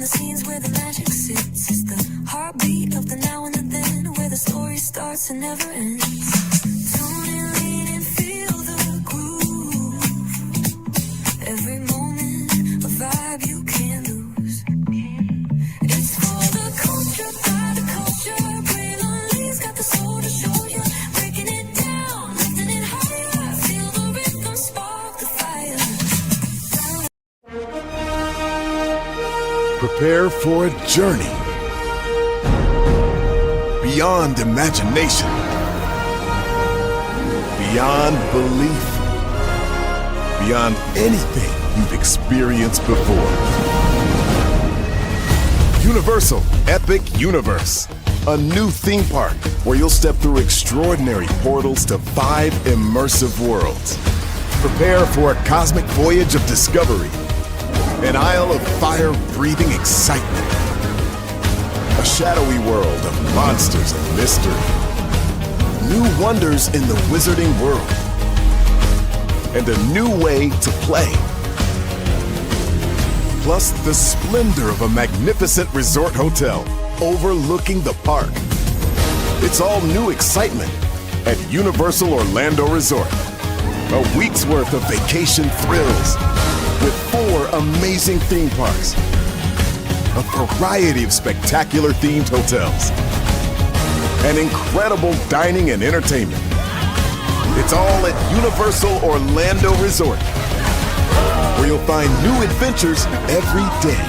behind the scenes where the magic sits. It's the heartbeat of the now and the then, where the story starts and never ends. Tune in, lean and feel the groove. Every moment, a vibe you can't lose. It's for the culture, by the culture. Braylon Lee's got the soul to show you. Breaking it down, lifting it higher. Feel the rhythm, spark the fire. Prepare for a journey beyond imagination, beyond belief, beyond anything you've experienced before. Universal Epic Universe, a new theme park where you'll step through extraordinary portals to 5 immersive worlds. Prepare for a cosmic voyage of discovery, an isle of fire-breathing excitement, a shadowy world of monsters and mystery, new wonders in the wizarding world, and a new way to play. Plus the splendor of a magnificent resort hotel overlooking the park. It's all new excitement at Universal Orlando Resort. A week's worth of vacation thrills with 4 amazing theme parks, a variety of spectacular themed hotels, and incredible dining and entertainment. It's all at Universal Orlando Resort, where you'll find new adventures every day.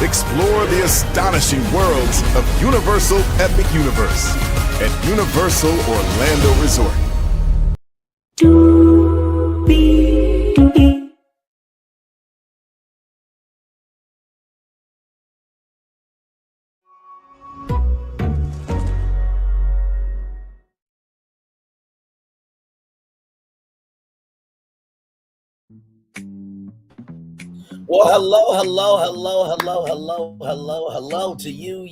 Explore the astonishing worlds of Universal Epic Universe at Universal Orlando Resort. Well, hello to you, and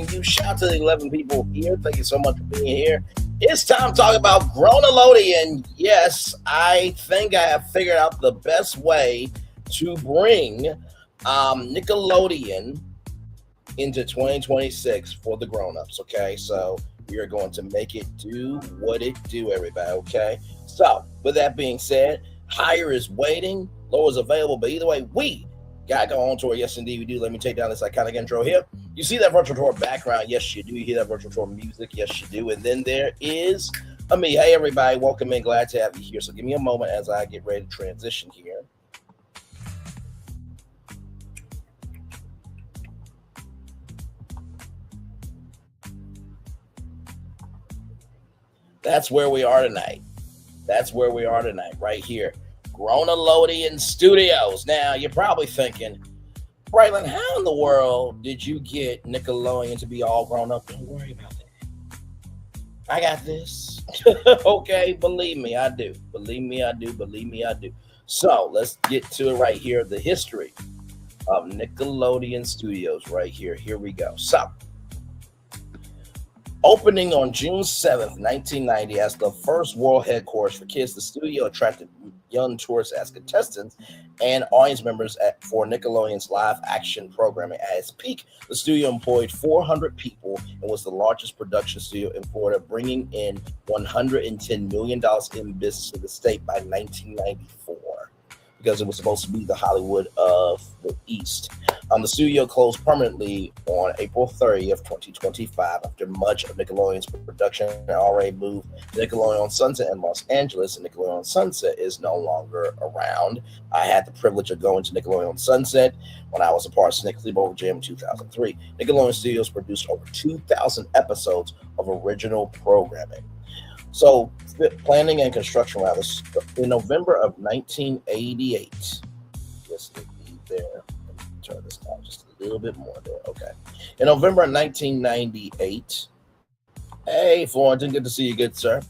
you. Shout out to the 11 people here. Thank you so much for being here. It's time to talk about Grownelodeon. Yes, I think I have figured out the best way to bring Nickelodeon into 2026 for the grown-ups, okay? So we are going to make it do what it do, everybody, okay? So with that being said, higher is waiting, lower is available, but either way, we got to go on tour. Yes, indeed, we do. Let me take down this iconic intro here. You see that virtual tour background? Yes, you do. You hear that virtual tour music? Yes, you do. And then there is me. Hey, everybody, welcome in. Glad to have you here. So give me a moment as I get ready to transition here. That's where we are tonight. That's where we are tonight, right here. Grownelodeon Studios. Now, you're probably thinking, Braylon, how in the world did you get Nickelodeon to be all grown up? Don't worry about that. I got this. Okay, believe me, I do. Believe me, I do. Believe me, I do. So, let's get to it right here. The history of Nickelodeon Studios right here. Here we go. So, opening on June 7th, 1990, as the first world headquarters for kids, the studio attracted young tourists as contestants and audience members for Nickelodeon's live-action programming. At its peak, the studio employed 400 people and was the largest production studio in Florida, bringing in $110 million in business to the state by 1994. Because it was supposed to be the Hollywood of the East. The studio closed permanently on April 30th, 2025, after much of Nickelodeon's production had already moved to Nickelodeon on Sunset in Los Angeles, and Nickelodeon on Sunset is no longer around. I had the privilege of going to Nickelodeon on Sunset when I was a part of Snick Sleepover Jam in 2003. Nickelodeon Studios produced over 2,000 episodes of original programming. So, planning and construction, rather, in November of 1988. Just leave there. Turn this down just a little bit more there. Okay. In November of 1998, Hey, Florence, good to see you, good sir.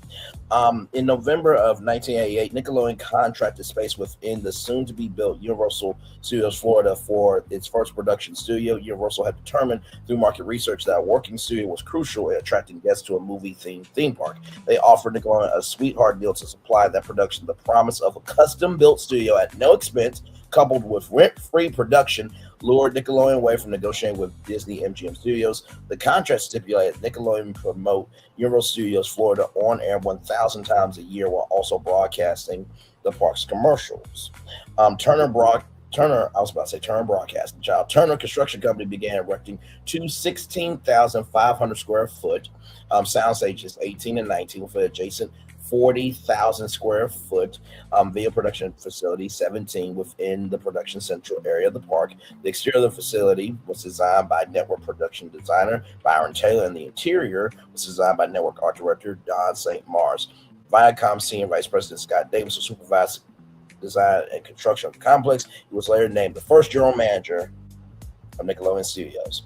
In November of 1988, Nickelodeon contracted space within the soon-to-be-built Universal Studios Florida for its first production studio. Universal had determined through market research that a working studio was crucial in attracting guests to a movie-themed theme park. They offered Nickelodeon a sweetheart deal to supply that production. The promise of a custom-built studio at no expense, coupled with rent-free production, lured Nickelodeon away from negotiating with Disney MGM Studios. The contract stipulated Nickelodeon promote Universal Studios Florida on air 1,000 times a year while also broadcasting the park's commercials. I was about to say Turner Broadcasting. Child Turner Construction Company began erecting two 16,500 square foot sound stages, 18 and 19, with adjacent 40,000 square foot video production facility, 17 within the production central area of the park. The exterior of the facility was designed by network production designer Byron Taylor, and the interior was designed by network art director Don St. Mars. Viacom Senior Vice President Scott Davis supervised design and construction of the complex. He was later named the first general manager of Nickelodeon Studios.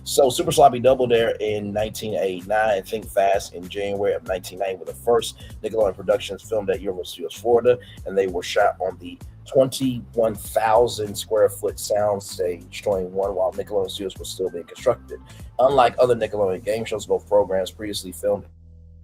So Super Sloppy Double Dare in 1989 and Think Fast in January of 1990 were the first Nickelodeon productions filmed at Universal Studios Florida, and they were shot on the 21,000 square foot sound stage 21 while Nickelodeon Studios was still being constructed. Unlike other Nickelodeon game shows, both programs previously filmed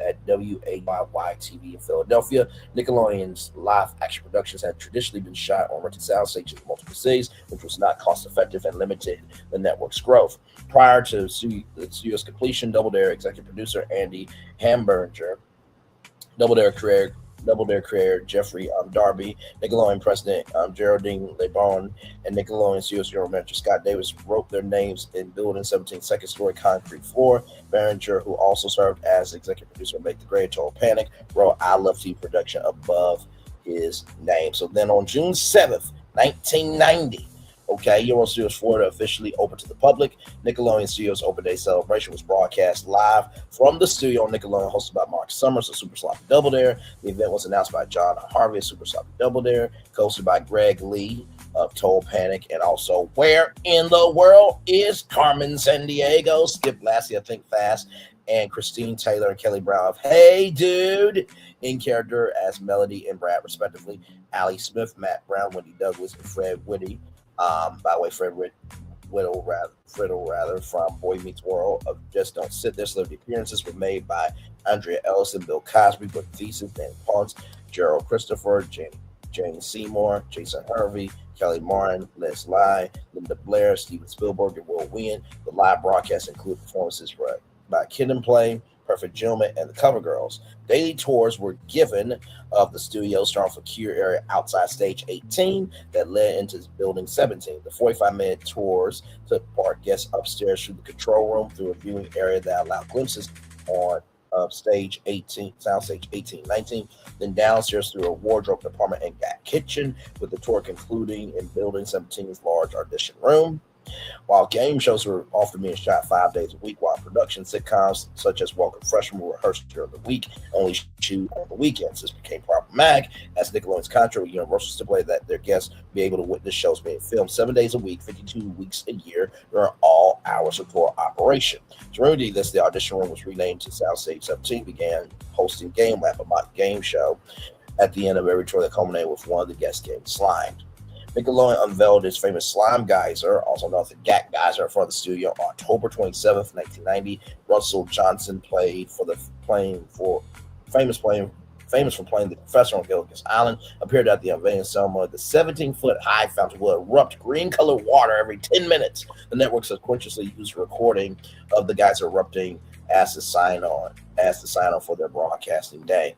at WAYY TV in Philadelphia. Nickelodeon's live action productions had traditionally been shot on rented sound stages in multiple cities, which was not cost effective and limited the network's growth. Prior to the studio's completion, Double Dare executive producer Andy Hamburger, Double Dare creator Jeffrey Darby, Nickelodeon president Geraldine LeBron, and Nickelodeon Studios general manager Scott Davis wrote their names in Building 17 second story concrete floor. Behringer, who also served as executive producer of Make the Grade Total Panic, wrote I Love TV production above his name. So then on June 7th, 1990, Universal Studios Florida officially opened to the public. Nickelodeon Studios Open Day celebration was broadcast live from the studio on Nickelodeon, hosted by Mark Summers of Super Sloppy Double Dare. The event was announced by John Harvey of Super Sloppy Double Dare, hosted by Greg Lee of Total Panic, and also Where in the World is Carmen Sandiego, Skip Lassie of Think Fast, and Christine Taylor and Kelly Brown of Hey Dude in character as Melody and Brad, respectively. Allie Smith, Matt Brown, Wendy Douglas, and Fred Whitty. By the way, Fred Whittle from Boy Meets World of Just Don't Sit There. Celebrity appearances were made by Andrea Ellison, Bill Cosby, Brooke Thesis, Dan Ponce, Gerald Christopher, Jane Seymour, Jason Harvey, Kelly Martin, Les Lai, Linda Blair, Steven Spielberg, and Will Wien. The live broadcast included performances by Kid and Play, Perfect Gentleman, and the Cover Girls. Daily tours were given of the studio, starting from Cure area outside stage 18 that led into building 17. The 45-minute tours took part guests upstairs through the control room through a viewing area that allowed glimpses on stage 18, soundstage 18, 19, then downstairs through a wardrobe department and kitchen, with the tour concluding in building 17's large audition room. While game shows were often being shot 5 days a week, while production sitcoms such as Welcome Freshmen were rehearsed during the week, only shoot on the weekends. This became problematic as Nickelodeon's contract with Universal stipulated that their guests be able to witness shows being filmed 7 days a week, 52 weeks a year, during all hours of tour operation. To remedy this, the audition room was renamed to Soundstage 17, began hosting Game Lab, a mock game show at the end of every tour that culminated with one of the guests getting slimed. Nickelodeon unveiled its famous Slime Geyser, also known as the Gat Geyser, in front of the studio on October 27th, 1990. Russell Johnson famous for playing the professor on Gilligan's Island, appeared at the unveiling ceremony. The 17-foot high fountain will erupt green-colored water every 10 minutes. The network subsequently used a recording of the geyser erupting as the sign-on for their broadcasting day.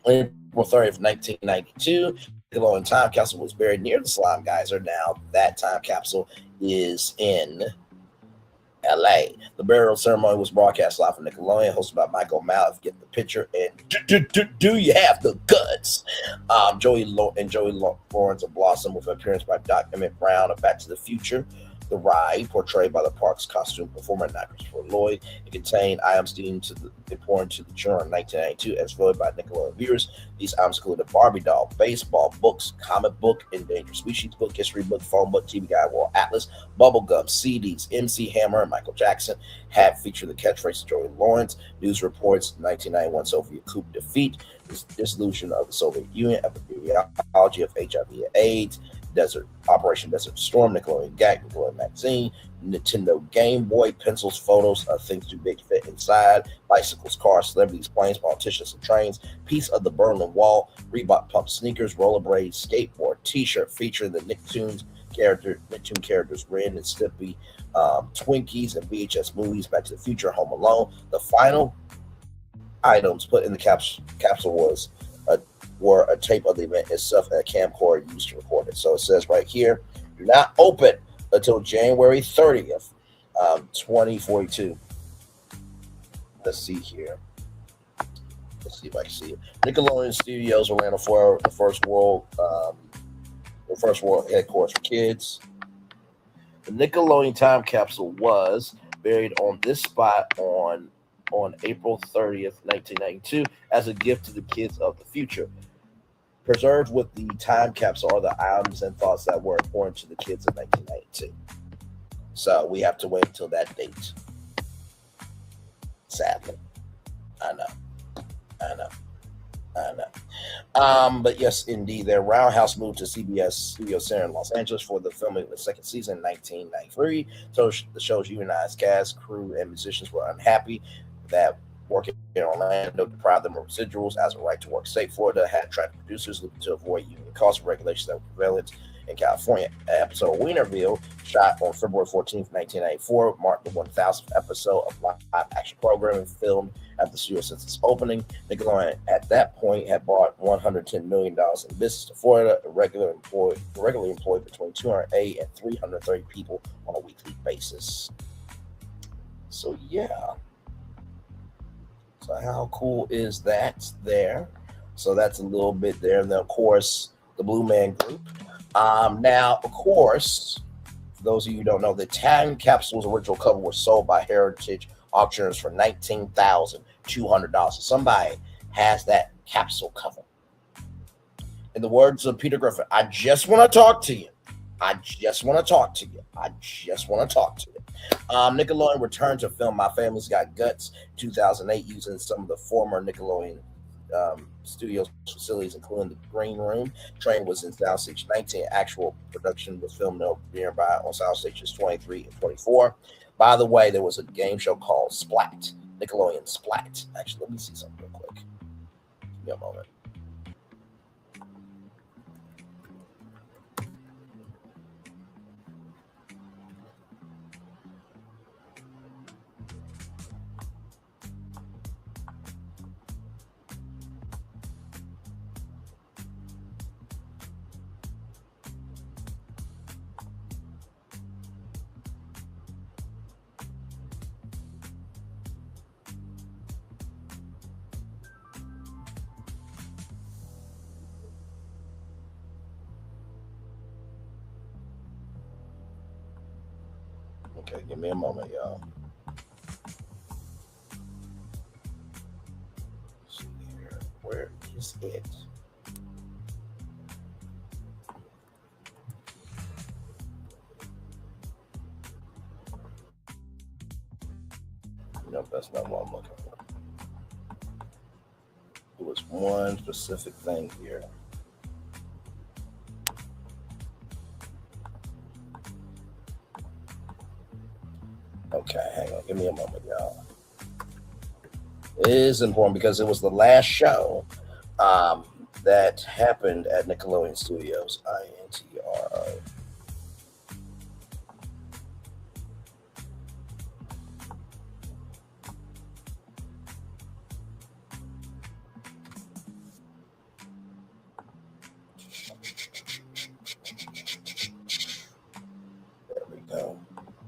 On April 30th, 1992, Nickelodeon time capsule was buried near the Slime Geyser. Now that time capsule is in LA. The burial ceremony was broadcast live from Nickelodeon, hosted by Michael Maliff. Get the picture, and do you have the guts? Joey Lawrence of Blossom, with an appearance by Doc Emmett Brown of Back to the Future. The ride, portrayed by the park's costume performer, not Christopher Lloyd, it contained items deemed important to the children in 1992 as voted by Nickelodeon viewers. These items included a Barbie doll, baseball, books, comic book, endangered species book, history book, phone book, TV Guide, World Atlas, bubblegum, CDs, MC Hammer, and Michael Jackson. Hat featured the catchphrase of Joey Lawrence. News reports 1991 Soviet coup defeat, dissolution of the Soviet Union, epidemiology of HIV and AIDS, Operation Desert Storm, Nickelodeon Gag, Nickelodeon Magazine, Nintendo Game Boy, pencils, photos of things too big to fit inside, bicycles, cars, celebrities, planes, politicians, and trains, piece of the Berlin Wall, Reebok pump sneakers, rollerblades, skateboard, T-shirt featuring the Nicktoon characters Ren and Stimpy, Twinkies, and VHS movies, Back to the Future, Home Alone. The final items put in the capsule were a tape of the event itself and a camcorder used to record it. So it says right here, do not open until January 30th, 2042. Let's see here. Let's see if I can see it. Nickelodeon Studios, Orlando, Florida, the first world headquarters for kids. The Nickelodeon time capsule was buried on this spot on April 30th, 1992, as a gift to the kids of the future. Preserved with the time capsule are the items and thoughts that were important to the kids of 1992. So we have to wait until that date. Sadly. I know. But yes, indeed, their Roundhouse moved to CBS Studio Center in Los Angeles for the filming of the second season in 1993. So the show's unionized cast, crew, and musicians were unhappy that working in Orlando deprived them of residuals as a right to work state. Florida had attracted producers looking to avoid union cost regulations that were prevalent in California. An episode of Wienerville, shot on February 14th, 1994, marked the 1000th episode of live action programming filmed at the studio since its opening. Nickelodeon at that point had bought $110 million in business to Florida, regularly employed between 208 and 330 people on a weekly basis. So yeah. So how cool is that there? So that's a little bit there. And then, of course, the Blue Man Group. Now, of course, for those of you who don't know, the time capsule's original cover was sold by Heritage Auctioneers for $19,200. So somebody has that capsule cover. In the words of Peter Griffin, I just want to talk to you. Nickelodeon returned to film My Family's Got Guts 2008 using some of the former Nickelodeon Studios facilities, including the Green Room. Train was in Soundstage 19. Actual production was filmed nearby on Soundstages 23 and 24. By the way, there was a game show called Splat, Nickelodeon Splat. Actually, let me see something real quick. Give me a moment. Okay, give me a moment, y'all. Let's see here. Where is it? Nope, that's not what I'm looking for. It was one specific thing here. Okay, hang on. Give me a moment, y'all. It is important because it was the last show that happened at Nickelodeon Studios. INTRO. There we go.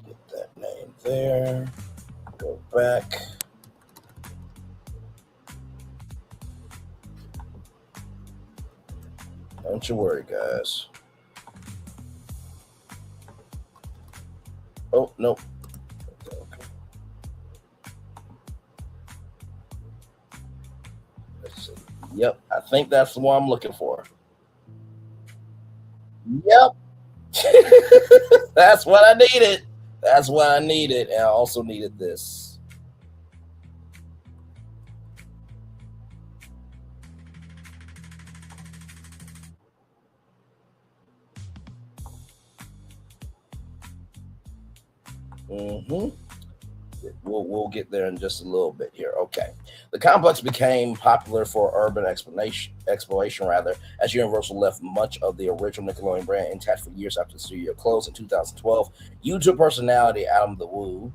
Get that name there. Go back. Don't you worry, guys. Oh, no. Let's see. Yep, I think that's the one I'm looking for. Yep. That's what I needed. That's what I needed. And I also needed this. Mm-hmm. We'll get there in just a little bit here. Okay. The complex became popular for urban exploration rather, as Universal left much of the original Nickelodeon brand intact for years after the studio closed in 2012. YouTube personality Adam the Woo,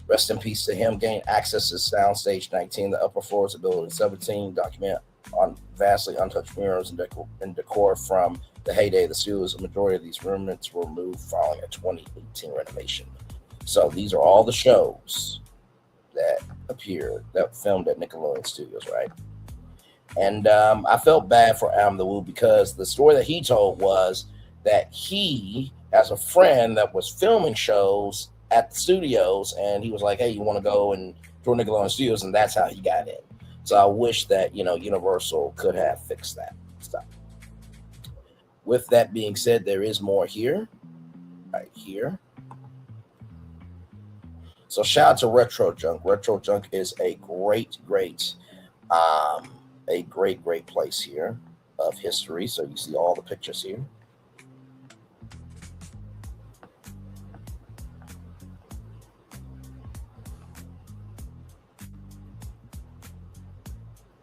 rest in peace to him, gained access to Soundstage 19, the upper floors of Building 17, document on vastly untouched murals and decor from the heyday of the studios. A majority of these remnants were removed following a 2018 renovation. So these are all the shows that appeared, that filmed at Nickelodeon Studios, right? And I felt bad for Adam the Woo because the story that he told was that he has a friend that was filming shows at the studios, and he was like, "Hey, you want to go and tour Nickelodeon Studios?" And that's how he got in. So I wish that Universal could have fixed that stuff. With that being said, there is more here, right here. So shout out to Retro Junk. Retro Junk is a great place here of history. So you see all the pictures here.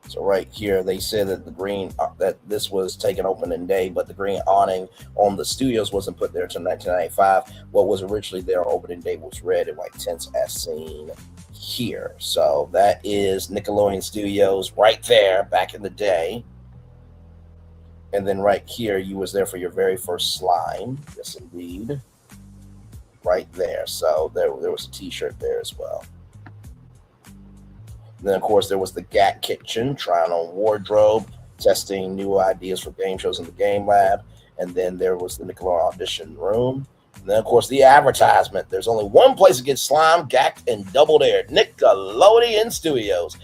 So right here, they said that the green that this was taken opening day, but the green awning on the studios wasn't put there until 1995. What was originally there on opening day was red and white tints, as seen here. So that is Nickelodeon Studios right there back in the day. And then right here, you was there for your very first slime. Yes, indeed. Right there. So there was a T-shirt there as well. Then, of course, there was the GAT Kitchen, trying on wardrobe, testing new ideas for game shows in the Game Lab. And then there was the Nickelodeon Audition Room. And then, of course, the advertisement. There's only one place to get slime, gacked, and doubled aired. Nickelodeon Studios.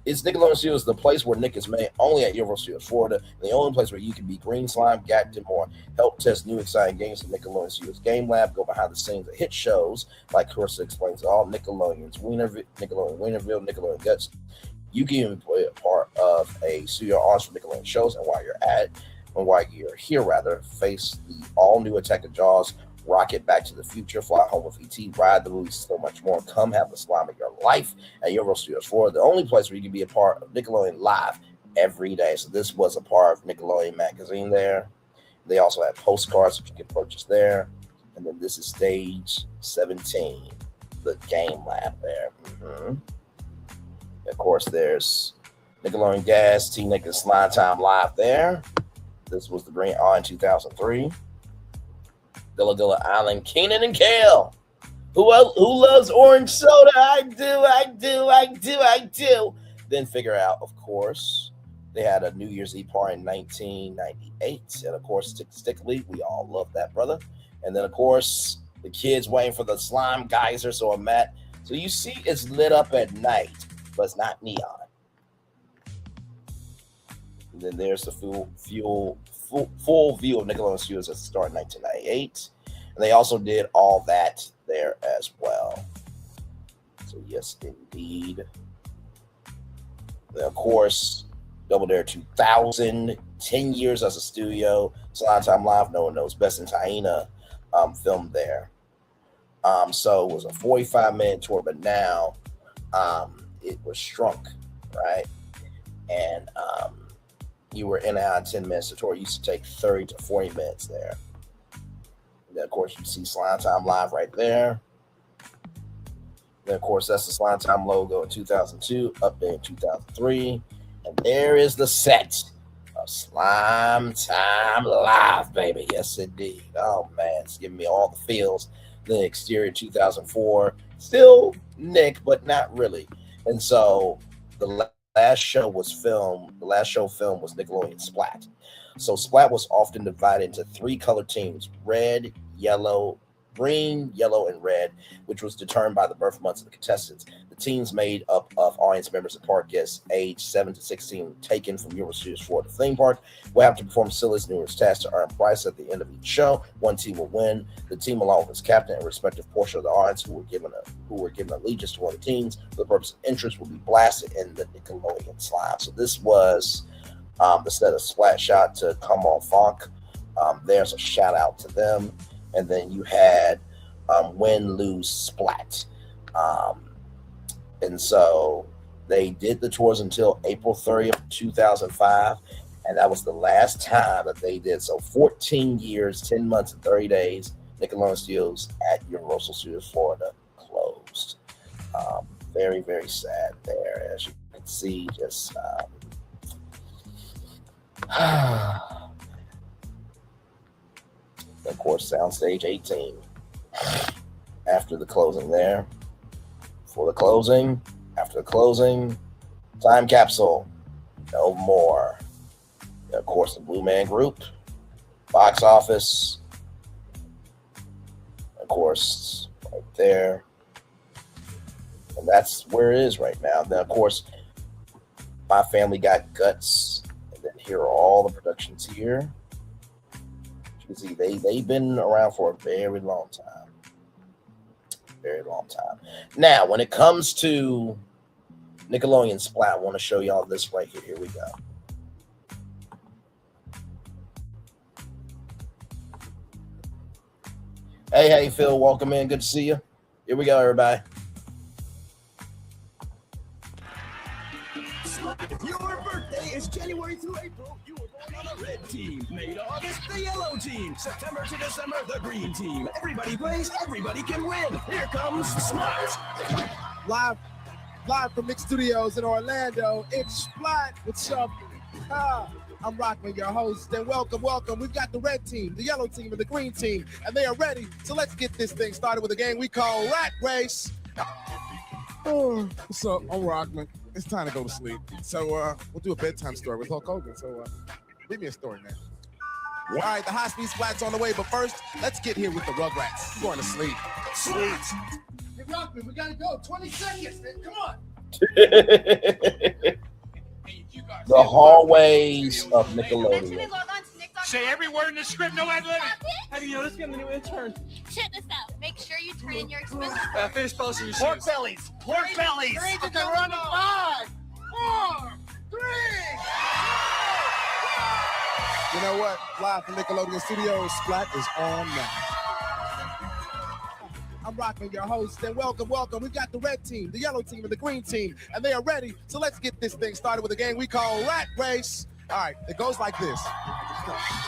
It's Nickelodeon Studios, the place where Nick is made, only at Universal Studios, Florida. And the only place where you can be green slime, gacked, and more. Help test new exciting games in Nickelodeon Studios Game Lab. Go behind the scenes of hit shows like Carissa Explains All, Nickelodeon's Nickelodeon Wienerville, Nickelodeon Guts. You can even play a part of a studio audience for Nickelodeon shows. And while you're here, face the all-new Attack of Jaws, Rocket, Back to the Future, Fly Home with E.T., Ride the Movie, so much more. Come have the slime of your life at Universal Studios Florida, the only place where you can be a part of Nickelodeon Live every day. So this was a part of Nickelodeon magazine there. They also had postcards that you can purchase there. And then this is stage 17, the Game Lab there. Mm-hmm. Of course, there's Nickelodeon Gas, T-Nick and Slime Time Live there. This was the Green R in 2003. Dilla Island, Keenan and Kale. Who loves orange soda? I do. Then figure out, of course, they had a New Year's Eve party in 1998. And, of course, Stickly. We all love that, brother. And then, of course, the kids waiting for the slime geyser. So you see it's lit up at night, but it's not neon. And then there's the full view of Nickelodeon Studios at the start in 1998. And they also did all that there as well. So yes, indeed. Then, of course, Double Dare 2000, 10 years as a studio. Slime Time Live, no one knows best, in Taina filmed there. So it was a 45-minute tour, but now it was shrunk, right? And you were in and out in 10 minutes. The tour used to take 30 to 40 minutes there. And then, of course, you see Slime Time Live right there. Then, of course, that's the Slime Time logo in 2002, update in 2003. And there is the set of Slime Time Live, baby. Yes, indeed. Oh, man, it's giving me all the feels. The exterior 2004, still Nick, but not really. And so the last show filmed was Nickelodeon Splat. So Splat was often divided into three color teams: red, yellow, green, yellow, and red, which was determined by the birth months of the contestants. The teams made up of audience members and park guests aged 7 to 16 taken from Universal Studios Florida theme park will have to perform silliness numerous tasks to earn a prize at the end of each show. One team will win. The team, along with its captain and respective portion of the audience who were given allegiance to one of the teams for the purpose of interest, will be blasted in the Nickelodeon slime. So this was the set of Splat Shot to Come On Funk. There's a shout out to them. And then you had Win, Lose, Splat. And so they did the tours until April 30th, 2005. And that was the last time that they did. So 14 years, 10 months, and 30 days, Nickelodeon Studios at Universal Studios Florida closed. Very, very sad there. As you can see, just... of course, Soundstage 18. After the closing there. For the closing. After the closing. Time capsule. No more. And of course, the Blue Man Group. Box office. Of course, right there. And that's where it is right now. Then, of course, My Family Got Guts. And then here are all the productions here. See, they've been around for a very long time. Very long time. Now, when it comes to Nickelodeon Splat, I want to show y'all this right here. Here we go. Hey, Phil, welcome in. Good to see you. Here we go, everybody. Your birthday is January through April. You were born on the red team. May to August, the yellow team. September to December, the green team. Everybody plays, everybody can win. Here comes Splat. Live from Nick Studios in Orlando. It's Splat. What's up? I'm Rockman, your host, and welcome. We've got the red team, the yellow team, and the green team, and they are ready. So let's get this thing started with a game we call Rat Race. Oh, what's up? I'm Rockman. It's time to go to sleep. So we'll do a bedtime story with Hulk Hogan. So read me a story, man. All right, the high-speed Splat's on the way, but first, let's get here with the Rugrats. I'm going to sleep. Sweet. Hey, Rockman, we gotta go. 20 seconds, man. Come on. The hallways of Nickelodeon. Say every word in the script, no ad-libbing. How do you know this? Get a new intern. Check this out. Make sure you turn in your expenses. Finish posting your Pork shoes. bellies. Pork bellies. Agents are running 5, 4, 3. You know what? Live from Nickelodeon Studios, Splat is on now. I'm Rockman, your host, and welcome. We've got the red team, the yellow team, and the green team, and they are ready. So let's get this thing started with a game we call Rat Race. All right, it goes like this.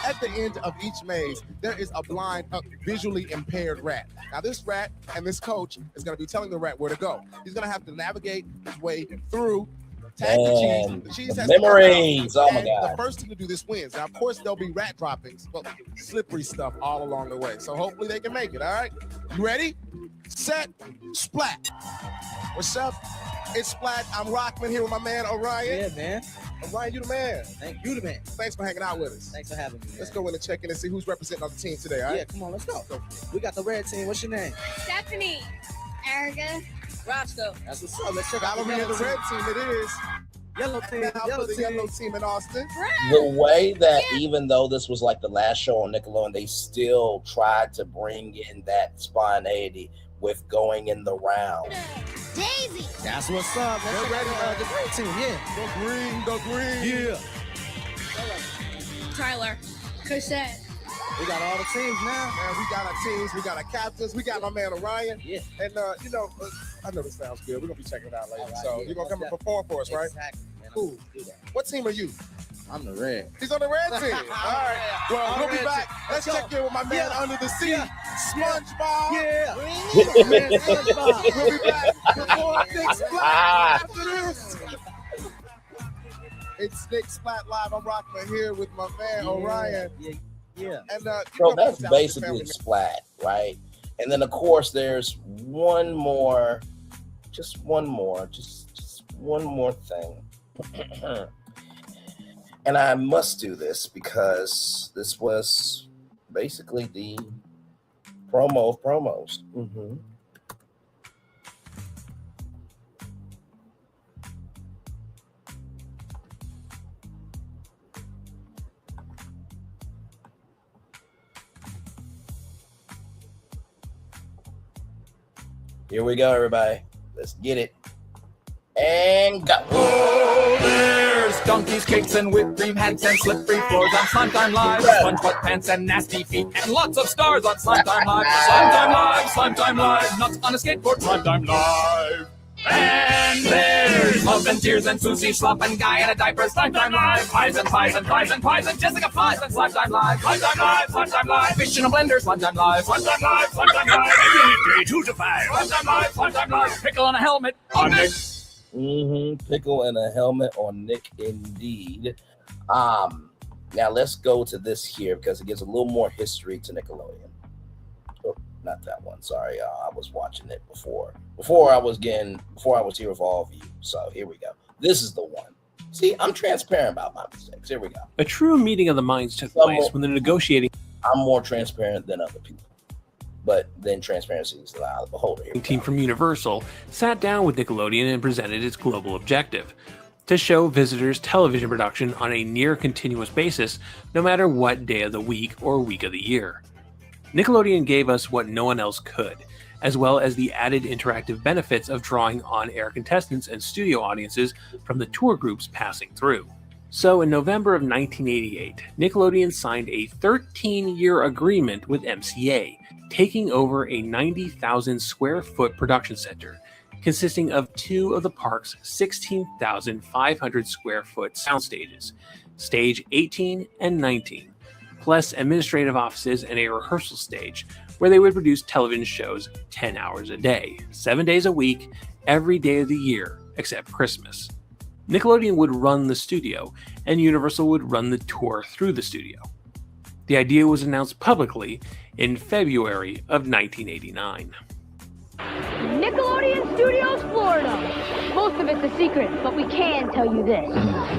At the end of each maze, there is a blind, visually impaired rat. Now, this rat and this coach is going to be telling the rat where to go. He's going to have to navigate his way through, tag the cheese. The cheese has Memories. to come out, Oh, my and God. the first team to do this wins. Now, of course, there'll be rat droppings, but slippery stuff all along the way. So hopefully they can make it, all right? You ready? Set, Splat. What's up? It's Splat. I'm Rockman here with my man, Orion. Yeah, man. Orion, you the man. Thank you, the man. Thanks for hanging out with us. Thanks for having me. Let's go in and check in and see who's representing on the team today, all right? Yeah, come on, let's go. We got the red team. What's your name? Stephanie. Erica. Roscoe. That's what's up. Let's check out Valerie and the red team, it is. Yellow team. Now for Yellow the team. yellow team in Austin. The way that even though this was like the last show on Nickelodeon, they still tried to bring in that spontaneity with going in the round. Daisy. That's what's up. Let's check out the green team. Yeah. Go green. Yeah. Tyler. Cosette. We got all the teams now. Man, we got our teams, we got our captains, we got my man Orion. Yeah. And, I know this sounds good. We're going to be checking it out later. All right, So yeah, you're going to come and most perform for us, right? Exactly. Man, Cool. I'm gonna do that. What team are you? I'm the red. He's on the red team. All right. Well, All we'll be red back. team. Let's Let's check go. in with my man Yeah. under the sea, Yeah. SpongeBob. Yeah. Man, SpongeBob. We'll be back before Nick Splat after this. It's Nick Splat Live. I'm Rockman here with my man Orion. Yeah. And So that's basically Splat, right? And then of course there's one more thing. And I must do this because this was basically the promo of promos. Mm-hmm. Here we go, everybody. Let's get it. And go. Oh, there's donkeys, cakes, and whipped cream, hats, and slippery floors on Slime Time Live. Sponge butt pants and nasty feet, and lots of stars on Slime Time Live. Slime Time Live, Slime Time Live. Nuts on a skateboard, Slime Time Live. And there's love and tears and Susie Slump and Guy in a diaper, Slime Time Live. Pies and pies and pies and pies and Jessica Flies and Slime Time Live. Slime Time Live, Slime Time Live. Fish in a blender, Slime Time Live. Slime Time Live, Slime Time Live. Every day 2 to 5. Slime Time Live, Slime Time Live. Pickle on a helmet on Nick. Pickle and a helmet on Nick, indeed. Now let's go to this here because it gives a little more history to Nickelodeon. Oh, not that one. Sorry, I was watching it before I was here with all of you. So here we go. This is the one. See, I'm transparent about my mistakes. Here we go. A true meeting of the minds took place when the negotiating. I'm more transparent than other people, but then transparency is the eye of the beholder. Team from Universal sat down with Nickelodeon and presented its global objective: to show visitors television production on a near continuous basis, no matter what day of the week or week of the year. Nickelodeon gave us what no one else could, as well as the added interactive benefits of drawing on-air contestants and studio audiences from the tour groups passing through. So in November of 1988, Nickelodeon signed a 13-year agreement with MCA, taking over a 90,000 square foot production center, consisting of 2 of the park's 16,500 square foot sound stages, stage 18 and 19, plus administrative offices and a rehearsal stage where they would produce television shows 10 hours a day, 7 days a week, every day of the year except Christmas. Nickelodeon would run the studio, and Universal would run the tour through the studio. The idea was announced publicly in February of 1989. Nickelodeon Studios, Florida. Most of it's a secret, but we can tell you this.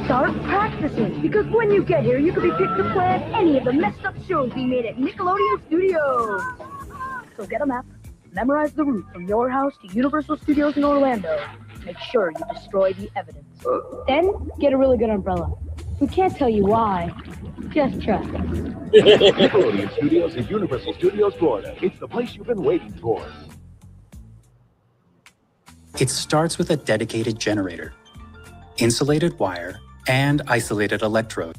Start practicing, because when you get here, you could be picked to plan any of the messed up shows being made at Nickelodeon Studios. So get a map, memorize the route from your house to Universal Studios in Orlando. Make sure you destroy the evidence. Then, get a really good umbrella. We can't tell you why. Just trust us. Nickelodeon Studios is Universal Studios, Florida. It's the place you've been waiting for. It starts with a dedicated generator, insulated wire, and isolated electrode.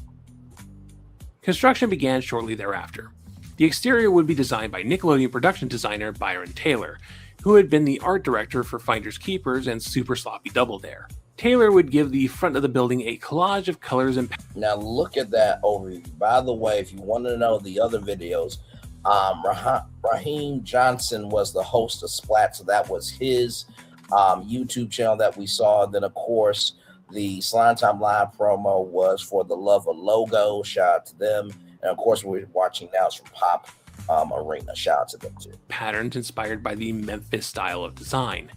Construction began shortly thereafter. The exterior would be designed by Nickelodeon production designer Byron Taylor, who had been the art director for Finders Keepers and Super Sloppy Double Dare. Taylor would give the front of the building a collage of colors and... Now look at that overview. By the way, if you want to know the other videos, Raheem Johnson was the host of Splat, so that was his YouTube channel that we saw. Then, of course, the Slime Time Live promo was for the Love of Logo. Shout out to them. And, of course, we're watching now is from Pop Arena. Shout out to them, too. Patterns inspired by the Memphis style of design.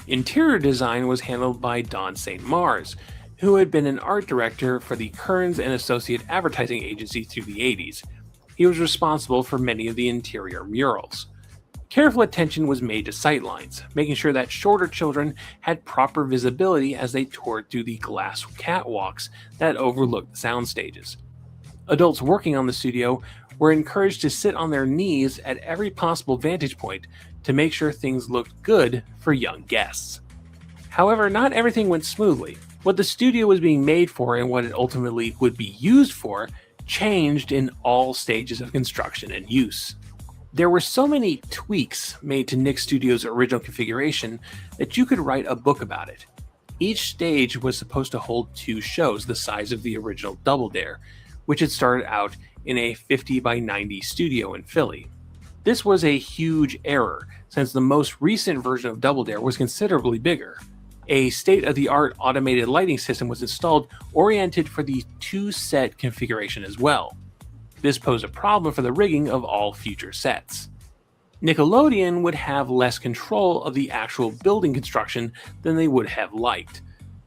Interior design was handled by Don St. Mars, who had been an art director for the Kearns and Associate Advertising Agency through the 80s. He was responsible for many of the interior murals. Careful attention was made to sightlines, making sure that shorter children had proper visibility as they toured through the glass catwalks that overlooked the sound stages. Adults working on the studio were encouraged to sit on their knees at every possible vantage point to make sure things looked good for young guests. However, not everything went smoothly. What the studio was being made for and what it ultimately would be used for changed in all stages of construction and use. There were so many tweaks made to Nick Studios' original configuration that you could write a book about it. Each stage was supposed to hold 2 shows the size of the original Double Dare, which had started out in a 50 by 90 studio in Philly. This was a huge error, since the most recent version of Double Dare was considerably bigger. A state-of-the-art automated lighting system was installed oriented for the 2-set configuration as well. This posed a problem for the rigging of all future sets. Nickelodeon would have less control of the actual building construction than they would have liked.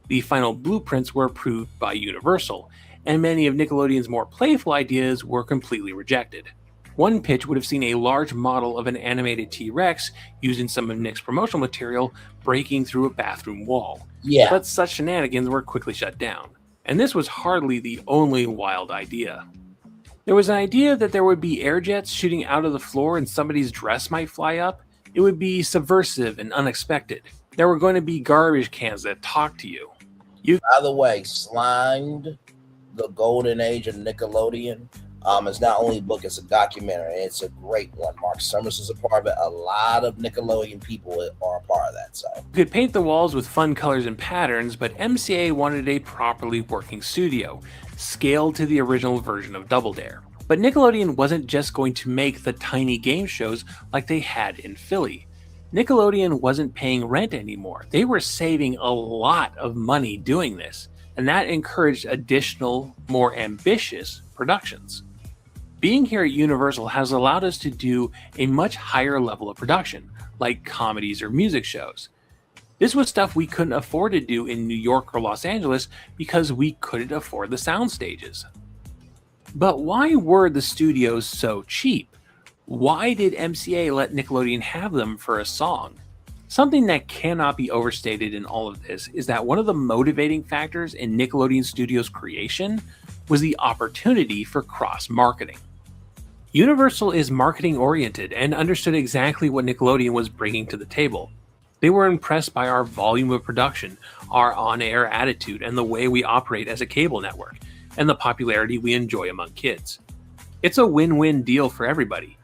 The final blueprints were approved by Universal, and many of Nickelodeon's more playful ideas were completely rejected. One pitch would have seen a large model of an animated T-Rex using some of Nick's promotional material breaking through a bathroom wall. Yeah. But such shenanigans were quickly shut down. And this was hardly the only wild idea. There was an idea that there would be air jets shooting out of the floor and somebody's dress might fly up. It would be subversive and unexpected. There were going to be garbage cans that talked to you. By the way, Slimed, the golden age of Nickelodeon, it's not only a book, it's a documentary. It's a great one. Mark Summers is a part of it. A lot of Nickelodeon people are a part of that. So you could paint the walls with fun colors and patterns, but MCA wanted a properly working studio, scaled to the original version of Double Dare. But Nickelodeon wasn't just going to make the tiny game shows like they had in Philly. Nickelodeon wasn't paying rent anymore. They were saving a lot of money doing this, and that encouraged additional, more ambitious productions. Being here at Universal has allowed us to do a much higher level of production, like comedies or music shows. This was stuff we couldn't afford to do in New York or Los Angeles because we couldn't afford the sound stages. But why were the studios so cheap? Why did MCA let Nickelodeon have them for a song? Something that cannot be overstated in all of this is that one of the motivating factors in Nickelodeon Studios' creation was the opportunity for cross-marketing. Universal is marketing-oriented and understood exactly what Nickelodeon was bringing to the table. They were impressed by our volume of production, our on-air attitude, and the way we operate as a cable network, and the popularity we enjoy among kids. It's a win-win deal for everybody.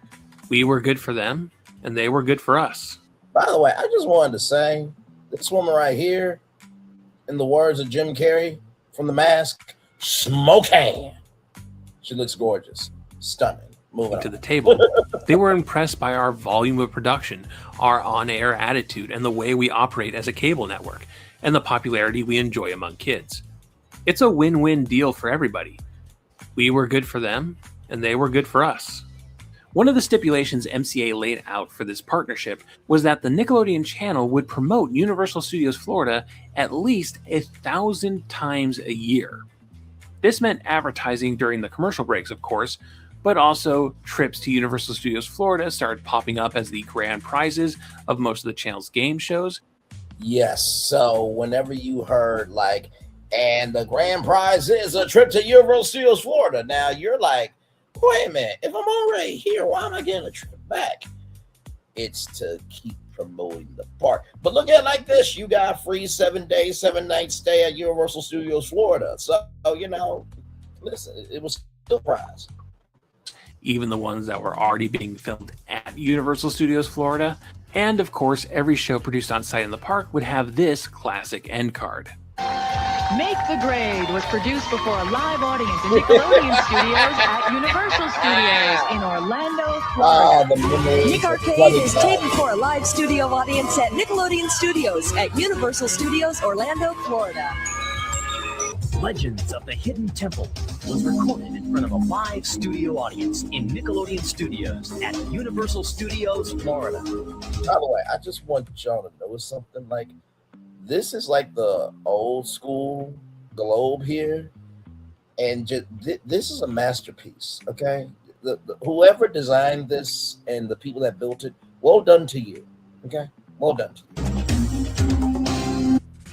We were good for them, and they were good for us. by the way, I just wanted to say, this woman right here, in the words of Jim Carrey from The Mask, smoking. She looks gorgeous, stunning. Moving to the table. They were impressed by our volume of production, our on-air attitude, and the way we operate as a cable network, and the popularity we enjoy among kids. It's a win-win deal for everybody. We were good for them, and they were good for us. One of the stipulations MCA laid out for this partnership was that the Nickelodeon channel would promote Universal Studios Florida at least 1,000 times a year. This meant advertising during the commercial breaks, of course, but also trips to Universal Studios Florida started popping up as the grand prizes of most of the channel's game shows. Yes, so whenever you heard like, and the grand prize is a trip to Universal Studios Florida, now you're like, wait a minute, if I'm already here, why am I getting a trip back? It's to keep promoting the park. But look at it like this, you got a free 7-day, 7-night stay at Universal Studios Florida. So, you know, listen, it was still a prize. Even the ones that were already being filmed at Universal Studios Florida. And of course, every show produced on site in the park would have this classic end card. Make the Grade was produced before a live audience in Nickelodeon Studios at Universal Studios in Orlando, Florida. Nick Arcade is taped before a live studio audience at Nickelodeon Studios at Universal Studios, Orlando, Florida. Legends of the Hidden Temple was recorded in front of a live studio audience in Nickelodeon Studios at Universal Studios, Florida. By the way, I just want y'all to know something. Like, this is like the old school globe here, and just this is a masterpiece. Okay, whoever designed this and the people that built it, well done to you. Okay, well done to you.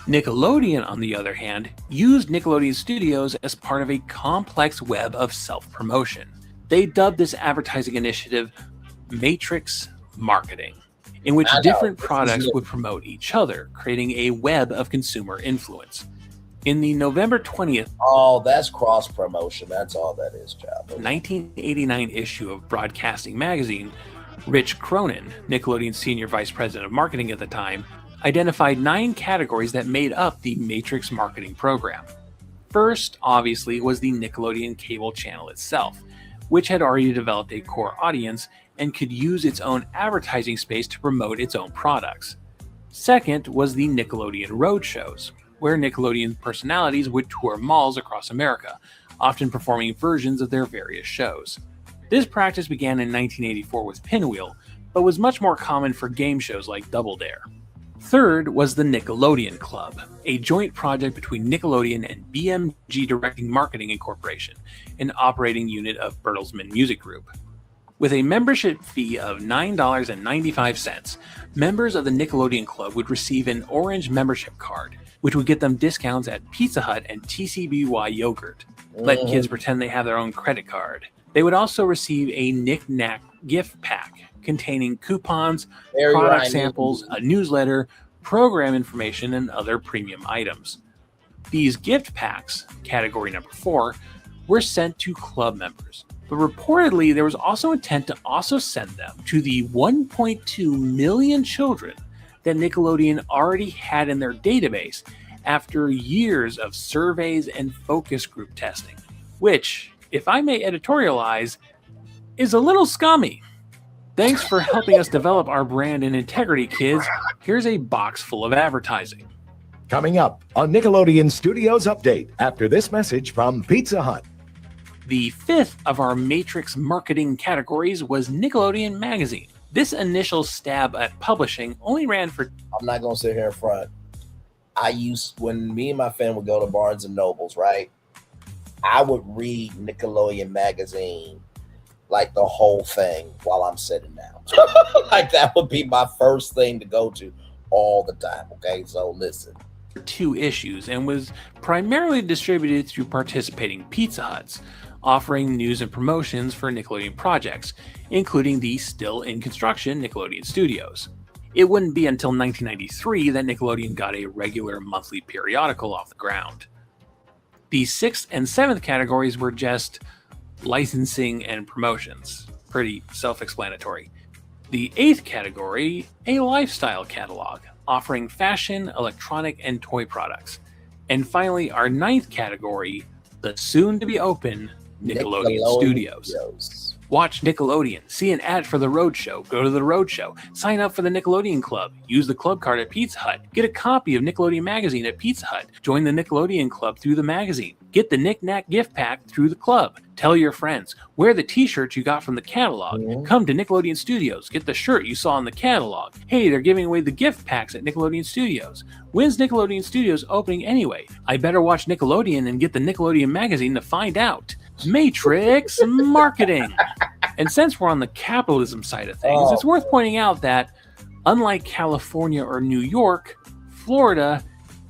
Nickelodeon, on the other hand, used Nickelodeon Studios as part of a complex web of self-promotion. They dubbed this advertising initiative Matrix Marketing, in which different products would promote each other, creating a web of consumer influence. In the November 20th, oh, that's cross-promotion. That's all that is, child. 1989 issue of Broadcasting Magazine, Rich Cronin, Nickelodeon's senior vice president of marketing at the time, identified 9 categories that made up the Matrix marketing program. First, obviously, was the Nickelodeon cable channel itself, which had already developed a core audience and could use its own advertising space to promote its own products. Second was the Nickelodeon road shows, where Nickelodeon personalities would tour malls across America, often performing versions of their various shows. This practice began in 1984 with Pinwheel, but was much more common for game shows like Double Dare. Third was the Nickelodeon Club, a joint project between Nickelodeon and BMG Directing Marketing Incorporation, an operating unit of Bertelsmann Music Group. With a membership fee of $9.95, members of the Nickelodeon Club would receive an orange membership card, which would get them discounts at Pizza Hut and TCBY Yogurt. Let kids pretend they have their own credit card. They would also receive a Knick-Knack gift pack containing coupons, product samples, a newsletter, program information, and other premium items. These gift packs, category number 4, were sent to club members. But reportedly, there was also intent to also send them to the 1.2 million children that Nickelodeon already had in their database after years of surveys and focus group testing, which, if I may editorialize, is a little scummy. Thanks for helping us develop our brand and integrity, kids. Here's a box full of advertising. Coming up on Nickelodeon Studios Update after this message from Pizza Hut. The 5th of our Matrix marketing categories was Nickelodeon Magazine. This initial stab at publishing only ran for... I'm not going to sit here in front. When me and my family would go to Barnes and Nobles, right? I would read Nickelodeon Magazine, like the whole thing while I'm sitting down. Like that would be my first thing to go to all the time. Okay, so listen. 2 issues and was primarily distributed through participating Pizza Huts, offering news and promotions for Nickelodeon projects, including the still in construction Nickelodeon Studios. It wouldn't be until 1993 that Nickelodeon got a regular monthly periodical off the ground. The 6th and 7th categories were just licensing and promotions. Pretty self-explanatory. The 8th category, a lifestyle catalog, offering fashion, electronic, and toy products. And finally, our 9th category, the soon-to-be-open Nickelodeon Studios. Watch Nickelodeon, see an ad for the Roadshow, go to the Roadshow, sign up for the Nickelodeon Club, use the club card at Pizza Hut, get a copy of Nickelodeon Magazine at Pizza Hut, join the Nickelodeon Club through the magazine, get the Knick-Knack gift pack through the club, tell your friends, wear the t-shirts you got from the catalog, come to Nickelodeon Studios, get the shirt you saw in the catalog. Hey, they're giving away the gift packs at Nickelodeon Studios. When's Nickelodeon Studios opening anyway? I better watch Nickelodeon and get the Nickelodeon Magazine to find out. Matrix marketing. And since we're on the capitalism side of things, it's worth pointing out that, unlike California or New York, Florida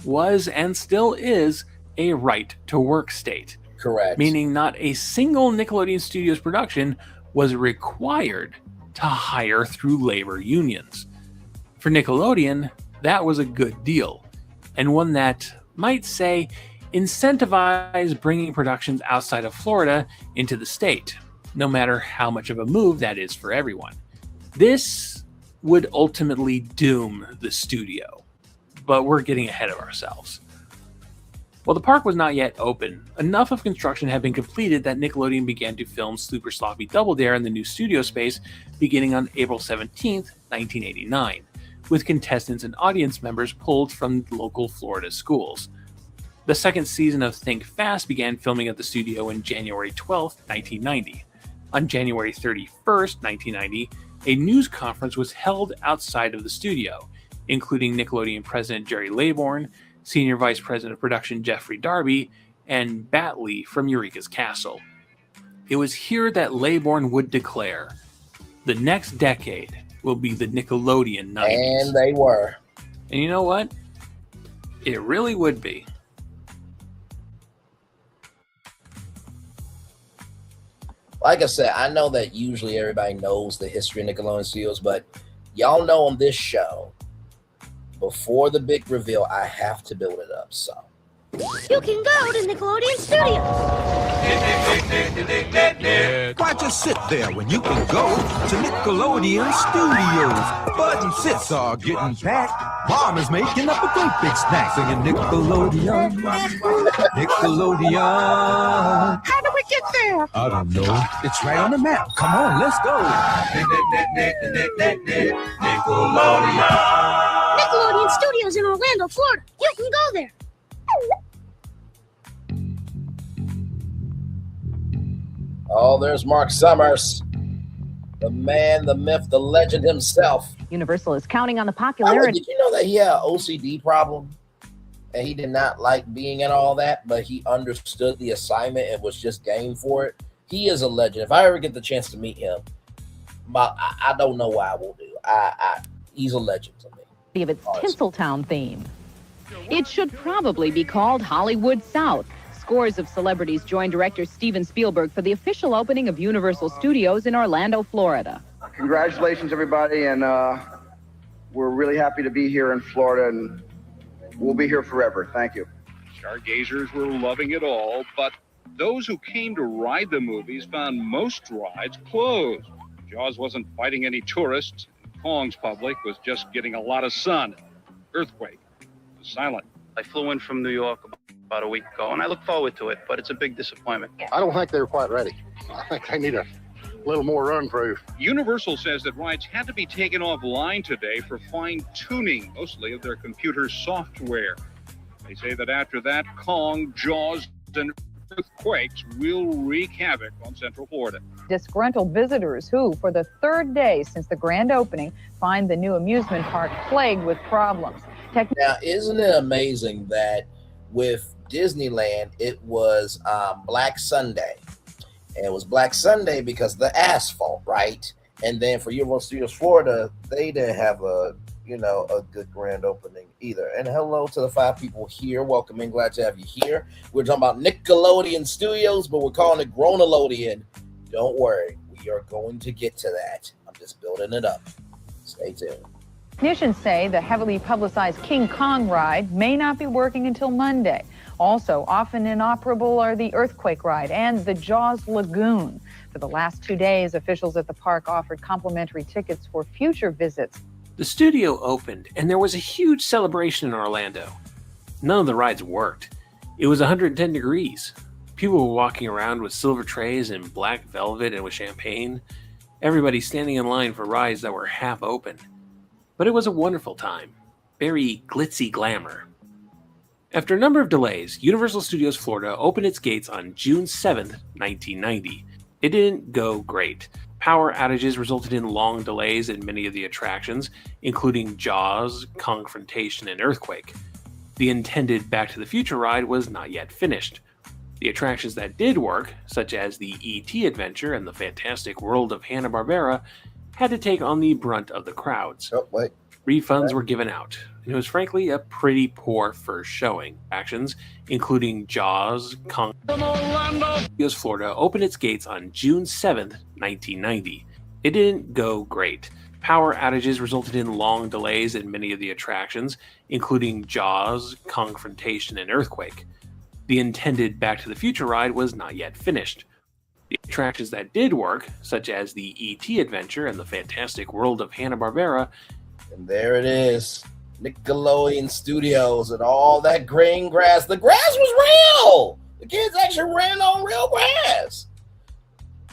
was and still is a right-to-work state. Correct. Meaning not a single Nickelodeon Studios production was required to hire through labor unions. For Nickelodeon, that was a good deal, and one that might say incentivized bringing productions outside of Florida into the state, no matter how much of a move that is for everyone. This would ultimately doom the studio, but we're getting ahead of ourselves. While the park was not yet open, enough of construction had been completed that Nickelodeon began to film Super Sloppy Double Dare in the new studio space beginning on April 17, 1989, with contestants and audience members pulled from local Florida schools. The second season of Think Fast began filming at the studio on January 12, 1990. On January 31, 1990, a news conference was held outside of the studio, including Nickelodeon President Jerry Laybourne, Senior Vice President of Production Jeffrey Darby, and Batley from Eureka's Castle. It was here that Laybourne would declare, the next decade will be the Nickelodeon 90s. And they were. And you know what? It really would be. Like I said, I know that usually everybody knows the history of Nickelodeon Studios, but y'all know on this show, before the big reveal, I have to build it up. So You can go to Nickelodeon Studios. Why just sit there when you can go to Nickelodeon Studios? Button sits are getting packed. Mom is making up a great big snack singing Nickelodeon. Nickelodeon. How do we get there? I don't know. It's right on the map. Come on, let's go. Nickelodeon. Nickelodeon Studios in Orlando, Florida. You can go there. Oh, there's Mark Summers. The man, the myth, the legend himself. Universal is counting on the popularity. Did you know that he had an OCD problem? And he did not like being in all that, but he understood the assignment and was just game for it. He is a legend. If I ever get the chance to meet him, I don't know why I will do. He's a legend to me. Of its Tinseltown theme. It should probably be called Hollywood South. Scores of celebrities joined director Steven Spielberg for the official opening of Universal Studios in Orlando, Florida. Congratulations, everybody, and we're really happy to be here in Florida, and we'll be here forever. Thank you. Stargazers were loving it all, but those who came to ride the movies found most rides closed. Jaws wasn't fighting any tourists. Kong's public was just getting a lot of sun. Earthquake was silent. I flew in from New York about a week ago, and I look forward to it, but it's a big disappointment. I don't think they were quite ready. I think they need a little more run proof. Universal says that rides had to be taken offline today for fine-tuning, mostly of their computer software. They say that after that, Kong, Jaws, and earthquakes will wreak havoc on Central Florida. Disgruntled visitors who, for the third day since the grand opening, find the new amusement park plagued with problems. Now, isn't it amazing that with Disneyland, it was Black Sunday? And it was Black Sunday because of the asphalt, right? And then for Universal Studios Florida, they didn't have a good grand opening either. And hello to the 5 people here. Welcome in. Glad to have you here. We're talking about Nickelodeon Studios, but we're calling it Grownelodeon. Don't worry. We are going to get to that. I'm just building it up. Stay tuned. Technicians say the heavily publicized King Kong ride may not be working until Monday. Also, often inoperable are the Earthquake ride and the Jaws Lagoon. For the last 2 days, officials at the park offered complimentary tickets for future visits. The studio opened, and there was a huge celebration in Orlando. None of the rides worked. It was 110 degrees. People were walking around with silver trays and black velvet and with champagne. Everybody standing in line for rides that were half open. But it was a wonderful time. Very glitzy glamour. After a number of delays, Universal Studios Florida opened its gates on June 7th, 1990. It didn't go great. Power outages resulted in long delays in many of the attractions, including Jaws, Confrontation, and Earthquake. The intended Back to the Future ride was not yet finished. The attractions that did work, such as the E.T. Adventure and the Fantastic World of Hanna-Barbera, had to take on the brunt of the crowds. Refunds were given out, and it was frankly a pretty poor first showing. Actions, including Jaws, Studios Florida opened its gates on June 7th, 1990. It didn't go great. Power outages resulted in long delays in many of the attractions, including Jaws, Confrontation, and Earthquake. The intended Back to the Future ride was not yet finished. The attractions that did work, such as the E.T. Adventure and the Fantastic World of Hanna-Barbera, and there it is, Nickelodeon Studios and all that green grass. The grass was real. The kids actually ran on real grass.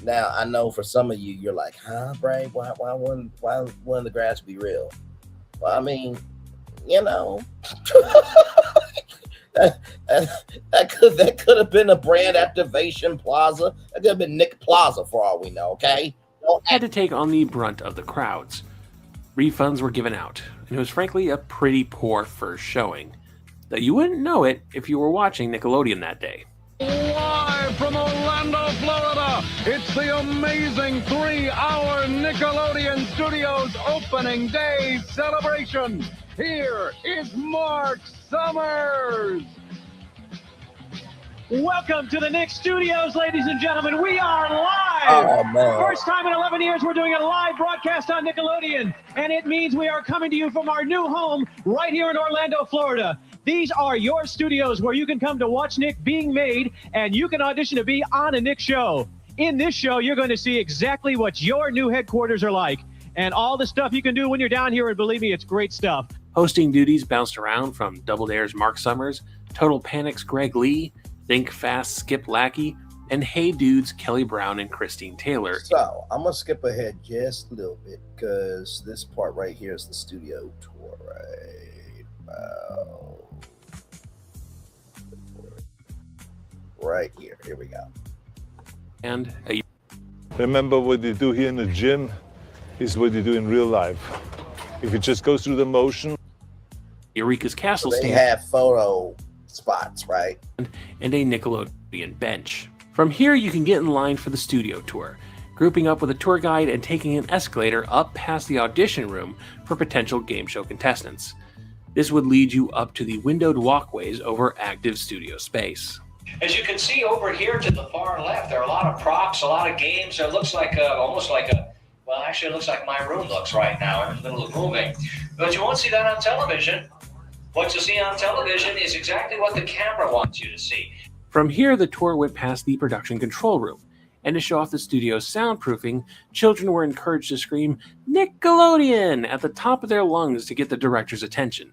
Now, I know for some of you, you're like, huh, Bray? Why wouldn't the grass be real? Well, I mean, that could have been a brand activation plaza. That could have been Nick Plaza for all we know, okay? Had to take on the brunt of the crowds. Refunds were given out, and it was frankly a pretty poor first showing. Though you wouldn't know it if you were watching Nickelodeon that day. Live from Orlando, Florida, it's the amazing 3-hour Nickelodeon Studios opening day celebration. Here is Mark Summers. Welcome to the Nick Studios, ladies and gentlemen. We are live. Oh, man. First time in 11 years we're doing a live broadcast on Nickelodeon, and it means we are coming to you from our new home right here in Orlando, Florida. These are your studios where you can come to watch Nick being made, and you can audition to be on a Nick show. In this show, you're going to see exactly what your new headquarters are like, and all the stuff you can do when you're down here, and believe me, it's great stuff. Hosting duties bounced around from Double Dare's Mark Summers, Total Panic's Greg Lee, Think Fast Skip Lackey, and Hey Dudes Kelly Brown and Christine Taylor. So I'm gonna skip ahead just a little bit because this part right here is the studio tour right about right here. Here we go. And remember, what you do here in the gym is what you do in real life. If it just goes through the motion. Eureka's Castle they stand. have photo spots, right? And a Nickelodeon bench. From here, you can get in line for the studio tour. grouping up with a tour guide and taking an escalator up past the audition room for potential game show contestants. This would lead you up to the windowed walkways over active studio space. As you can see over here to the far left, there are a lot of props, a lot of games. It looks like almost like a, well, actually it looks like my room looks right now in the middle of moving. But you won't see that on television. What you see on television is exactly what the camera wants you to see. From here, the tour went past the production control room, and to show off the studio's soundproofing, children were encouraged to scream Nickelodeon at the top of their lungs to get the director's attention.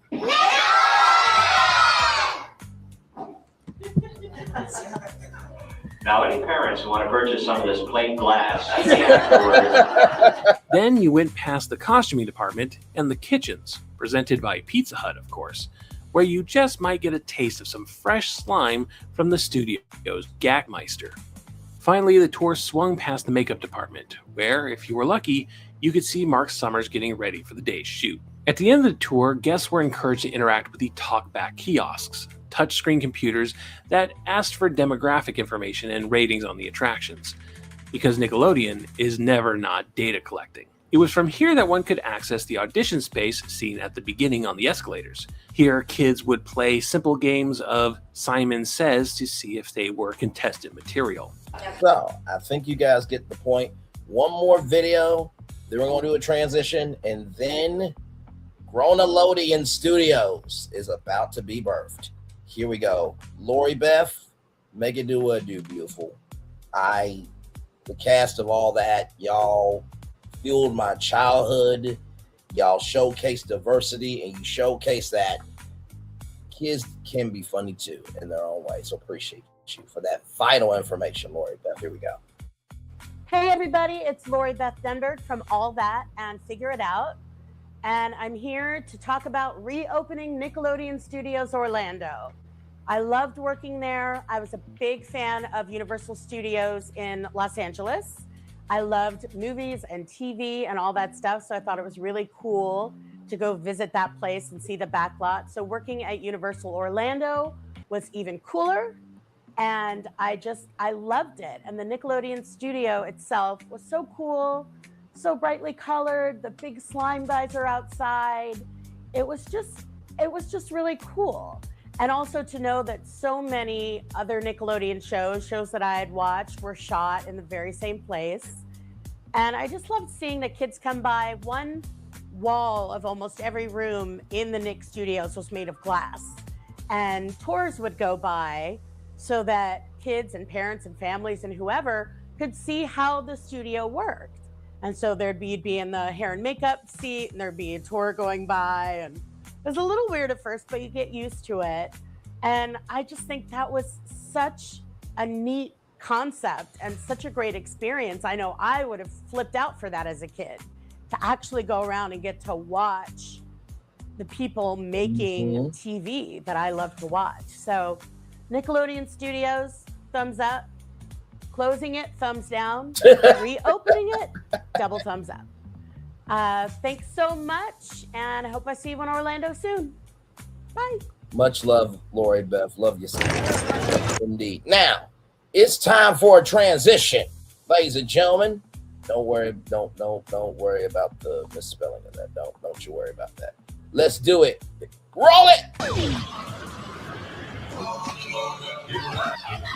Now, any parents who want to purchase some of this plate glass, afterwards. Then you went past the costuming department and the kitchens, presented by Pizza Hut, of course, where you just might get a taste of some fresh slime from the studio's Gagmeister. Finally, the tour swung past the makeup department, where, if you were lucky, you could see Mark Summers getting ready for the day's shoot. At the end of the tour, guests were encouraged to interact with the talkback kiosks, touchscreen computers that asked for demographic information and ratings on the attractions, because Nickelodeon is never not data collecting. It was from here that one could access the audition space seen at the beginning on the escalators. Here, kids would play simple games of Simon Says to see if they were contestant material. So, I think you guys get the point. One more video, then we're going to do a transition, and then Grownelodeon Studios is about to be birthed. Here we go. Lori Beth, make it do what it do, beautiful. The cast of all that, y'all fueled my childhood. Y'all showcase diversity, and you showcase that kids can be funny too in their own way. So appreciate you for that vital information, Lori Beth. Here we go. Hey everybody, it's Lori Beth Denberg from All That and Figure It Out. And I'm here to talk about reopening Nickelodeon Studios Orlando. I loved working there. I was a big fan of Universal Studios in Los Angeles. I loved movies and TV and all that stuff, so I thought it was really cool to go visit that place and see the back lot. So working at Universal Orlando was even cooler, and I loved it. And the Nickelodeon studio itself was so cool, so brightly colored. The big slime guys are outside. It was just really cool. And also to know that so many other Nickelodeon shows that I had watched were shot in the very same place. And I just loved seeing the kids come by. One wall of almost every room in the Nick Studios was made of glass. And tours would go by so that kids and parents and families and whoever could see how the studio worked. And so you'd be in the hair and makeup seat, and there'd be a tour going by, and it was a little weird at first, but you get used to it. And I just think that was such a neat concept and such a great experience. I know I would have flipped out for that as a kid, to actually go around and get to watch the people making TV that I love to watch. So Nickelodeon Studios, thumbs up. Closing it, thumbs down. Reopening it, double thumbs up. Thanks so much, and I hope I see you in Orlando soon. Bye. Much love, Lori Beth. Love you, indeed. Now, it's time for a transition, ladies and gentlemen. Don't worry about the misspelling of that. Don't you worry about that. Let's do it. Roll it.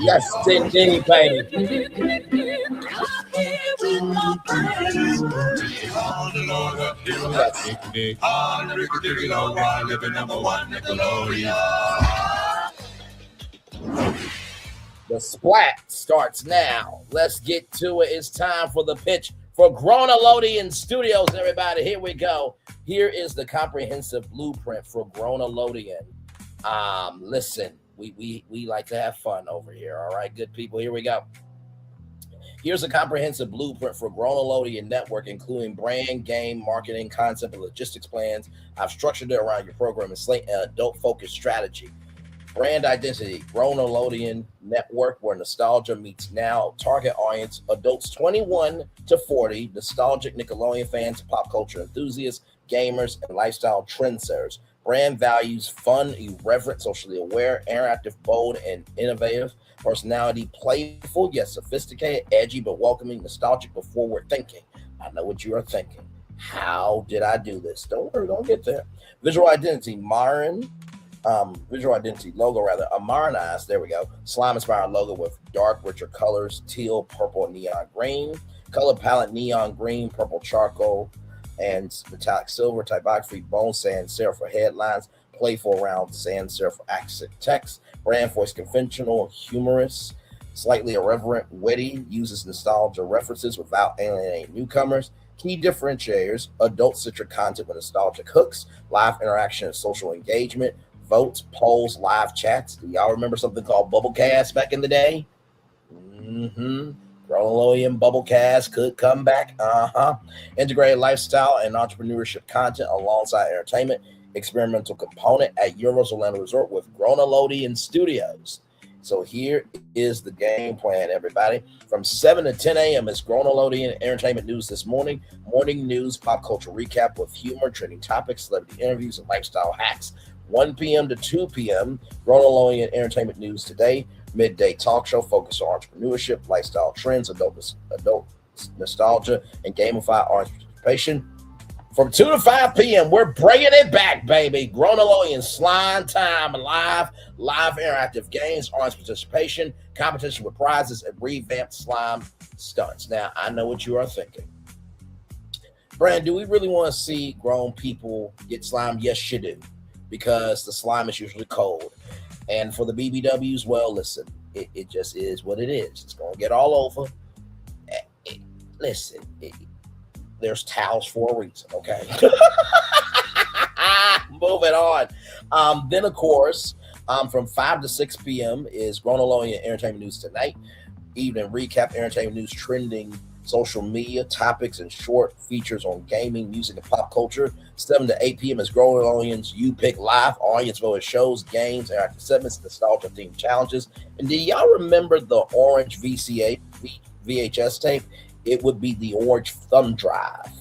Yes, indeed, baby. The splat starts now. Let's get to it. It's time for the pitch for Grownelodeon Studios, everybody. Here we go. Here is the comprehensive blueprint for Grownelodeon. Listen, we like to have fun over here. All right, good people. Here we go. Here's a comprehensive blueprint for Grownelodeon Network, including brand, game, marketing, concept, and logistics plans. I've structured it around your program and slate an adult-focused strategy. Brand identity, Grownelodeon Network, where nostalgia meets now. Target audience, adults 21 to 40, nostalgic Nickelodeon fans, pop culture enthusiasts, gamers, and lifestyle trendsetters. Brand values, fun, irreverent, socially aware, interactive, bold, and innovative. Personality, playful yet sophisticated, edgy but welcoming, nostalgic but forward thinking. I know what you are thinking. How did I do this? Don't worry, don't get there. Visual identity, visual identity logo rather, a modernized, there we go, slime inspired logo with dark, richer colors, teal, purple, and neon green. Color palette, neon green, purple charcoal, and metallic silver. Typography, bone sans serif for headlines, playful round sans serif for accent text. Brand voice, conventional, humorous, slightly irreverent, witty, uses nostalgia references without alienating newcomers. Key differentiators, adult-centric content with nostalgic hooks, live interaction and social engagement, votes, polls, live chats. Do y'all remember something called Bubblecast back in the day? Grownelodeon Bubblecast could come back. Integrated lifestyle and entrepreneurship content alongside entertainment, experimental component at Universal Orlando Resort with Grownelodeon Studios. So here is the game plan, everybody. From 7 to 10 a.m. is Grownelodeon Entertainment News this morning. Morning news, pop culture recap with humor, trending topics, celebrity interviews, and lifestyle hacks. 1 p.m. to 2 p.m., Grownelodeon Entertainment News today. Midday talk show focused on entrepreneurship, lifestyle trends, adult nostalgia, and gamified audience participation. From 2 to 5 p.m., we're bringing it back, baby. Grownelodeon Slime Time live interactive games, audience participation, competition with prizes, and revamped slime stunts. Now, I know what you are thinking. Brand, do we really want to see grown people get slime? Yes, you do, because the slime is usually cold. And for the BBWs, well, listen, it just is what it is. It's going to get all over. There's towels for a reason, okay? Moving on. Then, of course, from 5 to 6 p.m. is Grownelodeon Entertainment News tonight. Evening recap, entertainment news, trending social media, topics, and short features on gaming, music, and pop culture. 7 to 8 p.m. is Grownelodeon's You Pick Live, audience voted shows, games, interactive segments, nostalgia-themed challenges. And do y'all remember the orange VHS tape? It would be the orange thumb drive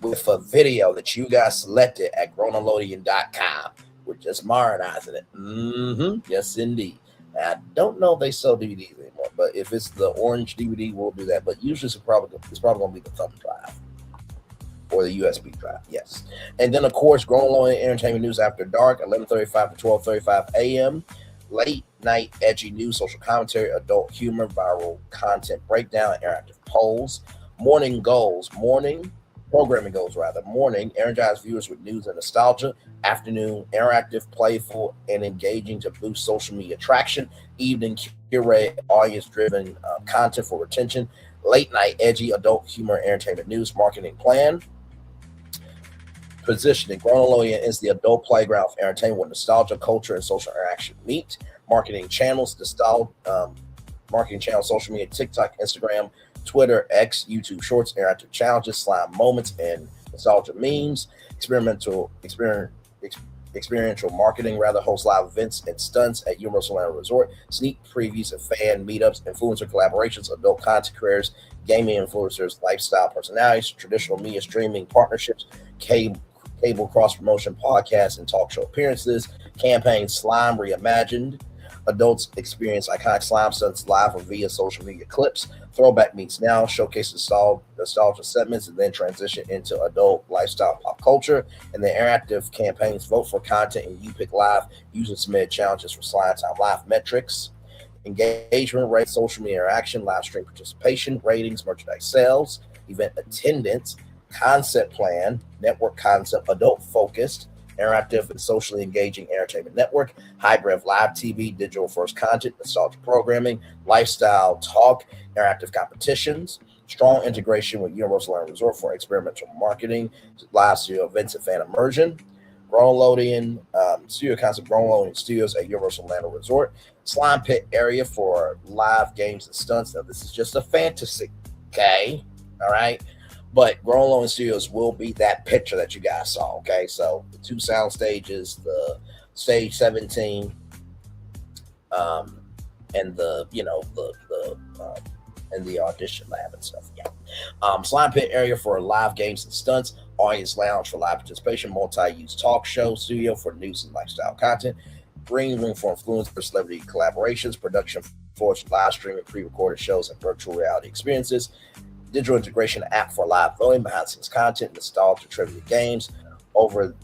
with a video that you guys selected at grownelodeon.com. We're just modernizing it. Yes, indeed. Now, I don't know if they sell DVDs anymore, but if it's the orange DVD, we'll do that. But usually it's probably going to be the thumb drive or the USB drive, yes. And then, of course, Grownelodeon Entertainment News After Dark, 11:35 to 12:35 a.m. Late night edgy news, social commentary, adult humor, viral content breakdown, interactive polls. Morning programming goals. Morning, energize viewers with news and nostalgia. Afternoon, interactive, playful, and engaging to boost social media traction. Evening, curate audience-driven content for retention. Late night, edgy, adult humor, entertainment news, marketing plan. Positioning, Grownelodeon is the adult playground for entertainment where nostalgia, culture, and social interaction meet. Marketing channels, social media, TikTok, Instagram, Twitter, X, YouTube Shorts, interactive challenges, slime moments, and nostalgia memes. Experiential marketing, host live events and stunts at Universal Orlando Resort. Sneak previews of fan meetups, influencer collaborations, adult content creators, gaming influencers, lifestyle personalities, traditional media streaming partnerships, cable cross-promotion podcasts and talk show appearances, campaign Slime Reimagined, adults experience iconic slime stunts live or via social media clips, Throwback Meets Now, showcase nostalgia segments, and then transition into adult lifestyle pop culture, and then interactive campaigns, vote for content, and You Pick Live, user submitted challenges for Slime Time Live metrics, engagement rate, social media interaction, live stream participation, ratings, merchandise sales, event attendance, concept plan, network concept, adult focused, interactive and socially engaging entertainment network, hybrid live TV, digital first content, nostalgia programming, lifestyle talk, interactive competitions, strong integration with Universal Orlando Resort for experimental marketing, live studio events and fan immersion, Grownelodeon studio concept, Grownelodeon Studios at Universal Orlando Resort, slime pit area for live games and stunts. Now this is just a fantasy, okay? All right. But Grownelodeon Studios will be that picture that you guys saw, okay? So the 2 sound stages, the stage 17, and the and the audition lab and stuff. Yeah. Slime pit area for live games and stunts, audience lounge for live participation, multi-use talk show studio for news and lifestyle content, Green Room for influencer celebrity collaborations, production for live streaming, pre-recorded shows, and virtual reality experiences. Digital integration app for live voting, behind-the-scenes content, nostalgia trivia games over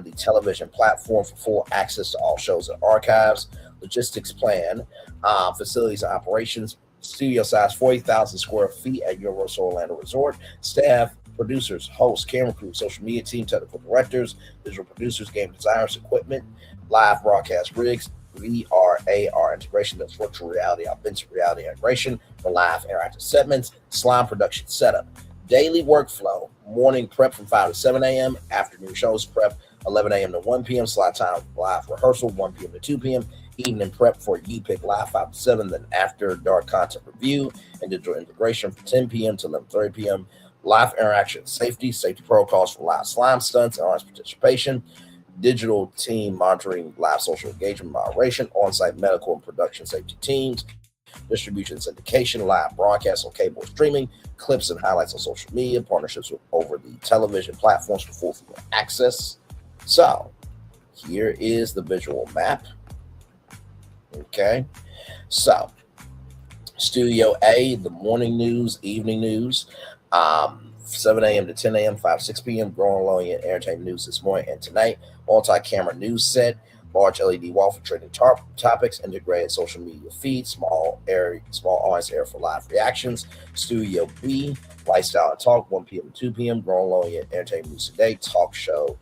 the television platform for full access to all shows and archives. Logistics plan, facilities and operations, studio size 40,000 square feet at Universal Orlando Resort. Staff, producers, hosts, camera crew, social media team, technical directors, visual producers, game designers, equipment, live broadcast rigs, VR, AR integration, that's virtual reality, augmented reality integration for live interactive segments, slime production setup, daily workflow, morning prep from 5 to 7 a.m., afternoon shows prep 11 a.m. to 1 p.m., slot time live rehearsal 1 p.m. to 2 p.m., evening prep for You Pick Live 5 to 7, then after dark content review and digital integration from 10 p.m. to 11:30 p.m., live interaction, safety protocols for live slime stunts and audience participation, digital team monitoring, live social engagement moderation, on-site medical and production safety teams, distribution syndication, live broadcasts on cable streaming, clips and highlights on social media, partnerships with over the television platforms for full access. So here is the visual map. Okay, so Studio A, the morning news, evening news, 7 a.m. to 10 a.m., 5 6 p.m., Grownelodeon entertainment news this morning and tonight, multi-camera news set, large LED wall for trending topics, integrated social media feed, small audience area for live reactions. Studio B, lifestyle and talk, 1 p.m. to 2 p.m., Grownelodeon entertainment news today, talk show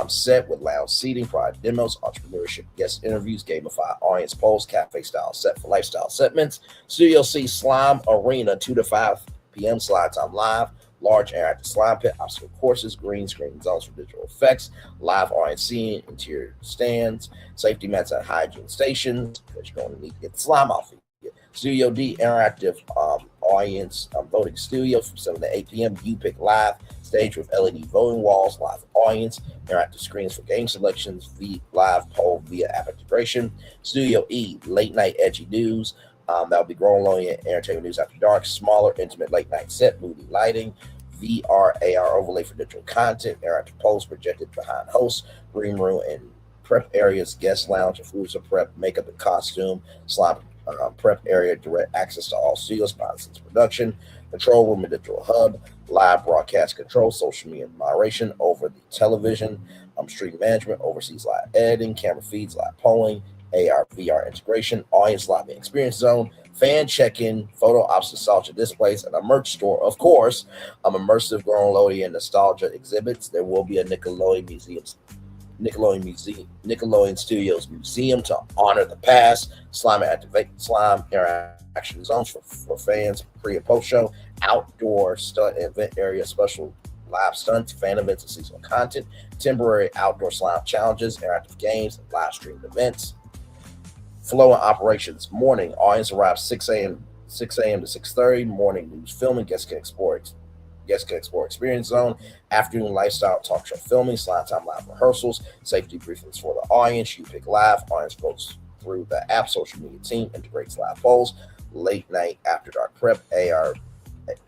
set with lounge seating, product demos, entrepreneurship, guest interviews, gamified audience polls, cafe style set for lifestyle segments. Studio C, slime arena, 2 to 5 p.m., slide time live, large interactive slime pit, obstacle courses, green screen zones for digital effects, live audience seating, interior stands, safety mats at hygiene stations, because you're going to need to get the slime off of you. Studio D, interactive audience voting studio from 7 to 8 p.m. You Pick Live, stage with LED voting walls, live audience, interactive screens for game selections, live poll via app integration. Studio E, late night edgy news. That'll be Grownelodeon entertainment news after dark, smaller, intimate late night set, moody lighting, VR, AR overlay for digital content, interactive polls projected behind hosts, green room and prep areas, guest lounge, influencer prep, makeup and costume, slime prep area, direct access to all studios, behind-the-scenes production, control room and digital hub, live broadcast control, social media moderation over the television, stream management, overseas live editing, camera feeds, live polling, AR, VR integration, audience live experience zone, fan check-in, photo ops, nostalgia displays, and a merch store, of course, immersive Grownelodeon nostalgia exhibits. There will be a Nickelodeon Studios museum to honor the past, slime interaction zones for fans, pre and post show, outdoor stunt and event area, special live stunts, fan events, and seasonal content, temporary outdoor slime challenges, interactive games, and live streamed events. Flow and operations. Morning, audience arrives 6 a.m. to 6:30. Morning news filming, guests can explore experience zone. Afternoon lifestyle talk show filming, slide time live rehearsals, safety briefings for the audience. You Pick Live, audience goes through the app, social media team integrates live polls, late night after dark prep, AR,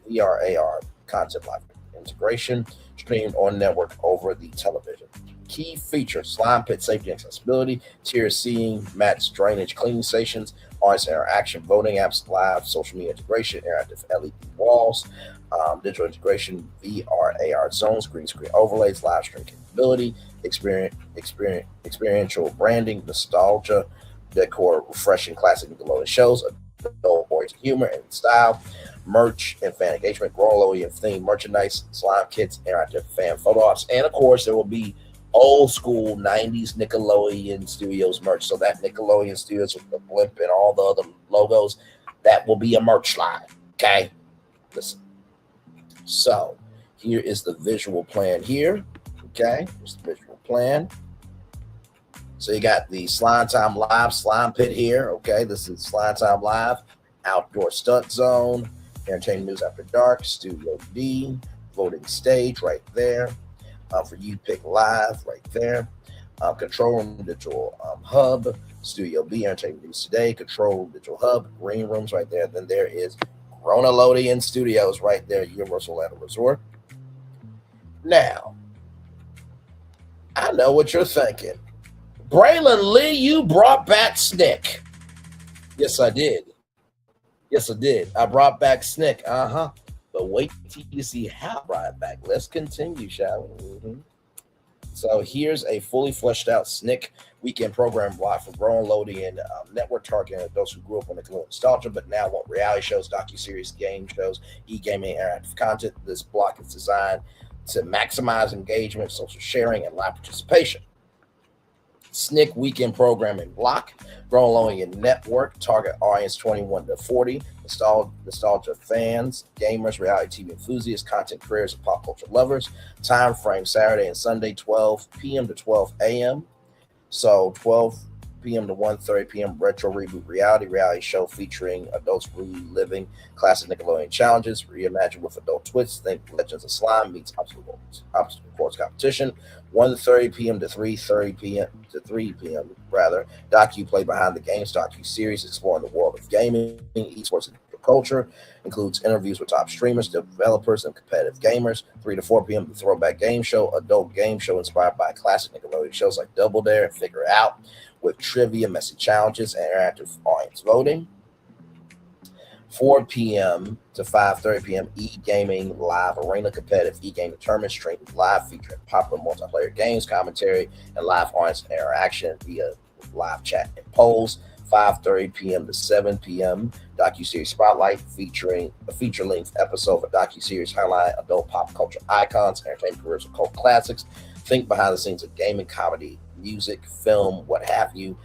VR, AR content live integration, streamed on network over the television. Key features: slime pit safety and accessibility, tier seating, mats, drainage, cleaning stations, audience interaction, voting apps, live social media integration, interactive LED walls, digital integration, VR, AR zones, green screen overlays, live stream capability, experiential branding, nostalgia, decor, refreshing classic Nickelodeon shows, adult-oriented humor and style, merch and fan engagement, Grownelodeon themed merchandise, slime kits, interactive fan photo ops, and of course there will be old school 90s Nickelodeon Studios merch. So that Nickelodeon Studios with the blimp and all the other logos, that will be a merch line. Okay, listen. So here is the visual plan here. Okay, here's the visual plan. So you got the Slime Time Live slime pit here. Okay, this is Slime Time Live, outdoor stunt zone, entertainment news after dark, Studio D, voting stage right there. For You Pick Live right there. Control room, digital hub, Studio B, entertainment news today, control room, digital hub, green rooms right there. Then there is Grownelodeon Studios right there, Universal Orlando Resort. Now, I know what you're thinking. Braylon Lee, you brought back Snick. Yes, I did. Yes, I did. I brought back Snick. But wait till you see how I brought it back. Let's continue, shall we? So here's a fully fleshed out Snick weekend program block for Grownelodeon network targeting those who grew up on Nickelodeon nostalgia, but now want reality shows, docuseries, game shows, e-gaming, interactive content. This block is designed to maximize engagement, social sharing, and live participation. Snick weekend programming block. Grownelodeon network target audience 21 to 40. Nostalgia fans, gamers, reality TV enthusiasts, content creators, and pop culture lovers. Time frame Saturday and Sunday, 12 p.m. to 12 a.m. So 12 p.m. to 1:30 p.m. retro reboot reality show featuring adults reliving classic Nickelodeon challenges, reimagined with adult twists. Think Legends of Slime meets obstacle course competition. 1:30 p.m. to 3:30 p.m. to 3 p.m. Docu play behind the games docu-series exploring the world of gaming, esports, and culture. Includes interviews with top streamers, developers, and competitive gamers. 3 to 4 p.m. the throwback game show, adult game show inspired by classic Nickelodeon shows like Double Dare and Figure It Out, with trivia, messy challenges, and interactive audience voting. 4 p.m. to 5:30 p.m. e-gaming live arena competitive e-gaming tournament streamed live featuring popular multiplayer games, commentary, and live audience interaction via live chat and polls. 5:30 p.m. to 7 p.m. docuseries Spotlight featuring a feature-length episode of a docuseries highlight adult pop culture icons, entertainment careers, and cult classics. Think behind the scenes of gaming, comedy, music, film, what have you.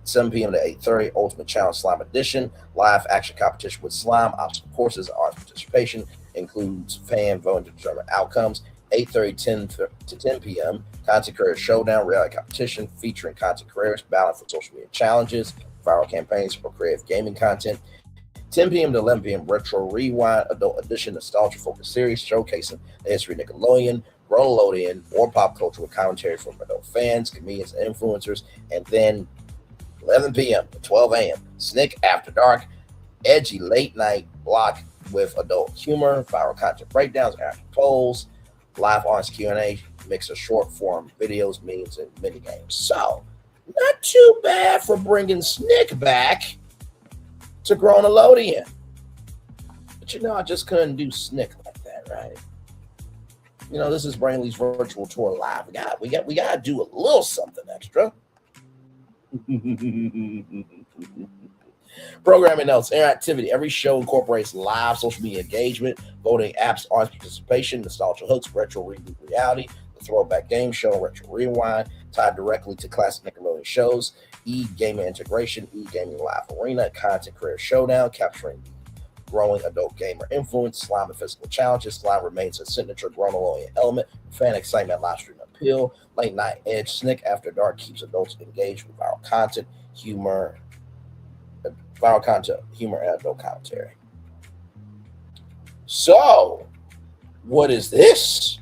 7 p.m. to 8:30, Ultimate Challenge Slime Edition, live action competition with slime, obstacle courses, art participation, includes fan voting to determine outcomes. 8:30 to 10 p.m., Content Creator Showdown, reality competition featuring content creators battling for social media challenges, viral campaigns for creative gaming content. 10 p.m. to 11 p.m., Retro Rewind, Adult Edition, Nostalgia Focus Series, showcasing the history of Nickelodeon, Grownelodeon, more pop culture with commentary from adult fans, comedians, and influencers. And then 11 p.m. to 12 a.m., Snick After Dark, edgy late night block with adult humor, viral content breakdowns, interactive polls, live audience Q&A, mix of short form videos, memes, and mini games. So, not too bad for bringing Snick back to Grownelodeon. But I just couldn't do Snick like that, right? This is Brainley's virtual tour live. We got to do a little something extra. Programming notes, interactivity. Every show incorporates live social media engagement, voting apps, audience participation, nostalgia hooks, retro reboot reality, the throwback game show, retro rewind, tied directly to classic Nickelodeon shows, e-gaming integration, e-gaming live arena, content creator showdown, capturing growing adult gamer influence, slime and physical challenges. Slime remains a signature Grownelodeon element, fan excitement, live stream appeal, late night edge. Snick After Dark keeps adults engaged with viral content, humor, and adult commentary. So, what is this?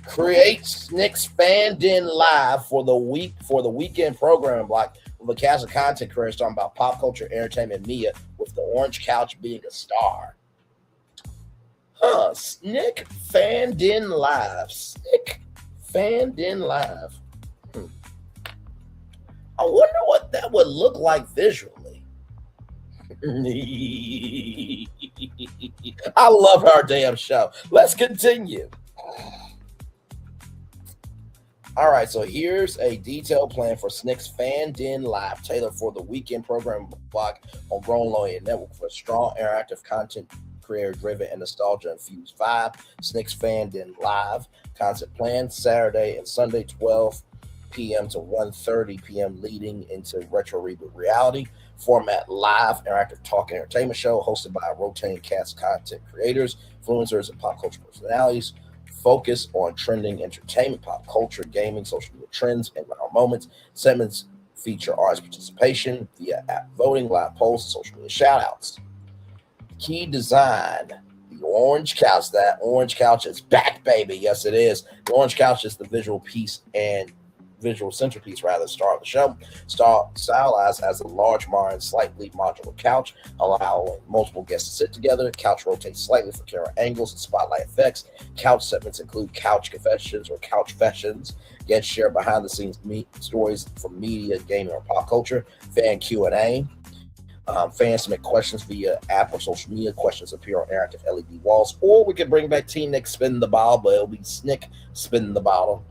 Create Snick's Fan Den Live for the weekend programming block with a cast of content creators talking about pop culture, entertainment, media, with the orange couch being a star. Snick Fan Den Live. Snick Fan Den Live. I wonder what that would look like visually. I love our damn show. Let's continue. All right, so here's a detailed plan for Snick's Fan Den Live, tailored for the weekend program block on Grownelodeon Network for strong interactive content, creator-driven and nostalgia-infused vibe. Snick's Fan Den Live concept plan Saturday and Sunday, 12 p.m. to 1:30 p.m., leading into retro reboot reality. Format live, interactive talk and entertainment show hosted by a rotating cast of content creators, influencers, and pop culture personalities. Focus on trending entertainment, pop culture, gaming, social media trends, and viral moments. Segments feature artist participation via app voting, live polls, and social media shoutouts. Key design, the orange couch. That orange couch is back, baby. Yes, it is. The orange couch is the visual piece and visual centerpiece, rather, star of the show. Stylized as a large, modern, slightly modular couch, allowing multiple guests to sit together. Couch rotates slightly for camera angles and spotlight effects. Couch segments include couch confessions or couch fashions. Guests share behind-the-scenes stories from media, gaming, or pop culture. Fan Q&A. Fans submit questions via app or social media. Questions appear on interactive LED walls, or we could bring back Teen Nick spinning the bottle, but it'll be Snick spinning the bottle.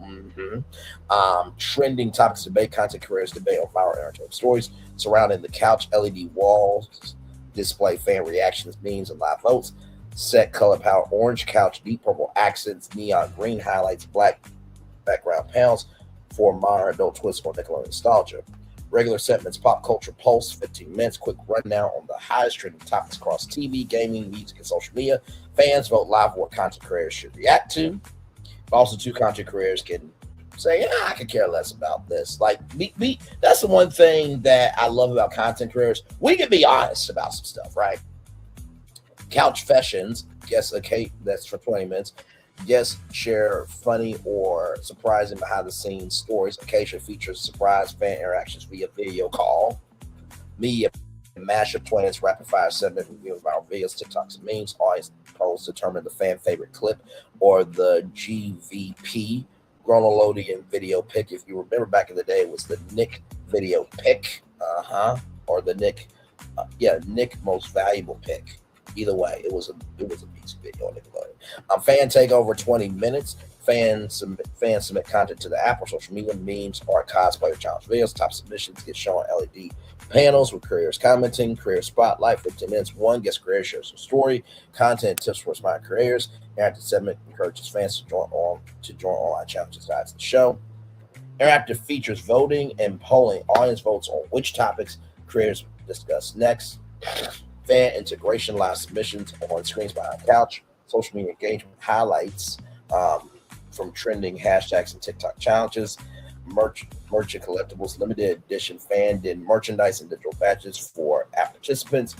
Trending topics, debate, content creators debate on viral interactive stories surrounding the couch. LED walls display fan reactions, memes, and live votes. Set color palette: orange couch, deep purple accents, neon green highlights, black background panels for modern adult twists on Nickelodeon nostalgia. Regular segments: pop culture pulse, 15 minutes, quick rundown on the highest trending topics across TV, gaming, music, and social media. Fans vote live what content creators should react to. Also, 2 content creators can say, I could care less about this. Like, that's the one thing that I love about content creators. We can be honest about some stuff, right? Couch fashions, guess that's for 20 minutes. Guests share funny or surprising behind-the-scenes stories. Occasionally features surprise fan interactions via video call. Media mashup 20 minutes rapid-fire segment reviewing viral videos, TikToks, and memes. Always polls determine the fan favorite clip or the GVP, Grownelodeon video pick. If you remember back in the day, it was the Nick video pick, or the Nick most valuable pick. Either way, it was a piece of video on Nickelodeon. Fan takeover 20 minutes. Fans submit content to the app or social media, memes, or cosplayer challenge videos. Top submissions get shown on LED panels with creators commenting. Creator spotlight 15 minutes. One guest creator shares a story, content tips for smart creators. Interactive segment encourages fans to join online challenges guides the show. Interactive features voting and polling. Audience votes on which topics creators discuss next. Fan integration, live submissions on screens behind the couch. Social media engagement highlights from trending hashtags and TikTok challenges. Merchant collectibles, limited edition fan-din merchandise and digital badges for app participants.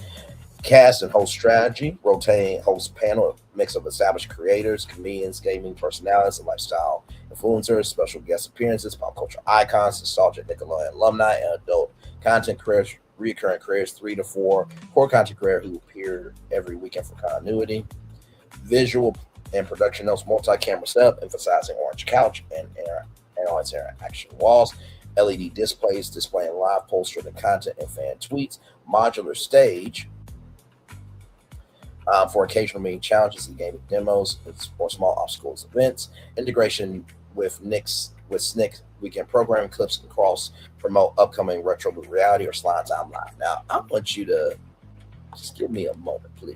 Cast and host strategy, rotating host panel, mix of established creators, comedians, gaming personalities, and lifestyle influencers. Special guest appearances, pop culture icons, nostalgic Nickelodeon alumni, and adult content creators. Recurring creators, 3 to 4 core content creators who appear every weekend for continuity. Visual and production notes, multi-camera setup, emphasizing orange couch and audience interaction walls. LED displays displaying live poster and content and fan tweets. Modular stage for occasional meeting challenges and gaming demos for small obstacles events. Integration with Snick weekend programming, clips and cross promote upcoming retro reality or slide time live. Now, I want you to just give me a moment, please.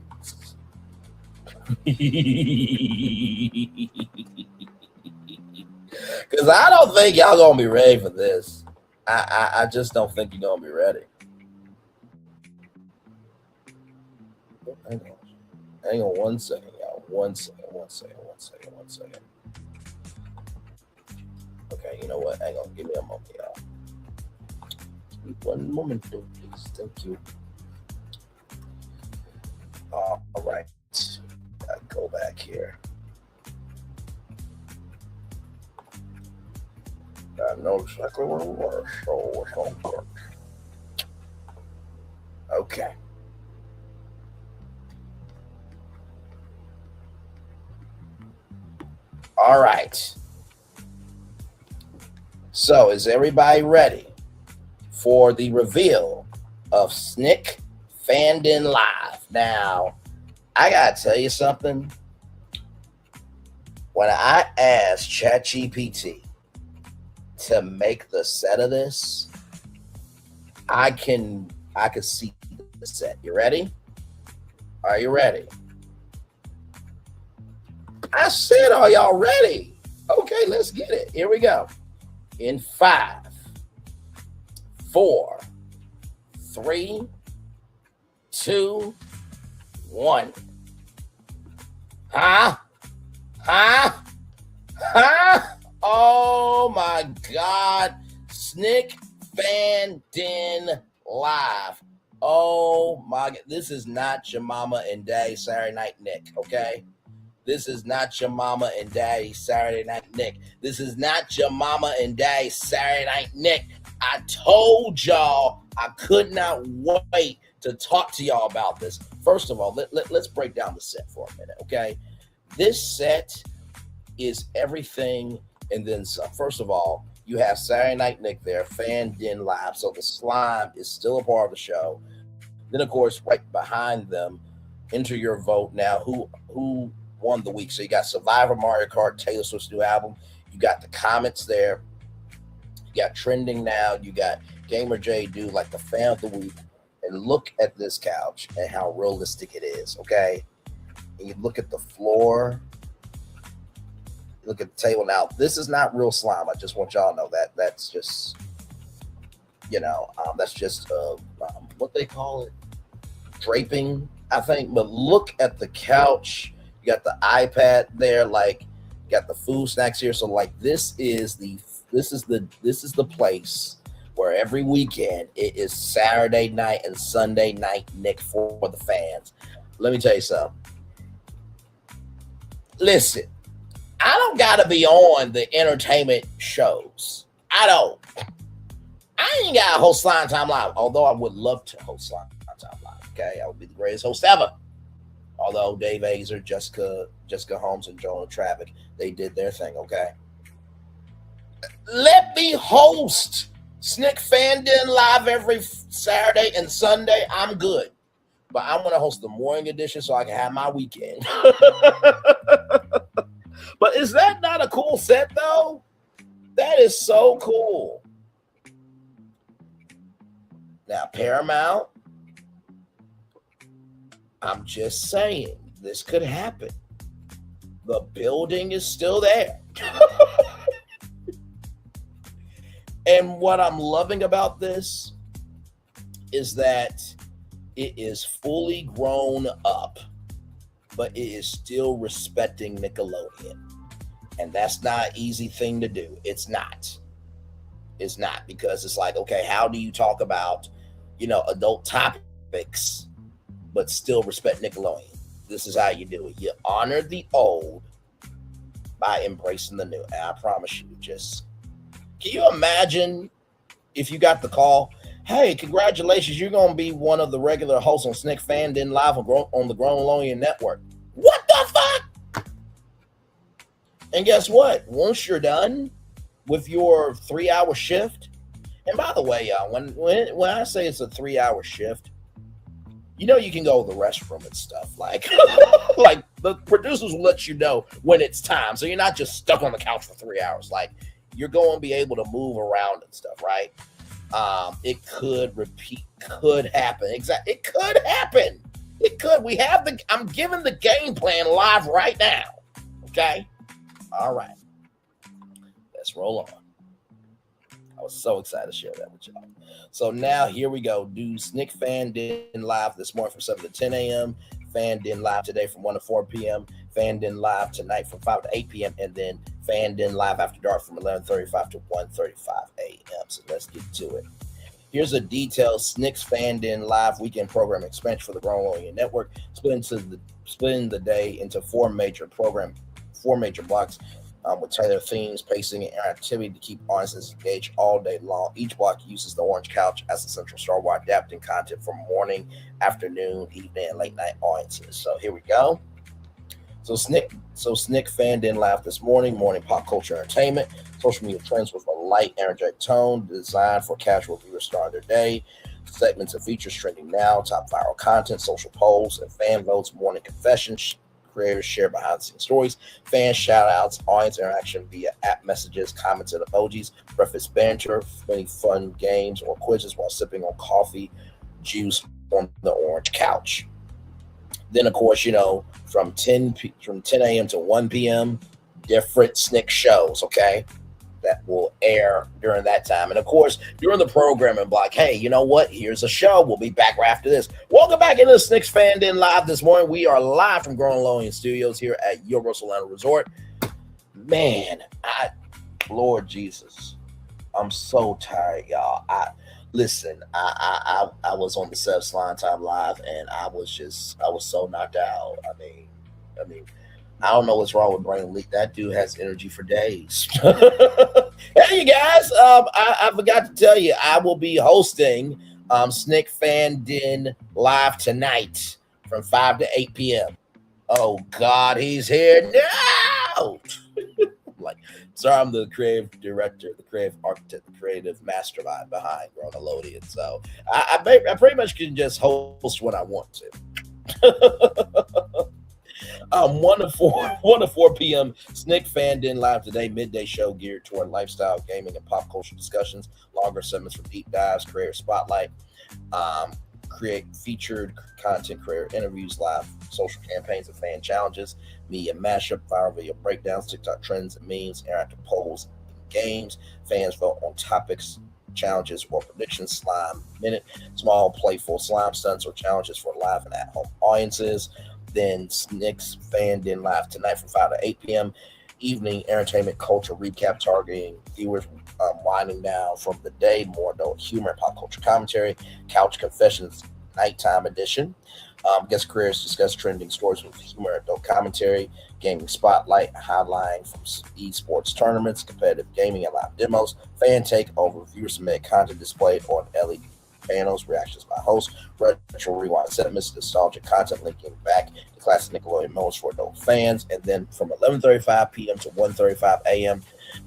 Because I don't think y'all gonna be ready for this. I just don't think you're gonna be ready. Hang on 1 second, y'all. One second. Okay, you know what? Hang on, give me a moment, y'all. Give me 1 moment, please. Thank you. All right. Gotta go back here. I know exactly where we were, so it's gonna work. Okay. All right. So, is everybody ready for the reveal of Snick Fandin Live? Now, I gotta tell you something. When I asked ChatGPT to make the set of this, I could see the set. You ready? Are you ready? I said, are y'all ready? Okay, let's get it. Here we go. In 5, 4, 3, 2, 1. Huh? Oh my God. Snick Fandin Live. Oh my God. This is not your mama and daddy Saturday Night Nick, okay? This is not your mama and daddy Saturday Night Nick. This is not your mama and daddy Saturday Night Nick. I told y'all I could not wait to talk to y'all about this. First of all, let's break down the set for a minute, okay? This set is everything and then some. First of all, you have Saturday Night Nick there, Fan Den Live, so the slime is still a part of the show. Then, of course, right behind them, enter your vote now. Who won the week? So you got Survivor, Mario Kart, Taylor Swift's new album. You got the comments there. You got Trending Now. You got Gamer J do like the fan of the week. And look at this couch and how realistic it is, okay? And you look at the floor. You look at the table. Now, this is not real slime. I just want y'all to know that. That's just, that's just what they call it, draping, I think. But look at the couch. You got the iPad there, like you got the food snacks here. So like this is the place where every weekend it is Saturday night and Sunday night Nick for the fans. Let me tell you something. Listen, I don't gotta be on the entertainment shows. I ain't got to host Slime Time Live, although I would love to host Slime Time Live. Okay, I would be the greatest host ever. Although Dave Azer, Jessica Holmes, and Jonah Traffic, they did their thing. Okay, let me host Snick Fan Den Live every Saturday and Sunday. I'm good, but I want to host the morning edition so I can have my weekend. But is that not a cool set though? That is so cool. Now, Paramount, I'm just saying, this could happen. The building is still there. And what I'm loving about this is that it is fully grown up, but it is still respecting Nickelodeon. And that's not an easy thing to do. It's not. It's not, because it's like, okay, how do you talk about, adult topics, but still respect Nickelodeon? This is how you do it. You honor the old by embracing the new. And I promise you, can you imagine if you got the call, hey, congratulations, you're going to be one of the regular hosts on Snick Fan Den Live on the Grownelodeon Network. What the fuck? And guess what? Once you're done with your 3-hour shift, and by the way, y'all, when I say it's a 3-hour shift, you can go to the restroom and stuff. Like, like the producers will let you know when it's time, so you're not just stuck on the couch for 3 hours. Like, you're going to be able to move around and stuff, right? It could happen. Exactly, it could happen. It could. I'm giving the game plan live right now. Okay. All right. Let's roll on. I was so excited to share that with y'all. So now here we go. Do Snick Fan Den Live this morning from 7 to 10 a.m. Fan Den Live today from 1 to 4 p.m. Fan Den Live tonight from 5 to 8 p.m. And then Fan Den Live after dark from 11:35 to 1:35 a.m. So let's get to it. Here's a detailed Snick's Fan Den Live weekend program expansion for the Grownelodeon Network, splitting the day into four major blocks with tailored themes, pacing, and interactivity to keep audiences engaged all day long. Each block uses the orange couch as the central star while adapting content for morning, afternoon, evening, and late night audiences. So here we go. So Snick Fan Den Live this morning pop culture entertainment, social media trends with a light, energetic tone, designed for casual viewers starting their day. Segments and features trending now, top viral content, social polls, and fan votes, morning confessions. Creators share behind-the-scenes stories, fan shout-outs, audience interaction via app messages, comments, and emojis, breakfast banter, many fun games or quizzes while sipping on coffee, juice on the orange couch. Then, of course, from 10 a.m. to 1 p.m., different Snick shows, okay, that will air during that time. And, of course, during the programming block, hey, you know what? Here's a show. We'll be back right after this. Welcome back into the Snick's Fan Den Live this morning. We are live from Grownelodeon Studios here at Universal Orlando Resort. Man, Lord Jesus, I'm so tired, y'all. I was on the Slime Time Live, and I was so knocked out. I mean, I don't know what's wrong with Braylon. That dude has energy for days. Hey, you guys, I forgot to tell you, I will be hosting Snick Fan Den live tonight from 5 to 8 p.m. Oh, God, he's here now. Like, sorry, I'm the creative director, the creative architect, the creative mastermind behind Grownelodeon. So I pretty much can just host when I want to. 1 to 4 p.m. Snick Fan Den live today, midday show geared toward lifestyle, gaming, and pop culture discussions. Longer segments for deep dives, creator spotlight, create featured content, creator interviews, live social campaigns, and fan challenges, media mashup, viral video breakdowns, TikTok trends and memes, interactive polls, and games. Fans vote on topics, challenges, or predictions. Slime Minute, small playful slime stunts or challenges for live and at-home audiences. Then Snick's Fan Den live tonight from 5 to 8 p.m. Evening entertainment culture recap targeting viewers winding down from the day. More adult humor and pop culture commentary. Couch Confessions nighttime edition. Guest careers discuss trending stories with humor and adult commentary. Gaming spotlight, highlighting from esports tournaments, competitive gaming and live demos. Fan takeover, viewer submitted content displayed on LED panels, reactions by hosts, retro rewind segments, nostalgic content linking back to classic Nickelodeon moments for adult fans. And then from 11:35 p.m. to 1:35 a.m.,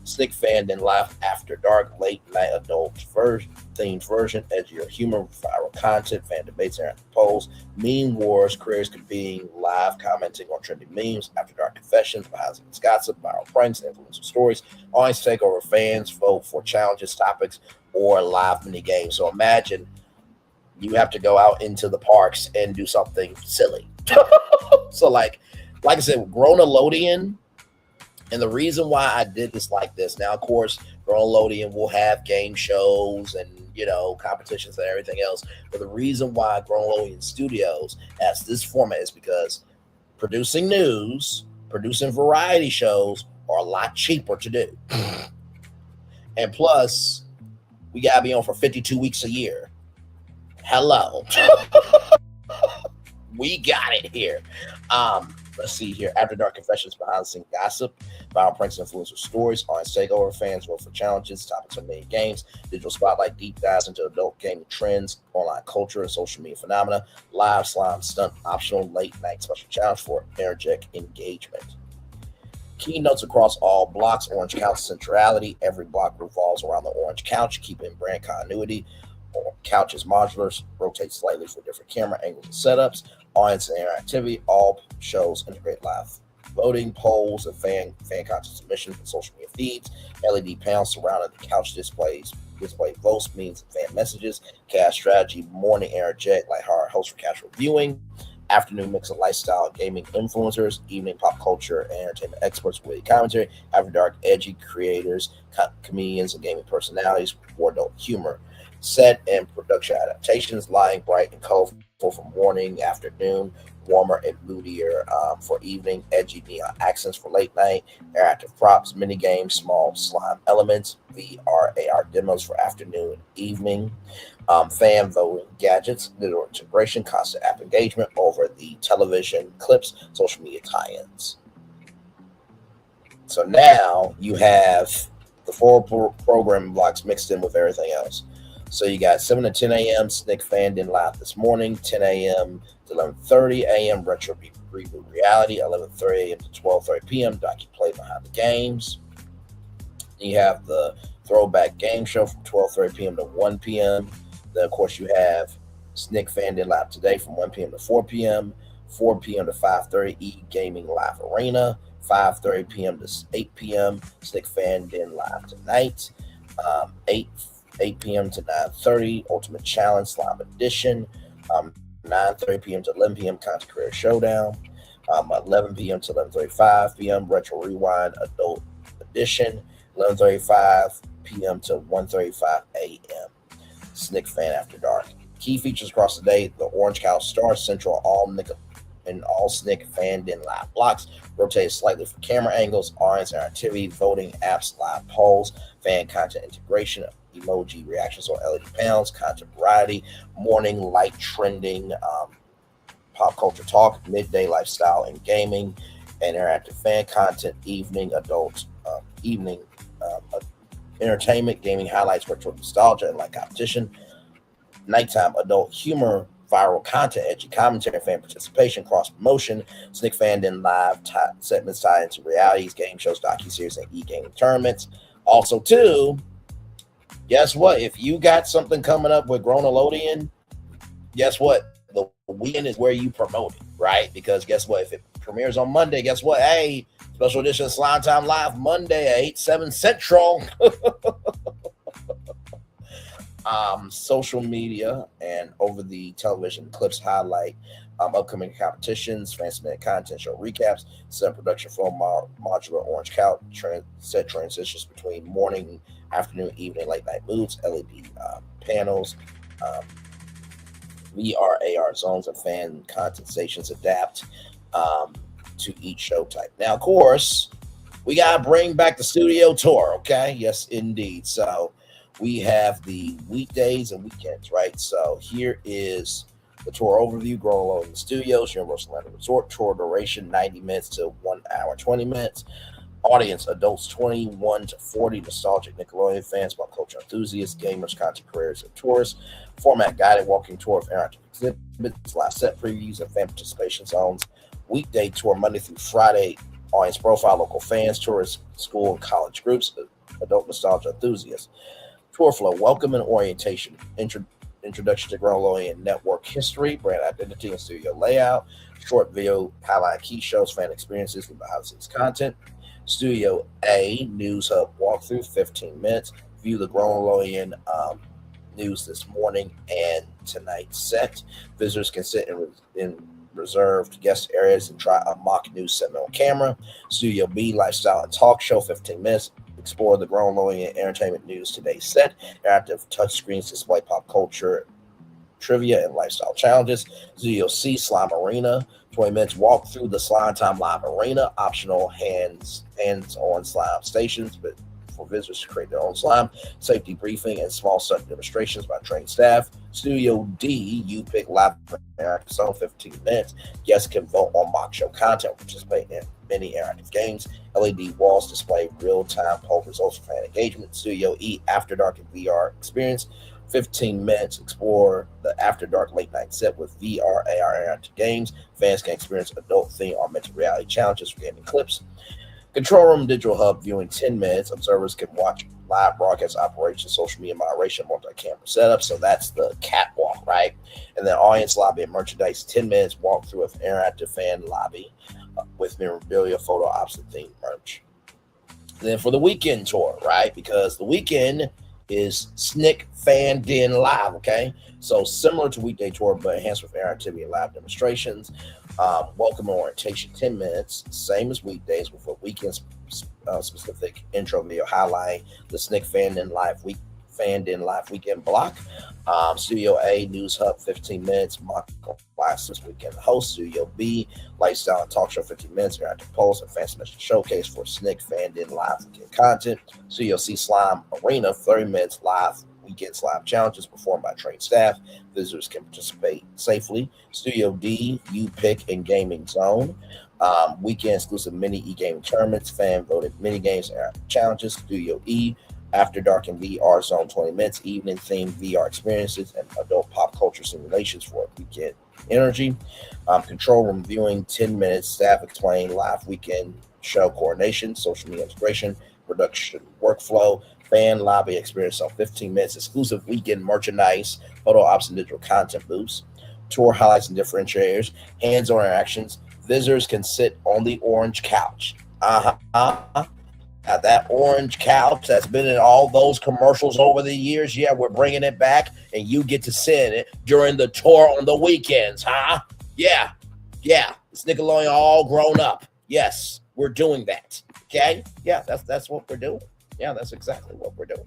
Snick Fan Den live after dark, late night adult themed version, edgier humor, viral content, fan debates, and polls, meme wars, careers competing, live commenting on trending memes, after dark confessions, behind the scenes gossip, viral pranks, influential stories, audience takeover, fans vote for challenges, topics, or live mini games. So imagine you have to go out into the parks and do something silly. So like I said, Grownelodeon, and the reason why I did this like this, now of course Grownelodeon will have game shows and competitions and everything else, but the reason why Grownelodeon Studios has this format is because producing news, producing variety shows are a lot cheaper to do. And plus, we gotta be on for 52 weeks a year. Hello. We got it here. Let's see here. After dark confessions, behind the scenes gossip, viral pranks, influencer stories, audience takeover, fans vote for challenges, topics for many games, digital spotlight, deep dives into adult gaming trends, online culture, and social media phenomena, live slime stunt, optional late night special challenge for energetic engagement. Keynotes across all blocks, Orange Couch centrality. Every block revolves around the Orange Couch, keeping brand continuity. Couch is modular, rotates slightly for different camera angles and setups. Audience and interactivity. All shows integrate live voting, polls, and fan content submissions and social media feeds. LED panels surrounding the couch display votes, memes, and fan messages. Cast strategy, morning energetic, lighthearted host for casual viewing. Afternoon mix of lifestyle and gaming influencers. Evening pop culture and entertainment experts with commentary. After dark, edgy creators, comedians, and gaming personalities for adult humor. Set and production adaptations, lighting bright and colorful for morning, afternoon, warmer and moodier for evening, edgy neon accents for late night, interactive props, mini games, small slime elements, VR, AR demos for afternoon and evening, fan voting gadgets, digital integration, constant app engagement over the television clips, social media tie-ins. So now you have the 4 programming blocks mixed in with everything else. So you got 7 to 10 a.m. Snick Fan Den live this morning, 10 a.m. to 11:30 a.m. Retro Reboot Reality, 11:30 a.m. to 12:30 p.m. Docu-Play Behind the Games. You have the Throwback Game Show from 12:30 p.m. to 1 p.m. Then, of course, you have Snick Fan Den live today from 1 p.m. to 4 p.m., 4 p.m. to 5:30 E-Gaming Live Arena, 5:30 p.m. to 8 p.m. Snick Fan Den live tonight, 8 p.m. to 9:30, Ultimate Challenge Slime Edition, 9:30 p.m. to 11 p.m. Content Creator Showdown, 11 p.m. to 11:35 p.m. Retro Rewind Adult Edition, 11:35 p.m. to 1:35 a.m. Snick Fan After Dark. Key features across the day: the Orange Cow Star Central, all Snick Fan Den live blocks, rotated slightly for camera angles, audience interactivity, voting, apps, live polls, fan content integration, emoji reactions on LED panels, content variety, morning light trending, pop culture talk, midday lifestyle and gaming, and interactive fan content, evening adult, entertainment, gaming highlights, virtual nostalgia, and like competition, nighttime adult humor, viral content, edgy commentary, fan participation, cross promotion, Snick Fandom live segments tied into realities, game shows, docuseries, and e-gaming tournaments. Also, too, guess what? If you got something coming up with Grownelodeon, guess what? The weekend is where you promote it, right? Because guess what? If it premieres on Monday, guess what? Hey, special edition of Slime Time Live Monday at 8/7 Central. Social media and over the television clips highlight upcoming competitions, fan-submitted content, show recaps, set production flow, modular orange couch, set transitions between morning, afternoon, evening, late night moods, LED panels, VR, AR zones, and fan content stations adapt to each show type. Now, of course, we got to bring back the studio tour, okay? Yes, indeed. So we have the weekdays and weekends, right? So here is the tour overview. Grownelodeon Studios, Universal Orlando Resort. Tour duration 90 minutes to 1 hour 20 minutes. Audience adults 21 to 40, nostalgic Nickelodeon fans, pop culture enthusiasts, gamers, content creators, and tourists. Format guided walking tour of interactive exhibits, live set previews, and fan participation zones. Weekday tour Monday through Friday. Audience profile, local fans, tourists, school and college groups, adult nostalgia enthusiasts. Tour flow, welcome and orientation, introduction to Grownelodeon network history, brand identity, and studio layout. Short video highlight key shows, fan experiences, and behind the scenes content. Studio A, News Hub walkthrough, 15 minutes. View the Grownelodeon news this morning and tonight's set. Visitors can sit in reserved guest areas and try a mock news segment on camera. Studio B, Lifestyle and Talk Show, 15 minutes. Explore the Grownelodeon entertainment news today's set. Interactive touchscreens display pop culture, trivia, and lifestyle challenges. Studio C, Slime Arena, 20 minutes walk through the Slime Time Live Arena. Optional hands-on slime stations, but for visitors to create their own slime. Safety briefing and small stunt demonstrations by trained staff. Studio D, you pick live interactive zone, 15 minutes. Guests can vote on mock show content, participate in many interactive games. LED walls display real-time poll results for fan engagement. Studio E, After Dark and VR experience. 15 minutes, explore the After Dark late night set with VR, AR interactive games. Fans can experience adult-themed augmented reality challenges for gaming clips. Control room digital hub viewing 10 minutes. Observers can watch live broadcast operations, social media moderation, multi-camera setup. So that's the catwalk, right? And then audience lobby and merchandise, 10 minutes walkthrough of interactive fan lobby with memorabilia, photo ops, and themed merch. And then for the weekend tour, right? Because the weekend is Snick Fandom Live, okay? So similar to weekday tour, but enhanced with interactivity and live demonstrations. Welcome and orientation, 10 minutes, same as weekdays with a weekend specific intro video highlighting the Snick Fandom Live weekend block. Studio A, News Hub, 15 minutes, mock classes weekend host. Studio B, Lifestyle and Talk Show, 15 minutes, interactive polls and fan submission showcase for Snick Fandom Live weekend content. Studio C, Slime Arena, 30 minutes live weekend slime challenges performed by trained staff. Visitors can participate safely. Studio D, You Pick and Gaming Zone. Weekend exclusive mini e-gaming tournaments, fan voted mini games and challenges. Studio E, After Dark and VR Zone, 20 minutes, evening themed VR experiences and adult pop culture simulations for weekend energy. Control room viewing, 10 minutes, staff explain live weekend show coordination, social media integration, production workflow, fan lobby experience on 15 minutes, exclusive weekend merchandise, photo ops and digital content booths, tour highlights and differentiators, hands-on interactions. Visitors can sit on the orange couch. Now that orange couch that's been in all those commercials over the years, yeah, we're bringing it back, and you get to sit in it during the tour on the weekends, huh? Yeah, it's Nickelodeon all grown up. Yes, we're doing that. Okay, yeah, that's what we're doing. Yeah, that's exactly what we're doing.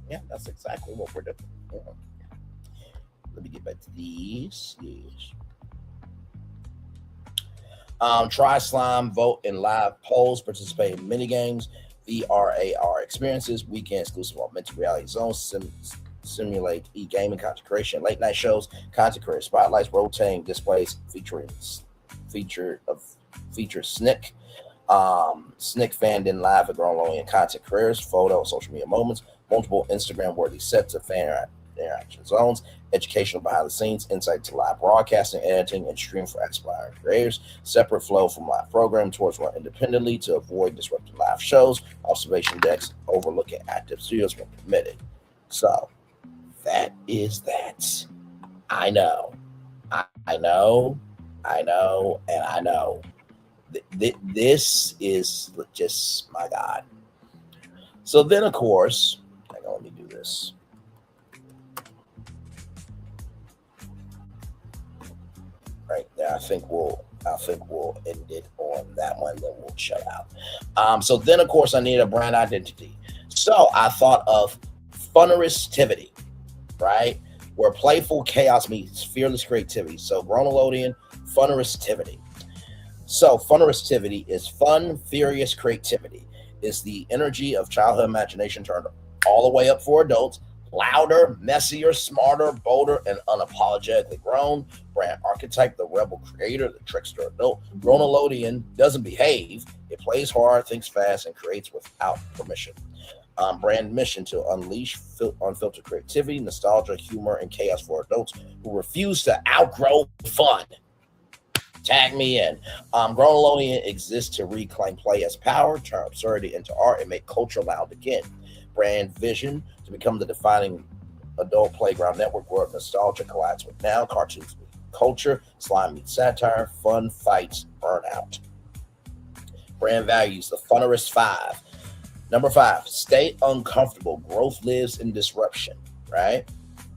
Yeah, that's exactly what we're doing. Yeah. Let me get back to these. Yes. Try slime, vote in live polls, participate in mini games, VR, AR experiences, weekend exclusive augmented reality zones, simulate e-gaming, content creation, late night shows, content creator spotlights, rotating displays feature of features Snick. Snick fanned in live at Grownelodeon content careers, photo, social media moments, multiple Instagram-worthy sets of fan interaction zones, educational behind the scenes, insight to live broadcasting, editing, and stream for aspiring creators, separate flow from live program towards run independently to avoid disrupting live shows, observation decks, overlooking active studios when permitted. So that is that. I know, and I know. This is just, my God. So then, of course, hang on, let me do this. Right there, I think we'll end it on that one. Then we'll shut out. So then, of course, I need a brand identity. So I thought of funneristivity, right? Where playful chaos meets fearless creativity. So Grownelodeon, funneristivity. So funneristivity is fun, furious creativity. It's the energy of childhood imagination turned all the way up for adults. Louder, messier, smarter, bolder, and unapologetically grown. Brand archetype, the rebel creator, the trickster adult. Grownelodeon doesn't behave. It plays hard, thinks fast, and creates without permission. Brand mission to unleash unfiltered creativity, nostalgia, humor, and chaos for adults who refuse to outgrow fun. Tag me in. Grownelodeon exists to reclaim play as power, turn absurdity into art, and make culture loud again. Brand vision to become the defining adult playground network where nostalgia collides with now, cartoons meet culture, slime meets satire, fun fights burnout. Brand values, the Funnerist 5. Number 5, stay uncomfortable. Growth lives in disruption, right?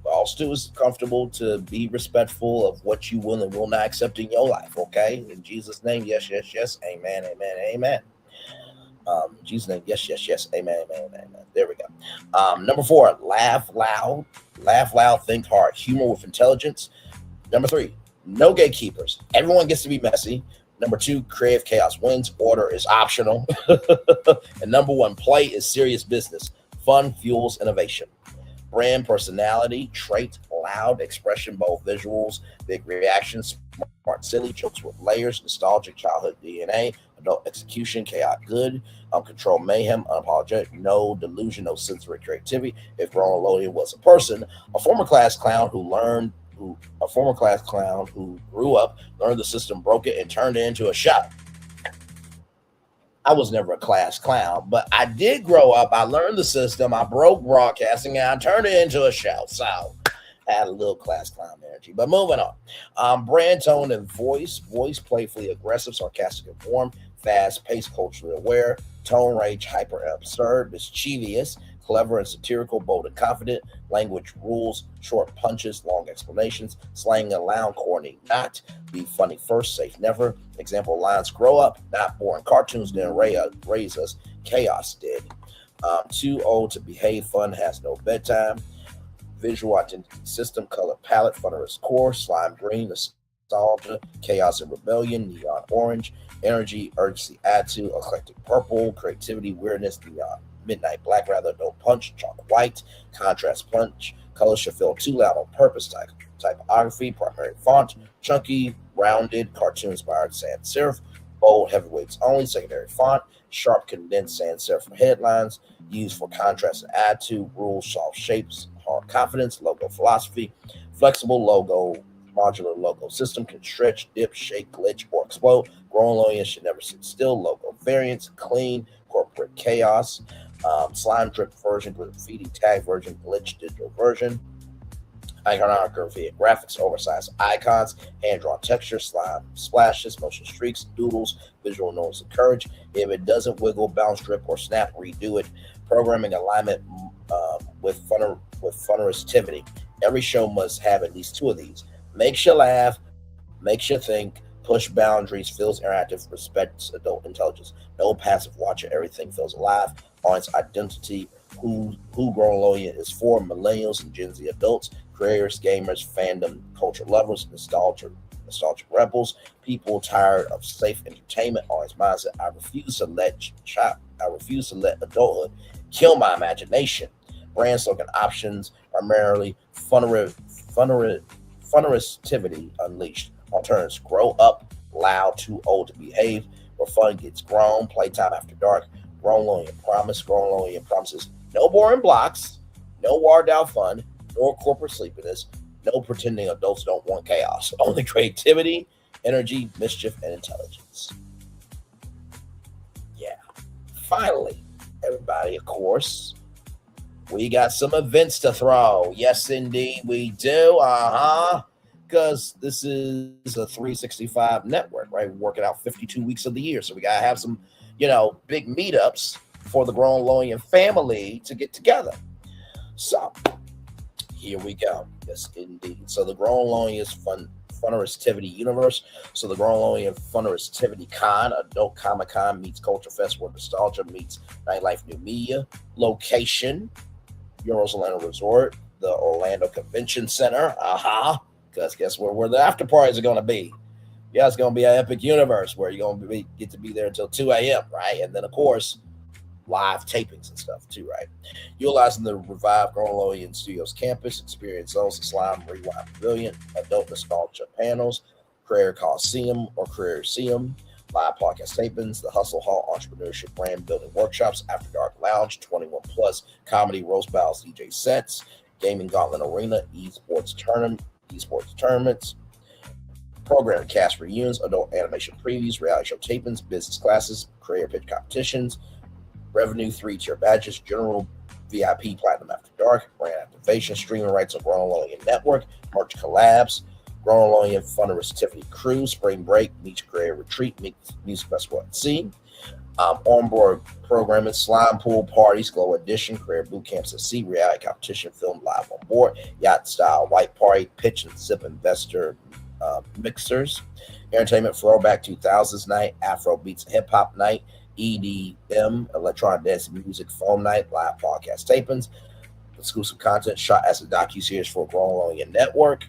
All students comfortable to be respectful of what you will and will not accept in your life, okay? In Jesus' name, yes, yes, yes, amen, amen, amen. In Jesus' name, yes, yes, yes, amen, amen, amen. There we go. Number 4, laugh loud, think hard. Humor with intelligence. Number 3, no gatekeepers. Everyone gets to be messy. Number 2, creative chaos wins. Order is optional. And number 1, play is serious business. Fun fuels innovation. Brand personality, trait, loud, expression, bold visuals, big reactions, smart, silly, jokes with layers, nostalgic childhood DNA, adult execution, chaotic good, control mayhem, unapologetic, no delusion, no sensory creativity. If Grownelodeon was a person, a former class clown who grew up, learned the system, broke it, and turned it into a show. I was never a class clown, but I did grow up. I learned the system. I broke broadcasting, and I turned it into a show. So I had a little class clown energy. But moving on. Brand tone and voice. Voice playfully aggressive, sarcastic and warm. Fast-paced, culturally aware. Tone range hyper absurd, mischievous, clever and satirical, bold and confident. Language rules, short punches, long explanations. Slang allowed, corny not. Be funny first, safe never. Example lines: grow up, not boring. Cartoons didn't raise us, chaos did. Too old to behave, fun has no bedtime. Visual identity system, color palette, Funnerist core, slime green, nostalgia, chaos and rebellion, neon orange, energy, urgency, attitude, eclectic purple, creativity, weirdness, neon midnight black, rather adult punch, chalk white, contrast punch. Colors should feel too loud on purpose. Typography, primary font, chunky, rounded, cartoon-inspired sans serif, bold, heavyweights only, secondary font, sharp, condensed sans serif for headlines, used for contrast and attitude, rules, soft shapes, hard confidence, logo philosophy, flexible logo, modular logo system, can stretch, dip, shake, glitch, or explode. Grownelodeon should never sit still. Logo variants, clean, corporate chaos, slime drip version, graffiti tag version, glitch digital version, iconography and graphics, oversized icons, hand-drawn texture, slime splashes, motion streaks, doodles, visual notes encouraged. If it doesn't wiggle, bounce, drip, or snap, redo it. Programming alignment with funneristivity. Every show must have at least 2 of these. Makes you laugh, makes you think, push boundaries, feels interactive, respects adult intelligence. No passive watcher, everything feels alive. Audience identity, who Grownelodeon is for: millennials and Gen Z adults, creators, gamers, fandom, culture lovers, nostalgic rebels, people tired of safe entertainment. Audience mindset: I refuse to let adulthood kill my imagination. Brand slogan options, primarily funneristivity unleashed. Alternatives: grow up, Loud, Too Old to Behave, where fun gets grown, Playtime After Dark, Grownelodeon promises no boring blocks, no watered down fun, nor corporate sleepiness, no pretending adults don't want chaos, only creativity, energy, mischief, and intelligence. Yeah. Finally, everybody, of course, we got some events to throw. Yes, indeed, we do. Because this is a 365 network, right? We're working out 52 weeks of the year. So we got to have some, big meetups for the Grownelodeon family to get together. So here we go. Yes, indeed. So the Grownelodeon Funneristivity Universe. So the Grownelodeon Funneristivity Con, Adult Comic Con meets Culture Fest, where nostalgia meets nightlife, new media. Location, Universal Orlando Resort, the Orlando Convention Center. Because guess where the after parties are going to be? Yeah, it's going to be an epic universe where you're going to get to be there until 2 a.m., right? And then, of course, live tapings and stuff too, right? Utilizing the revived Grownelodeon Studios campus, experience zones, the Slime Rewind Pavilion, adult nostalgia panels, Career Coliseum or Careerseum, live podcast tapings, the Hustle Hall Entrepreneurship Brand Building Workshops, After Dark Lounge, 21 plus comedy, roast battles, DJ sets, Gaming Gauntlet Arena, esports tournaments, program cast reunions, adult animation previews, reality show tapings, business classes, career pitch competitions, revenue 3-tier badges, general VIP Platinum After Dark, brand activation, streaming rights on Grownelodeon Network, merch collabs, Grownelodeon Funneristivity Cruise, Spring Break, Beach Career Retreat, Music Festival at Sea, onboard programming, Slime Pool Parties, Glow Edition, Career Boot Camps at Sea, reality competition, film live on board, Yacht Style White Party, Pitch and Sip Investor Mixers, Entertainment Throwback 2000s Night, Afro Beats and Hip Hop Night, EDM, Electronic Dance Music Foam Night, live podcast tapings, exclusive content shot as a docu-series for Grownelodeon Network,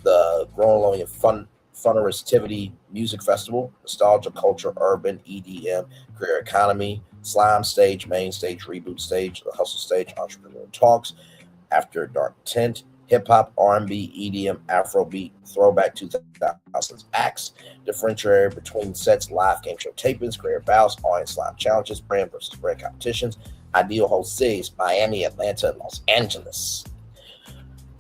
the Grownelodeon Funneristivity Music Festival, Nostalgia Culture, Urban, EDM, Career Economy, Slime Stage, Main Stage, Reboot Stage, The Hustle Stage, Entrepreneur Talks, After Dark Tent, Hip Hop, R&B, EDM, Afrobeat, Throwback 2000s Acts, differentiator between sets, live game show tapings, career battles, audience slime challenges, brand versus brand competitions, ideal host cities, Miami, Atlanta, and Los Angeles.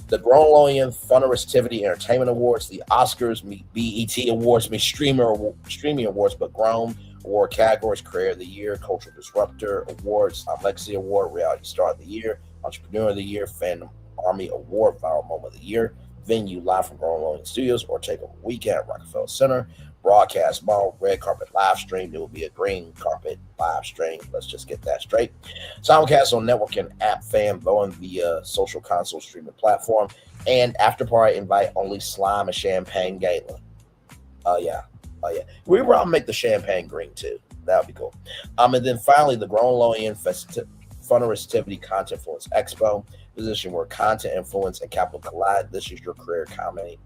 The Grownelodeon Funneristivity Entertainment Awards, the Oscars meet BET Awards, meet Streaming Awards, but Grown Award categories, Career of the Year, Cultural Disruptor Awards, Legacy Award, Reality Star of the Year, Entrepreneur of the Year, Fandom Army Award, Viral Moment of the Year, venue live from Grownelodeon Studios or Takeover Weekend at Rockefeller Center, broadcast model, red carpet live stream. There will be a green carpet live stream. Let's just get that straight. Simulcast on network and app fan blowing via social console streaming platform, and after party invite only slime and champagne gala. Oh yeah. We will make the champagne green too. That would be cool. And then finally the Grownelodeon Funneristivity Content Influence Expo, position where content influence and capital collide. This is your career economy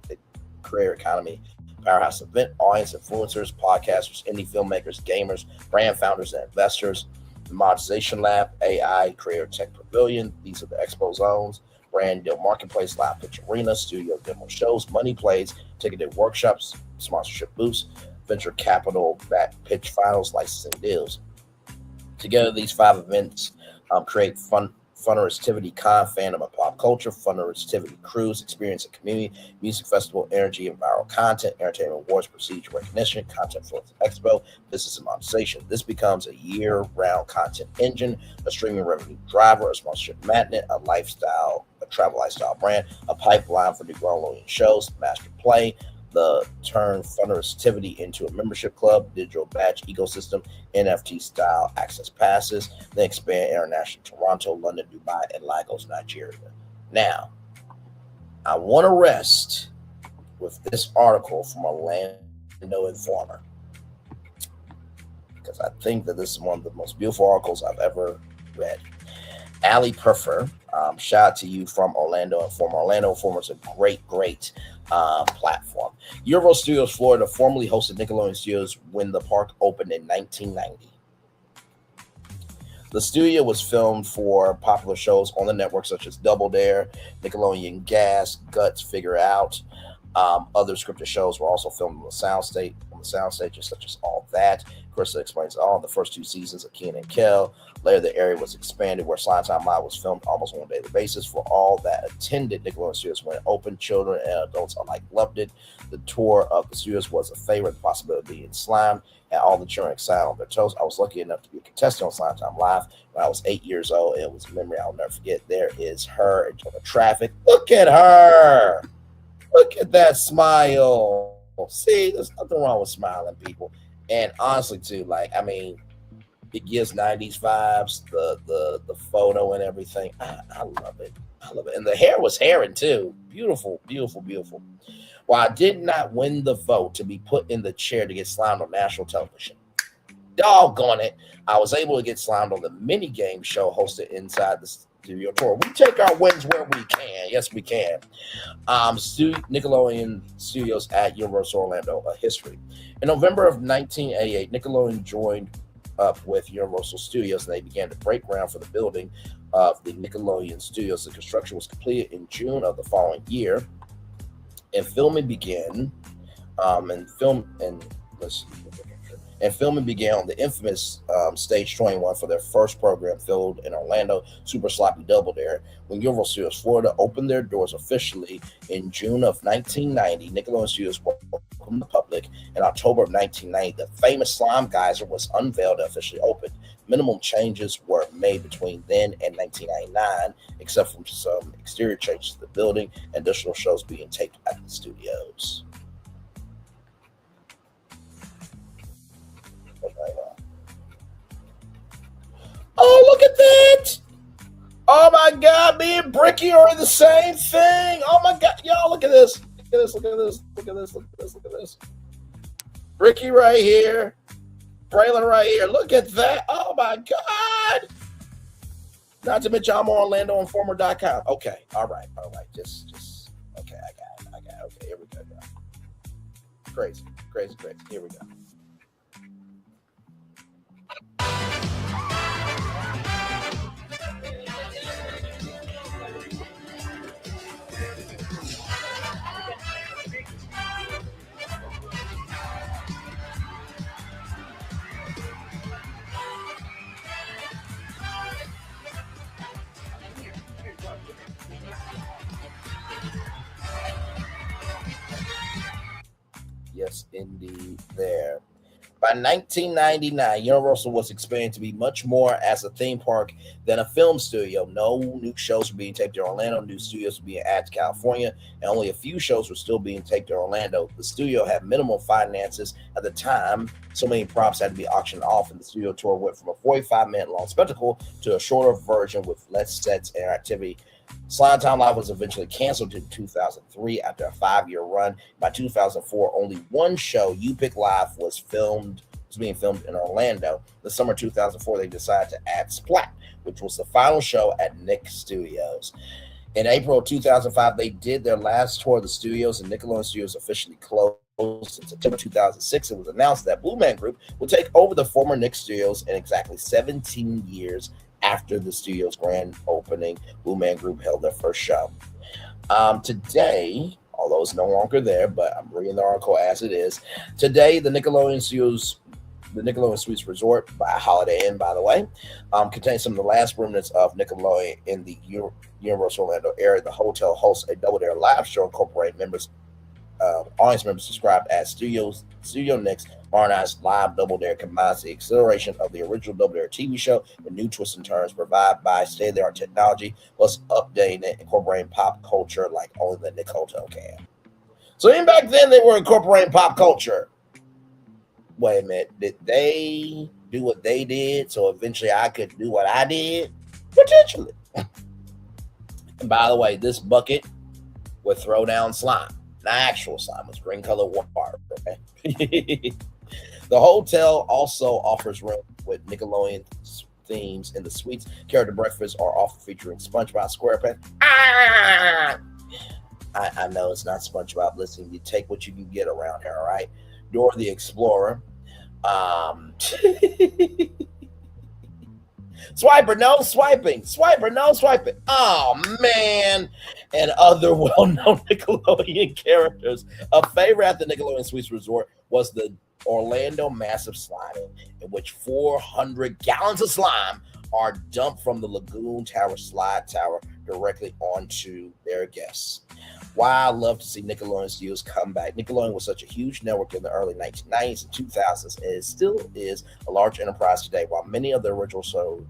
powerhouse event. Audience influencers, podcasters, indie filmmakers, gamers, brand founders, and investors. The Monetization Lab, AI, Creator Tech Pavilion. These are the expo zones. Brand deal marketplace, live pitch arena, studio demo shows, money plays, ticketed workshops, sponsorship booths, venture capital back pitch finals, licensing deals. Together, these 5 events create Funneristivity Con, fandom of pop culture, Funneristivity Cruise, experience and community, music festival, energy and viral content, entertainment awards, prestige, recognition, content influence expo, business and monetization. This becomes a year-round content engine, a streaming revenue driver, a sponsorship magnet, a travel lifestyle brand, a pipeline for new Grownelodeon shows, master play, the turn Funneristivity into a membership club, digital badge ecosystem, NFT style access passes, then expand international Toronto, London, Dubai, and Lagos, Nigeria. Now, I want to rest with this article from Orlando Informer, because I think that this is one of the most beautiful articles I've ever read. Ali Puffer, shout out to you from Orlando Informer. Orlando Informer is a great platform. Universal Studios Florida formerly hosted Nickelodeon Studios when the park opened in 1990. The studio was filmed for popular shows on the network such as Double Dare, Nickelodeon Gas, Guts, Figure Out. Other scripted shows were also filmed on the the sound stages such as All That. Chris explains all the first 2 seasons of Kenan and Kel. Later, the area was expanded where Slime Time Live was filmed almost on a daily basis. For all that attended Nickelodeon Studios when it opened, children and adults alike loved it. The tour of the studios was a favorite, the possibility of being slimed, and all the children excited on their toes. I was lucky enough to be a contestant on Slime Time Live when I was 8 years old. It was a memory I'll never forget. There is her in the traffic. Look at her. Look at that smile. See, there's nothing wrong with smiling, people. And honestly, too, like, I mean, it gives 90s vibes, the photo and everything. I love it. I love it. And the hair was hairing, too. Beautiful, beautiful, beautiful. While I did not win the vote to be put in the chair to get slimed on national television, doggone it, I was able to get slimed on the mini game show hosted inside the studio tour. We take our wins where we can. Yes, we can. Nickelodeon Studios at Universal Orlando, a history. In November of 1988, Nickelodeon joined up with Universal Studios, and they began to break ground for the building of the Nickelodeon Studios. The construction was completed in June of the following year, and filming began. Filming began on the infamous Stage 21 for their first program filmed in Orlando, Super Sloppy Double Dare. When Universal Studios Florida opened their doors officially in June of 1990, Nickelodeon Studios welcomed the public. In October of 1990, the famous Slime Geyser was unveiled and officially opened. Minimal changes were made between then and 1999, except for some exterior changes to the building and additional shows being taped at the studios. Oh, look at that! Oh my God, me and Bricky are in the same thing. Oh my God, y'all, look at this. Look at this, look at this, look at this, look at this, look at this. Bricky right here. Braylon right here. Look at that. Oh my God. Not to mention I'm on OrlandoInformer.com. Okay, all right. Just okay, I got it. Okay, here we go. Crazy. Here we go. Yes, indeed, there. By 1999, Universal was expanding to be much more as a theme park than a film studio. No new shows were being taped in Orlando. New studios were being added to California, and only a few shows were still being taped in Orlando. The studio had minimal finances at the time. So many props had to be auctioned off, and the studio tour went from a 45-minute long spectacle to a shorter version with less sets and activity. Slime Time Live was eventually canceled in 2003 after a 5-year run. By 2004, only one show, You Pick Live, was being filmed in Orlando. The summer 2004, they decided to add Splat, which was the final show at Nick Studios. In April of 2005, they did their last tour of the studios, and Nickelodeon Studios officially closed. In September 2006, it was announced that Blue Man Group would take over the former Nick Studios in exactly 17 years. After the studio's grand opening, Blue Man Group held their first show. Today, although it's no longer there, but I'm reading the article as it is. Today, the Nickelodeon Suites Resort by Holiday Inn, by the way, contains some of the last remnants of Nickelodeon in the Universal Orlando area. The hotel hosts a Double Dare live show incorporating audience members described as Studio Nick's modernized live Double Dare combines the acceleration of the original Double Dare TV show with new twists and turns provided by state-of-the-art technology, plus updating it, incorporating pop culture like only the Nick Hotel can. So even back then, they were incorporating pop culture. Wait a minute, did they do what they did so eventually I could do what I did? Potentially. And by the way, this bucket would throw down slime. Not actual slime, it's green colored water. Okay? The hotel also offers room with Nickelodeon themes in the suites. Character breakfasts are often featuring SpongeBob SquarePants. I know it's not SpongeBob. Listen, you take what you can get around here, all right? Dora the Explorer. Swiper, no swiping. Swiper, no swiping. Oh, man. And other well-known Nickelodeon characters. A favorite at the Nickelodeon Suites Resort was the Orlando massive slime, in which 400 gallons of slime are dumped from the Lagoon Tower slide tower directly onto their guests. Why I love to see Nickelodeon Studios come back. Nickelodeon was such a huge network in the early 1990s and 2000s, and it still is a large enterprise today. While many of the original shows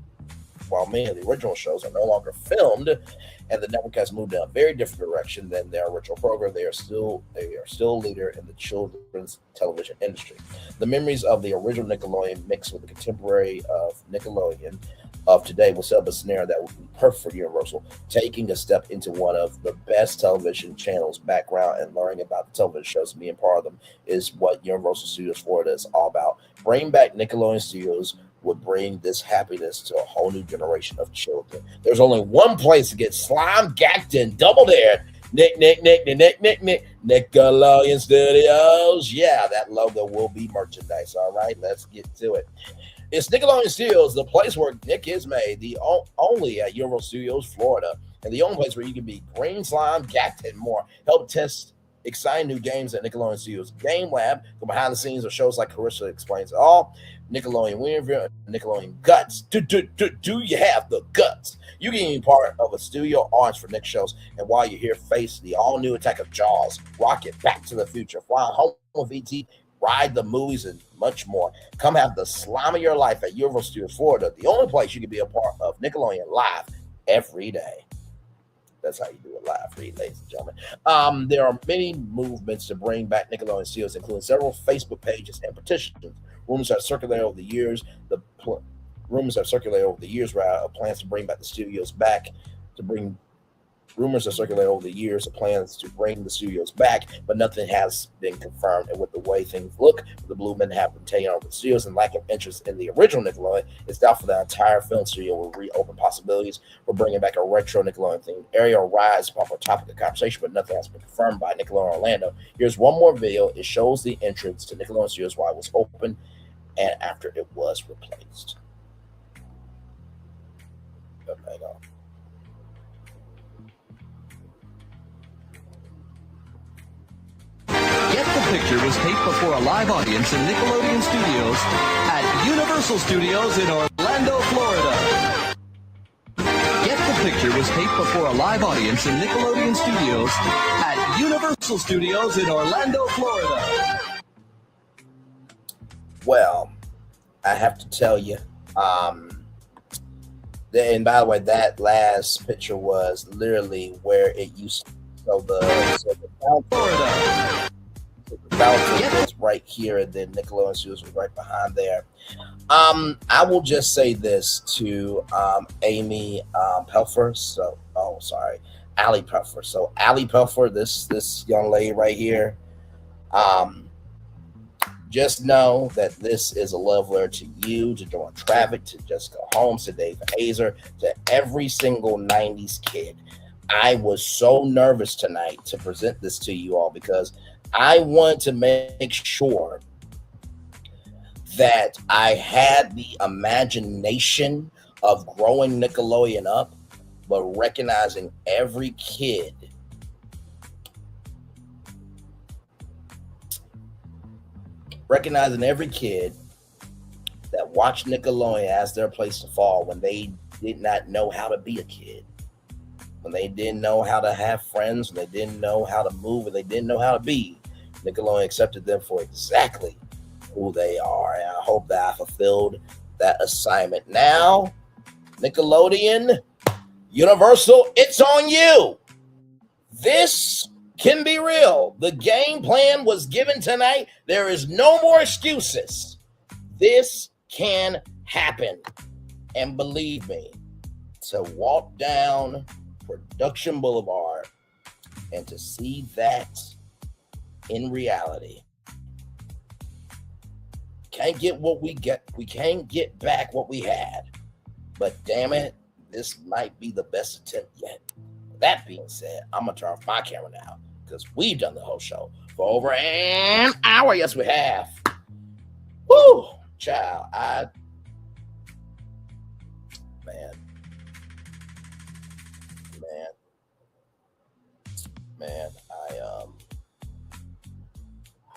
are no longer filmed, and the network has moved in a very different direction than their original program, they are still a leader in the children's television industry. The memories of the original Nickelodeon mixed with the contemporary of Nickelodeon of today will set up a scenario that would be perfect for Universal, taking a step into one of the best television channels background and learning about the television shows and being part of them is what Universal Studios Florida is all about. Bringing back Nickelodeon Studios would bring this happiness to a whole new generation of children. There's only one place to get slime, gacked, and double dared. Nickelodeon Studios. Yeah, that logo will be merchandise. All right, let's get to it. It's Nickelodeon Studios, the place where Nick is made, the only at Universal Studios Florida, and the only place where you can be green slime, gacked, and more. Help test exciting new games at Nickelodeon Studios Game Lab. Go behind the scenes of shows like Carissa Explains It All, Nickelodeon Winterville, and Nickelodeon Guts. Do you have the guts? You can be part of a studio audience for Nick shows, and while you're here, face the all-new Attack of Jaws, Rocket, Back to the Future, Fly Home with E.T., ride the movies, and much more. Come have the slime of your life at Universal Studios Florida, the only place you can be a part of Nickelodeon live every day. That's how you do it live, ladies and gentlemen. There are many movements to bring back Nickelodeon Studios, including several Facebook pages and petitions. Rumors are circulated over the years. Of plans to bring back the studios back. Rumors are circulated over the years of plans to bring the studios back, but nothing has been confirmed. And with the way things look, the Blue Men have been taking over the studios and lack of interest in the original Nickelodeon, it's doubtful the entire film studio will reopen possibilities for bringing back a retro Nickelodeon themed area or rise popular topic of conversation, but nothing has been confirmed by Nickelodeon Orlando. Here's one more video. It shows the entrance to Nickelodeon Studios while it was open and after it was replaced. Hang on. Get the Picture was taped before a live audience in Nickelodeon Studios at Universal Studios in Orlando, Florida. Get the Picture was taped before a live audience in Nickelodeon Studios at Universal Studios in Orlando, Florida. Well, I have to tell you, and by the way, that last picture was literally where it used to. So the fountain was right here, and then Nickelodeon Studios was right behind there. I will just say this to Amy Pelfer. Allie Pelfer. So Allie Pelfer, this young lady right here. Just know that this is a love letter to you, to Dawn Travick, to Jessica Holmes, to Dave Hazer, to every single 90s kid. I was so nervous tonight to present this to you all because I want to make sure that I had the imagination of growing Nickelodeon up, but recognizing every kid that watched Nickelodeon as their place to fall when they did not know how to be a kid, when they didn't know how to have friends, when they didn't know how to move, when they didn't know how to be. Nickelodeon accepted them for exactly who they are, and I hope that I fulfilled that assignment. Now, Nickelodeon, Universal, it's on you. This can be real. The game plan was given tonight. There is no more excuses. This can happen. And believe me, to walk down Production Boulevard and to see that in reality, can't get what we get. We can't get back what we had. But damn it, this might be the best attempt yet. That being said, I'm going to turn off my camera now because we've done the whole show for over an hour. Yes, we have. Woo! Child,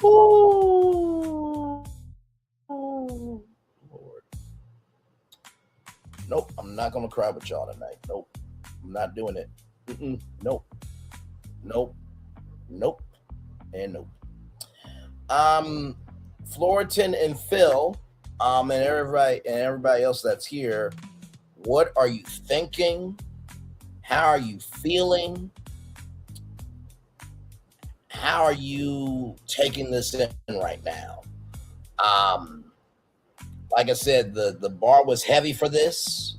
woo! gonna cry with y'all tonight. Nope, I'm not doing it. Nope, and nope. Florian and Phil, and everybody else that's here. What are you thinking? How are you feeling? How are you taking this in right now? Like I said, the bar was heavy for this.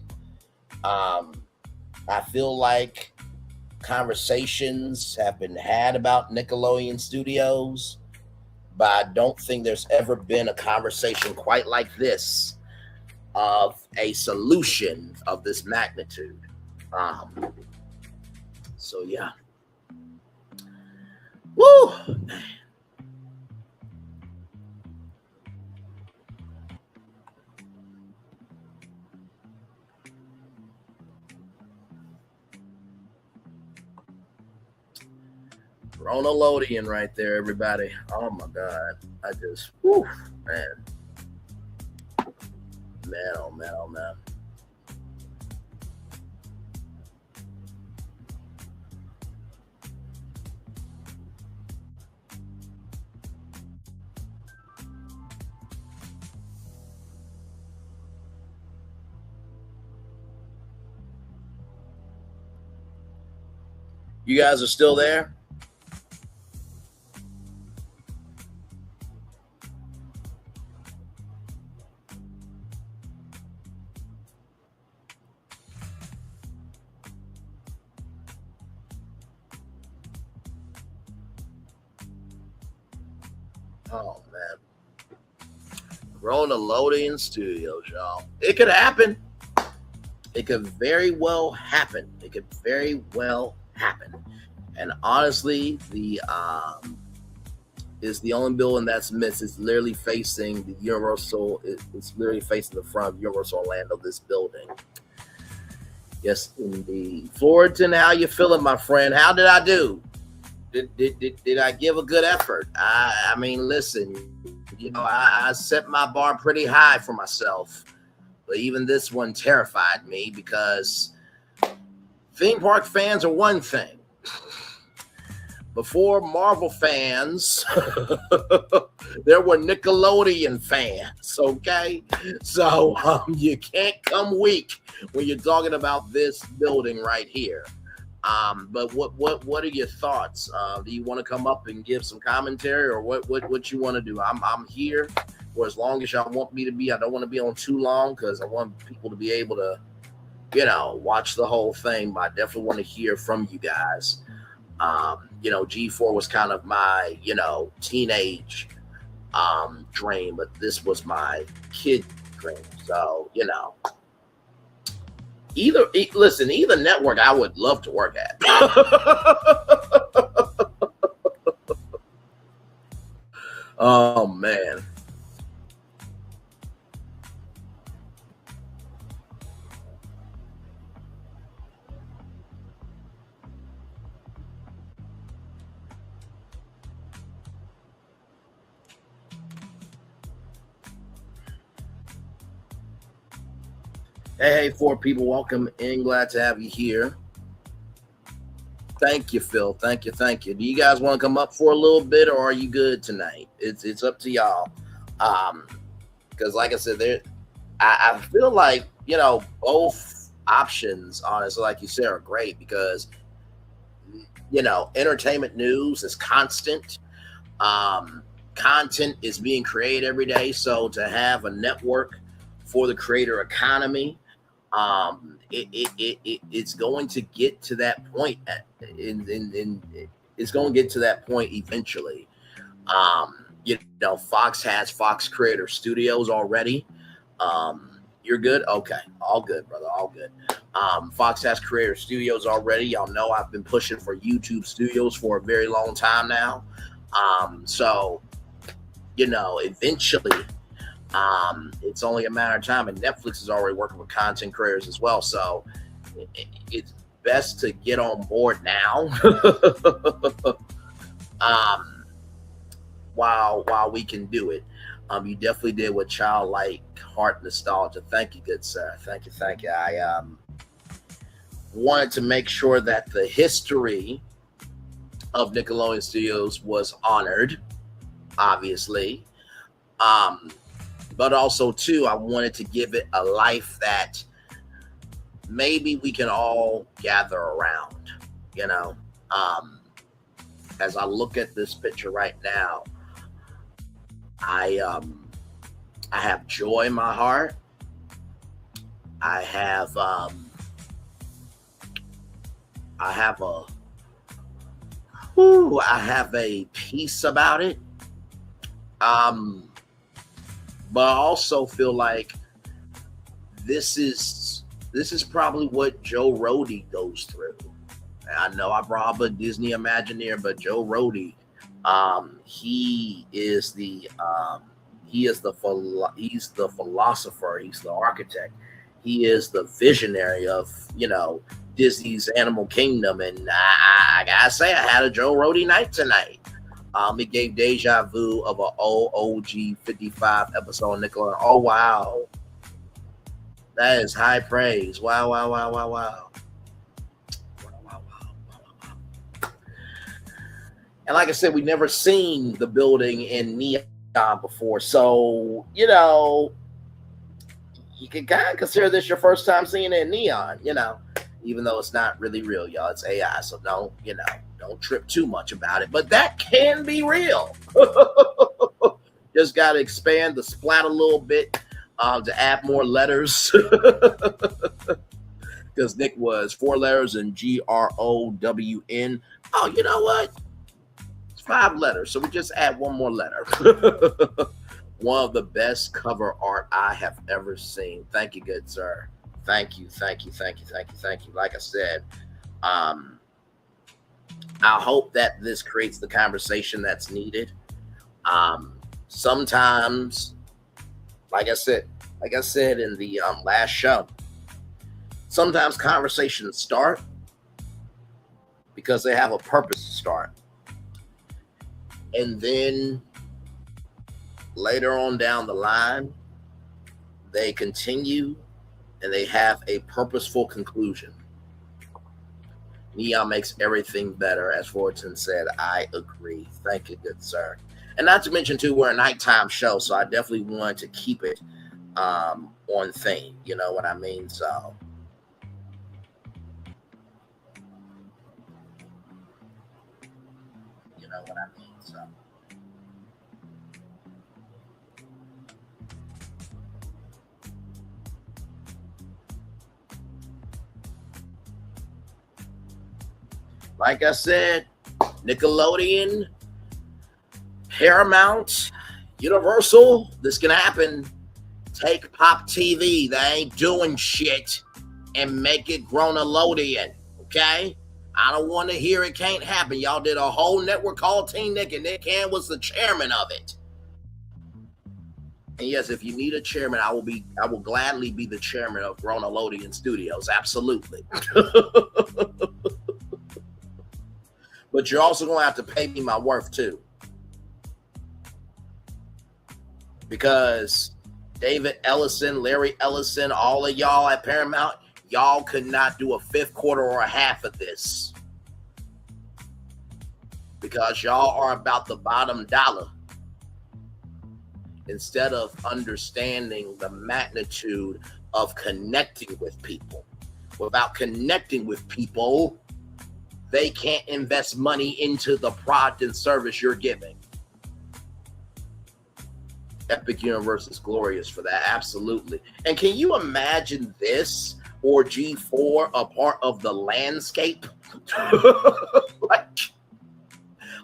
I feel like conversations have been had about Nickelodeon Studios, but I don't think there's ever been a conversation quite like this of a solution of this magnitude. So yeah. Woo! Grownelodeon right there, everybody. Oh my God. I just, whew, man. Man, oh man, oh man. You guys are still there? Oh man. Grownelodeon Studios, y'all. It could happen. It could very well happen. It could very well happen. And honestly, the is the only building that's missed. It's literally facing the Universal. It's literally facing the front of Universal Orlando, this building. Yes, indeed. Florian, how you feeling, my friend? How did I do? Did I give a good effort? I mean, listen, you know, I set my bar pretty high for myself, but even this one terrified me because theme park fans are one thing. Before Marvel fans, there were Nickelodeon fans, okay? So you can't come weak when you're talking about this building right here. But what are your thoughts? Do you want to come up and give some commentary, or what you want to do? I'm here for as long as y'all want me to be. I don't want to be on too long because I want people to be able to, you know, watch the whole thing. But I definitely want to hear from you guys. You know, G4 was kind of my, you know, teenage dream, but this was my kid dream. So, you know, either network I would love to work at. Oh man. Hey, four people, welcome in. Glad to have you here. Thank you, Phil. Thank you. Do you guys want to come up for a little bit, or are you good tonight? It's up to y'all. Because like I said, I feel like, you know, both options, honestly, like you said, are great because, you know, entertainment news is constant. Content is being created every day. So to have a network for the creator economy, it's going to get to that point. It's going to get to that point eventually. You know, Fox has Fox Creator Studios already. You're good? Okay. All good, brother. All good. Fox has Creator Studios already. Y'all know I've been pushing for YouTube Studios for a very long time now. So, you know, eventually, it's only a matter of time, and Netflix is already working with content creators as well. So it's best to get on board now. While we can do it. You definitely did with childlike heart nostalgia. Thank you, good sir. Thank you. wanted to make sure that the history of Nickelodeon Studios was honored, obviously. But also, too, I wanted to give it a life that maybe we can all gather around, you know. As I look at this picture right now, I have joy in my heart. I have a peace about it. But I also feel like this is probably what Joe Rohde goes through. I know I brought up a Disney Imagineer, but Joe Rohde, he's the philosopher, he's the architect, he is the visionary of, you know, Disney's Animal Kingdom, and I gotta say, I had a Joe Rohde night tonight. It gave deja vu of an OG 55 episode of Nickelodeon. Oh wow, that is high praise! Wow, wow, wow, wow, wow. And like I said, we never seen the building in neon before, so you know, you can kind of consider this your first time seeing it in neon, you know, even though it's not really real, y'all. It's AI, so don't trip too much about it. But that can be real. Just got to expand the splat a little bit to add more letters. Because Nick was 4 letters and GROWN. Oh, you know what? It's 5 letters, so we just add 1 more letter. One of the best cover art I have ever seen. Thank you, good sir. Thank you. Like I said, I hope that this creates the conversation that's needed. Sometimes, like I said in the last show, sometimes conversations start because they have a purpose to start. And then later on down the line, they continue and they have a purposeful conclusion. Neon makes everything better, as Fortin said. I agree. Thank you, good sir. And not to mention, too, we're a nighttime show, so I definitely wanted to keep it on theme. You know what I mean? So, you know what I mean? So, like I said, Nickelodeon, Paramount, Universal, this can happen. Take Pop TV, they ain't doing shit, and make it Grownelodeon, okay? I don't want to hear it can't happen. Y'all did a whole network called Team Nick, and Nick Hand was the chairman of it. And yes, if you need a chairman, I will gladly be the chairman of Grownelodeon Studios, absolutely. But you're also going to have to pay me my worth, too. Because David Ellison, Larry Ellison, all of y'all at Paramount, y'all could not do a 5th quarter or a half of this. Because y'all are about the bottom dollar. Instead of understanding the magnitude of connecting with people. Without connecting with people, they can't invest money into the product and service you're giving. Epic Universe is glorious for that, absolutely. And can you imagine this or G4 a part of the landscape? like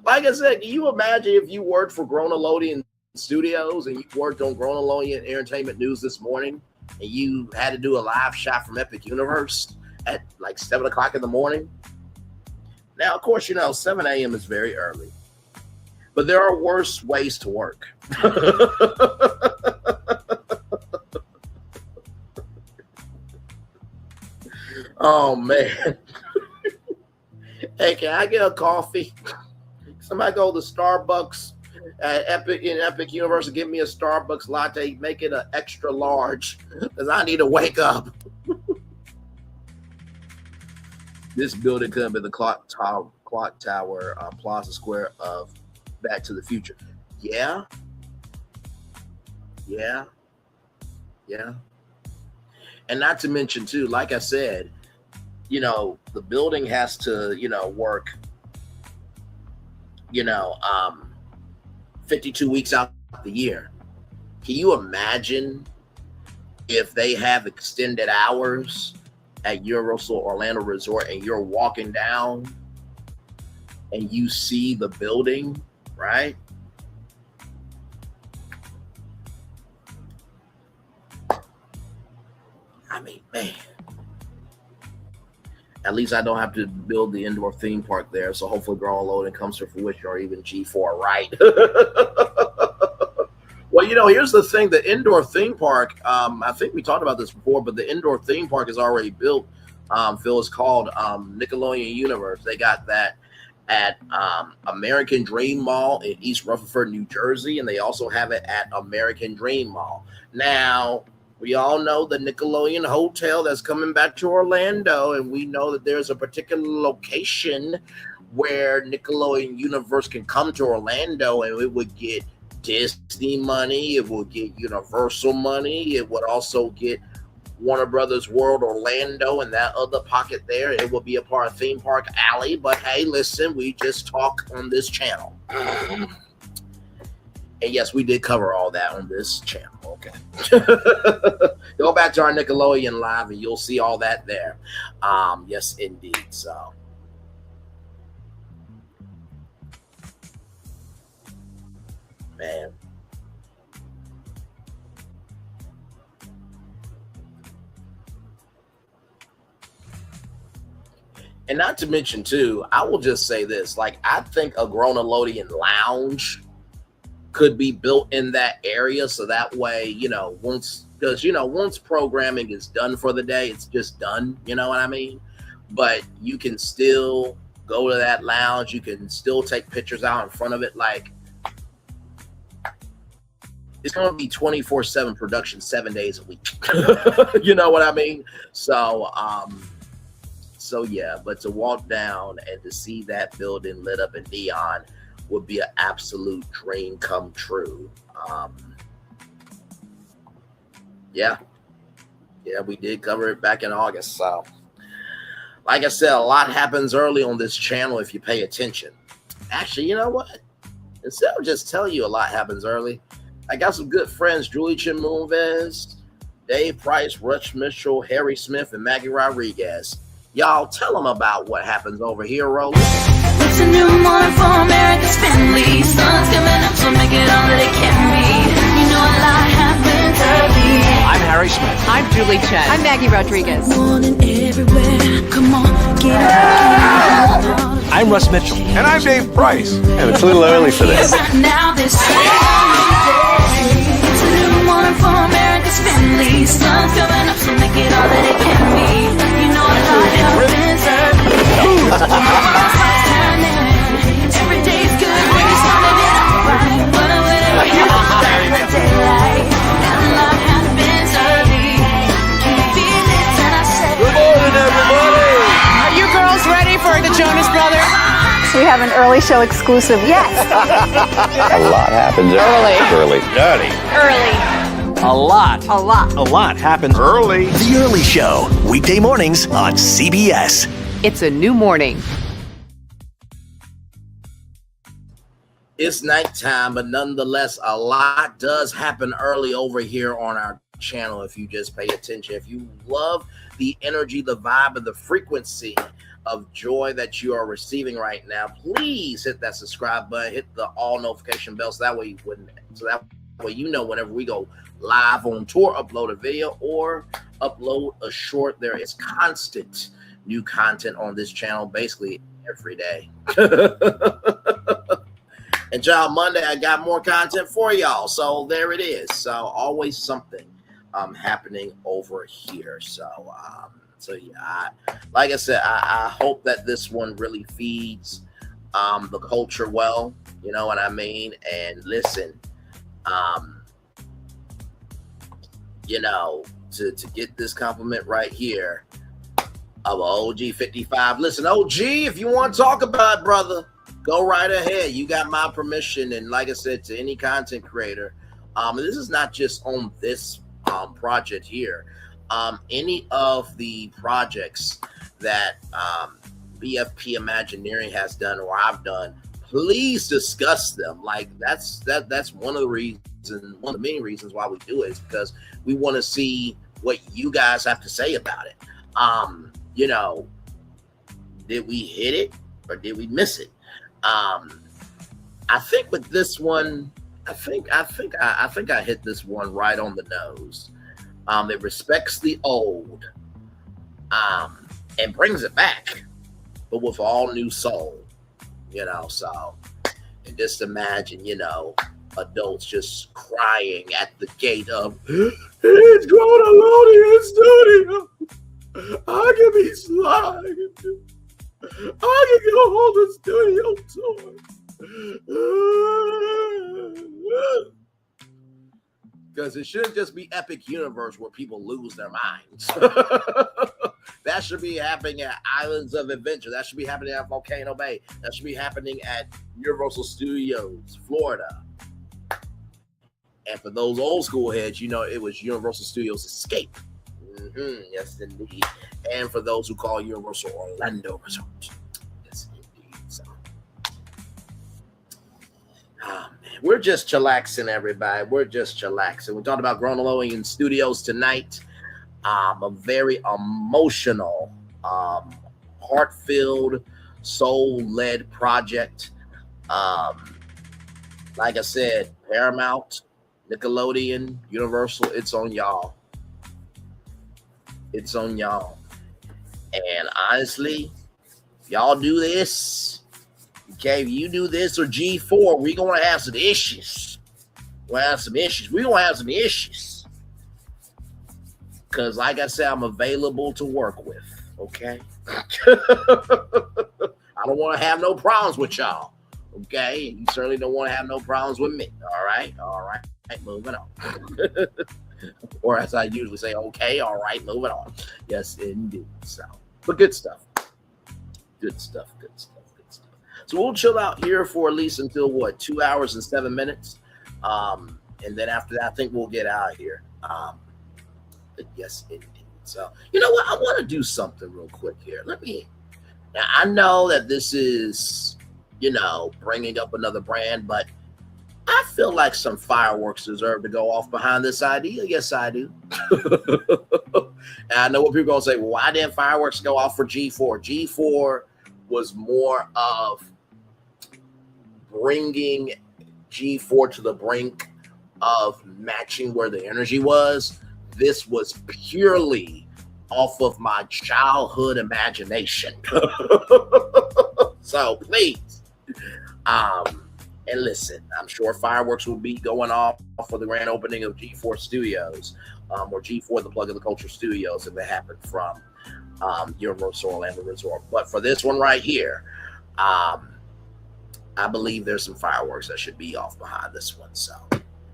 I said, can you imagine if you worked for Grownelodeon Studios and you worked on Grownelodeon Entertainment News this morning and you had to do a live shot from Epic Universe at like 7 o'clock in the morning? Now, of course, you know, 7 a.m. is very early. But there are worse ways to work. Oh, man. Hey, can I get a coffee? Somebody go to Starbucks at Epic Universe and give me a Starbucks latte. Make it an extra large because I need to wake up. This building could have been the clock tower Plaza Square of Back to the Future. Yeah. And not to mention too, like I said, the building has to, work, 52 weeks out the year. Can you imagine if they have extended hours at Universal Orlando Resort and you're walking down and you see the building, right? I mean, man. At least I don't have to build the indoor theme park there. So hopefully Grownelodeon comes to fruition, or even G4, right? Well, here's the thing. The indoor theme park, I think we talked about this before, but the indoor theme park is already built. Phil, it's called Nickelodeon Universe. They got that at American Dream Mall in East Rutherford, New Jersey, and they also have it at American Dream Mall. Now, we all know the Nickelodeon Hotel that's coming back to Orlando, and we know that there's a particular location where Nickelodeon Universe can come to Orlando, and it would get Disney money, it will get Universal money, it would also get Warner Brothers World Orlando and that other pocket there. It will be a part of Theme Park Alley. But hey, listen, we just talk on this channel. And yes, we did cover all that on this channel. Okay. Go back to our Nickelodeon Live and you'll see all that there. Yes, indeed. So. Man. And not to mention too, I will just say this, like, I think a Grownelodeon lounge could be built in that area. So that way, once programming is done for the day, it's just done, you know what I mean? But you can still go to that lounge. You can still take pictures out in front of it. Like, it's going to be 24/7 production, 7 days a week. You know what I mean? So yeah, but to walk down and to see that building lit up in neon would be an absolute dream come true. Yeah, we did cover it back in August. So, like I said, a lot happens early on this channel if you pay attention. Actually, you know what? Instead of just telling you a lot happens early, I got some good friends, Julie Chimunvez, Dave Price, Rush Mitchell, Harry Smith, and Maggie Rodriguez. Y'all tell them about what happens over here, Roland. It's a new morning for America's family. Sun's coming up, so make it all that it can be. You know a lot happens early. I'm Harry Smith. I'm Julie Chen. I'm Maggie Rodriguez. Morning everywhere. Come on, get up. I'm Russ Mitchell. And I'm Dave Price. And it's a little early for this. Right now, this it's a new morning for America's family. Sun's coming up, so make it all that it can be. You know a lot happens early. Every day's good when you started it out right. But whenever you're in the daylight, and a lot happens early. Can you feel it? And I say, good morning, everybody. Are you girls ready for the Jonas Brothers? We have an early show exclusive. Yes. A lot happens early. A lot. A lot happens early. The Early Show, weekday mornings on CBS. It's a new morning. It's nighttime, but nonetheless, a lot does happen early over here on our channel if you just pay attention. If you love the energy, the vibe, and the frequency of joy that you are receiving right now, please hit that subscribe button, hit the all notification bell, so that way you know whenever we go live on tour, upload a video or upload a short. There is constant new content on this channel basically every day. And y'all, Monday I got more content for y'all, so there it is. So always something happening over here. So yeah, like I said, I hope that this one really feeds the culture well, you know what I mean? And listen, to get this compliment right here, of OG 55. Listen, OG, if you want to talk about it, brother, go right ahead. You got my permission. And like I said, to any content creator, this is not just on this project here. Any of the projects that BFP Imagineering has done or I've done, please discuss them. Like that's one of the reasons, one of the many reasons why we do it is because we want to see what you guys have to say about it. You know, did we hit it or did we miss it? I think with this one, I think I hit this one right on the nose. It respects the old, and brings it back, but with all new soul. You know, so and just imagine, you know, adults just crying at the gate of it's Grownelodeon Studios. I can be slide. I can go hold the studio tour. Because it shouldn't just be Epic Universe where people lose their minds. That should be happening at Islands of Adventure. That should be happening at Volcano Bay. That should be happening at Universal Studios, Florida. And for those old school heads, you know, it was Universal Studios Escape. Yes, indeed. And for those who call Universal Orlando Resort. Yes, indeed. So, man, we're just chillaxing, everybody. We're just chillaxing. We're talking about Grownelodeon Studios tonight. A very emotional, heart-filled, soul-led project. Like I said, Paramount, Nickelodeon, Universal, it's on y'all. It's on y'all. And honestly, y'all do this, okay, if you do this or G4, we're going to have some issues. We're going to have some issues. We're going to have some issues. Because, like I said, I'm available to work with, okay? I don't want to have no problems with y'all, okay? And you certainly don't want to have no problems with me, all right? All right, moving on. Or as I usually say, okay, all right, moving on. Yes, indeed. So, but good stuff. Good stuff, good stuff, good stuff. So we'll chill out here for at least until, what, 2 hours and 7 minutes? And then after that, I think we'll get out of here. But yes, indeed. So, you know what? I want to do something real quick here. Now, I know that this is, you know, bringing up another brand, but I feel like some fireworks deserve to go off behind this idea. Yes, I do. And I know what people are going to say, well, why didn't fireworks go off for G4? G4 was more of bringing G4 to the brink of matching where the energy was. This was purely off of my childhood imagination. So please, and listen, I'm sure fireworks will be going off for the grand opening of G4 Studios, or G4, the Plug of the Culture Studios, if it happened from Universal Orlando Resort. But for this one right here, I believe there's some fireworks that should be off behind this one. So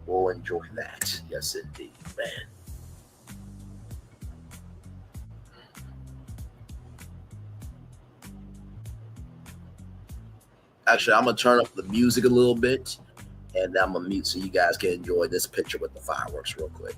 we'll enjoy that. Yes, indeed, man. Actually, I'm going to turn up the music a little bit, and I'm going to mute so you guys can enjoy this picture with the fireworks real quick.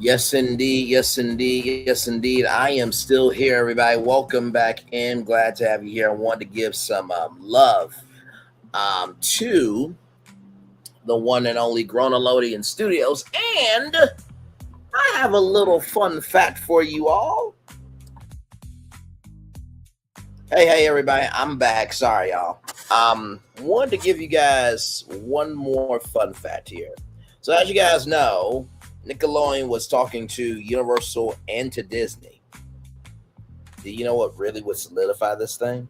Yes, indeed. Yes, indeed. Yes, indeed. I am still here, everybody. Welcome back in. Glad to have you here. I want to give some love to the one and only Grownelodeon Studios. And I have a little fun fact for you all. Hey, everybody. I'm back. Sorry, y'all. Wanted to give you guys one more fun fact here. So as you guys know, Nickelodeon was talking to Universal and to Disney. Do you know what really would solidify this thing?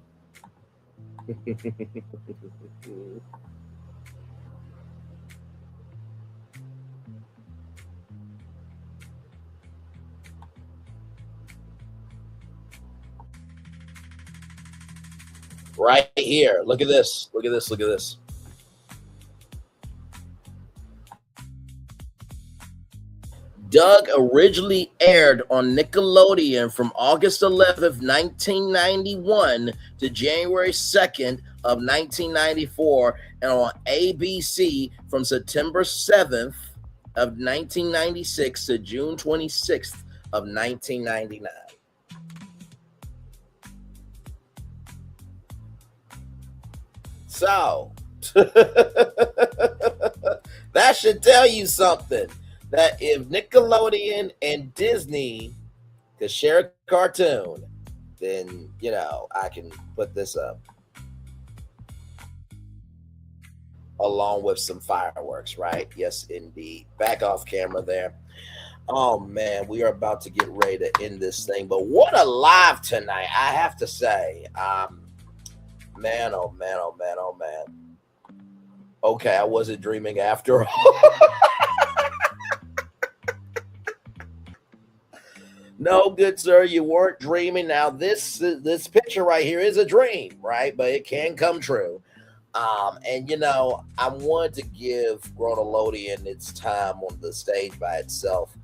Right here. Look at this. Look at this. Look at this. Doug originally aired on Nickelodeon from August 11th, 1991 to January 2nd of 1994, and on ABC from September 7th of 1996 to June 26th of 1999. So, that should tell you something. That if Nickelodeon and Disney could share a cartoon, then, you know, I can put this up along with some fireworks, right? Yes, indeed. Back off camera there. Oh, man, we are about to get ready to end this thing. But what a live tonight, I have to say. Man, oh, man, oh, man, oh, man. Okay, I wasn't dreaming after all. No, good sir, you weren't dreaming. Now, this picture right here is a dream, right? But it can come true. And, you know, I wanted to give Grownelodeon its time on the stage by itself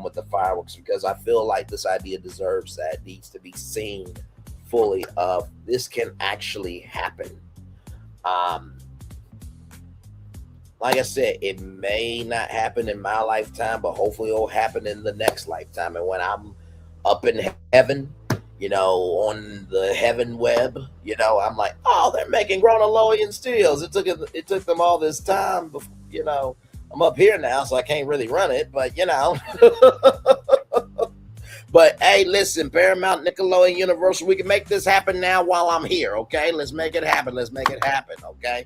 with the fireworks, because I feel like this idea deserves that. It needs to be seen fully of this can actually happen. Like I said, it may not happen in my lifetime, but hopefully it'll happen in the next lifetime. And when I'm up in heaven, you know, on the heaven web, you know, I'm like, oh, they're making Grownelodeon Studios. It took them all this time, before, you know. I'm up here now, so I can't really run it, but you know. But hey, listen, Paramount, Nickelodeon, Universal, we can make this happen now while I'm here, okay? Let's make it happen. Let's make it happen, okay?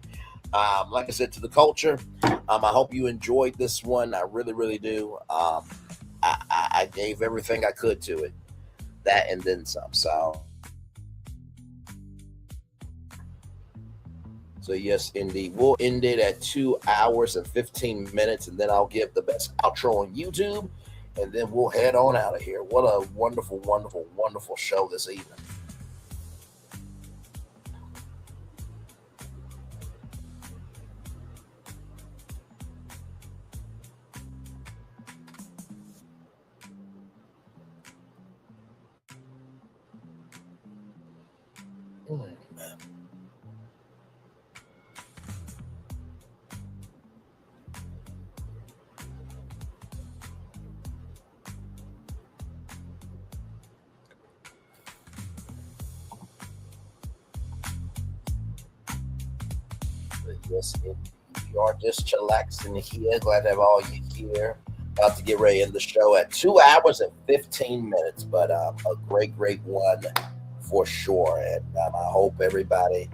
Like I said, to the culture, I hope you enjoyed this one. I really, really do. I gave everything I could to it, that and then some. So yes, indeed. We'll end it at 2 hours and 15 minutes, and then I'll give the best outro on YouTube, and then we'll head on out of here. What a wonderful, wonderful, wonderful show this evening. Yes, we are just chillaxing here. Glad to have all you here. About to get ready in the show at 2 hours and 15 minutes, but a great, great one for sure. And I hope everybody,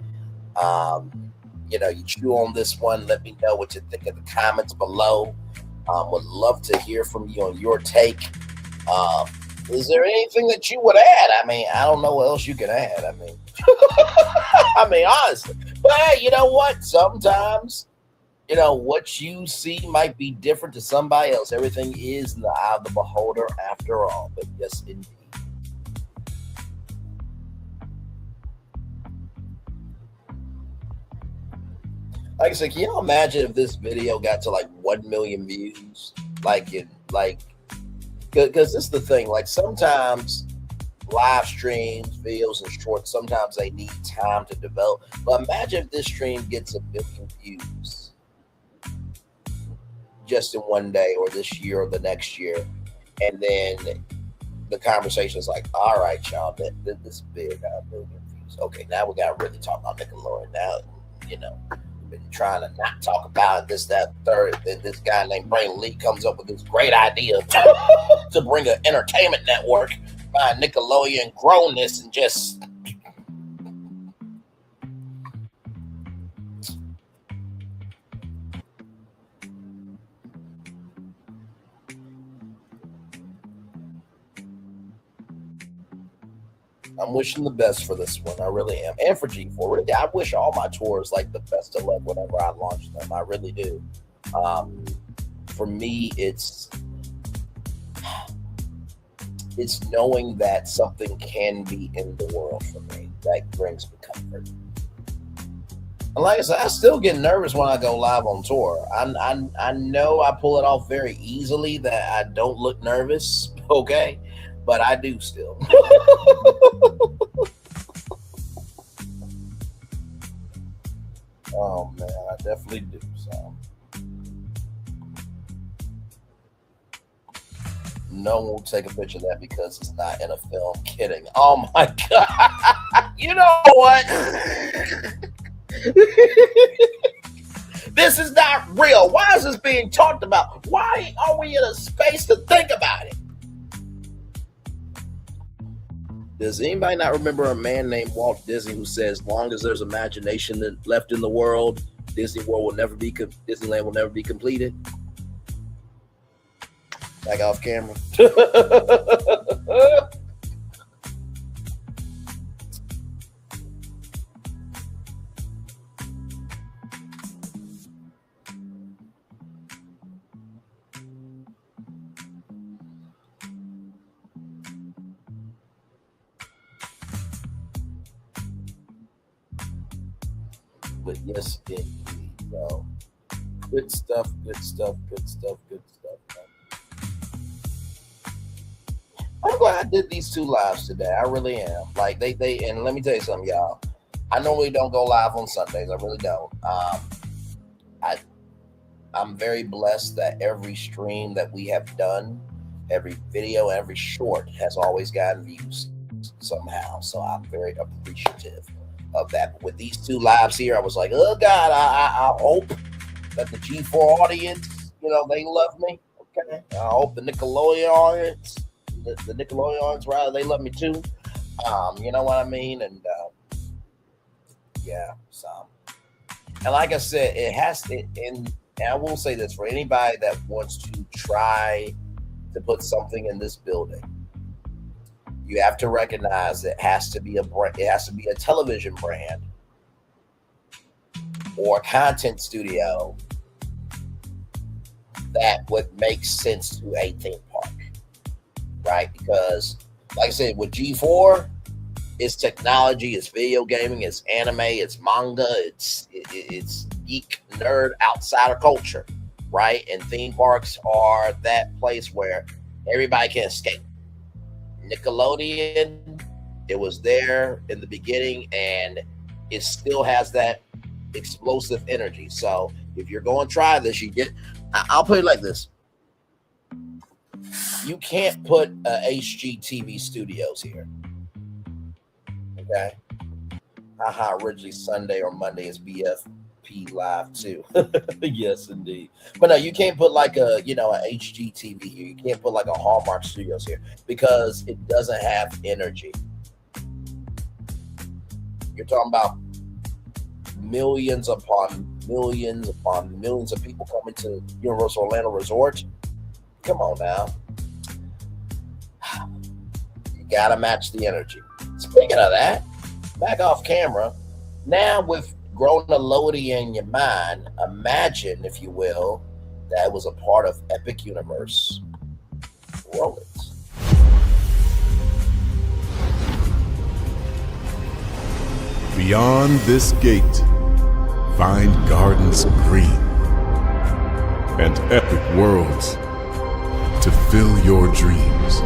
you know, you chew on this one. Let me know what you think in the comments below. Would love to hear from you on your take. Is there anything that you would add? I mean, I don't know what else you can add. I mean, I mean, honestly. But hey, you know what? Sometimes, you know, what you see might be different to somebody else. Everything is in the eye of the beholder after all. But yes, indeed. Like I said, can you imagine if this video got to like 1 million views? Because this is the thing. Like sometimes live streams, videos, and shorts, sometimes they need time to develop. But imagine if this stream gets 1 billion views just in one day, or this year, or the next year, And then the conversation is like, all right, y'all, this is big. I'm really confused. Okay, now we got to really talk about Nickelodeon. Now, you know, we've been trying to not talk about this, that, third. Then this guy named Braylon comes up with this great idea to bring an entertainment network by Nickelodeon, Grownelodeon, and just... I'm wishing the best for this one. I really am. And for G4. Really, I wish all my tours like the best of luck whenever I launch them. I really do. For me, it's knowing that something can be in the world for me. That brings me comfort. And like I said, I still get nervous when I go live on tour. I know I pull it off very easily, that I don't look nervous, okay? But I do still. Oh man, I definitely do. So no one will take a picture of that because it's not in a film. Kidding. Oh my God. You know what? This is not real. Why is this being talked about? Why are we in a space to think about it? Does anybody not remember a man named Walt Disney who says, as long as there's imagination left in the world, Disneyland will never be completed? Back off camera. But yes, indeed. So good stuff, good stuff, good stuff, good stuff. I'm glad I did these two lives today. I really am. Like they and let me tell you something, y'all. I normally don't go live on Sundays. I really don't. I'm very blessed that every stream that we have done, every video, every short has always gotten views somehow. So I'm very appreciative of that. But with these two lives here, I was like, oh God, I hope that the G4 audience, you know, they love me. Okay. I hope the Nickelodeon audience, the Nickelodeon audience, rather, they love me too. You know what I mean? And yeah, so, and like I said, it has to, and I will say this for anybody that wants to try to put something in this building, you have to recognize it has to be a brand, it has to be a television brand or a content studio that would make sense to a theme park, right? Because, like I said, with G4, it's technology, it's video gaming, it's anime, it's manga, it's geek, nerd, outsider culture, right? And theme parks are that place where everybody can escape. Nickelodeon, it was there in the beginning, and it still has that explosive energy. So if you're going to try this, you get, I'll put it like this. You can't put HGTV Studios here. Okay. Haha, originally Sunday or Monday is BFP Live too. Yes, indeed. But no, you can't put like a, you know, a HGTV here. You can't put like a Hallmark Studios here because it doesn't have energy. You're talking about millions upon millions upon millions of people coming to Universal Orlando Resort. Come on now. You gotta match the energy. Speaking of that, back off camera, now with Grownelodeon in your mind, imagine, if you will, that it was a part of Epic Universe. Roll it. Beyond this gate, find gardens green and epic worlds to fill your dreams.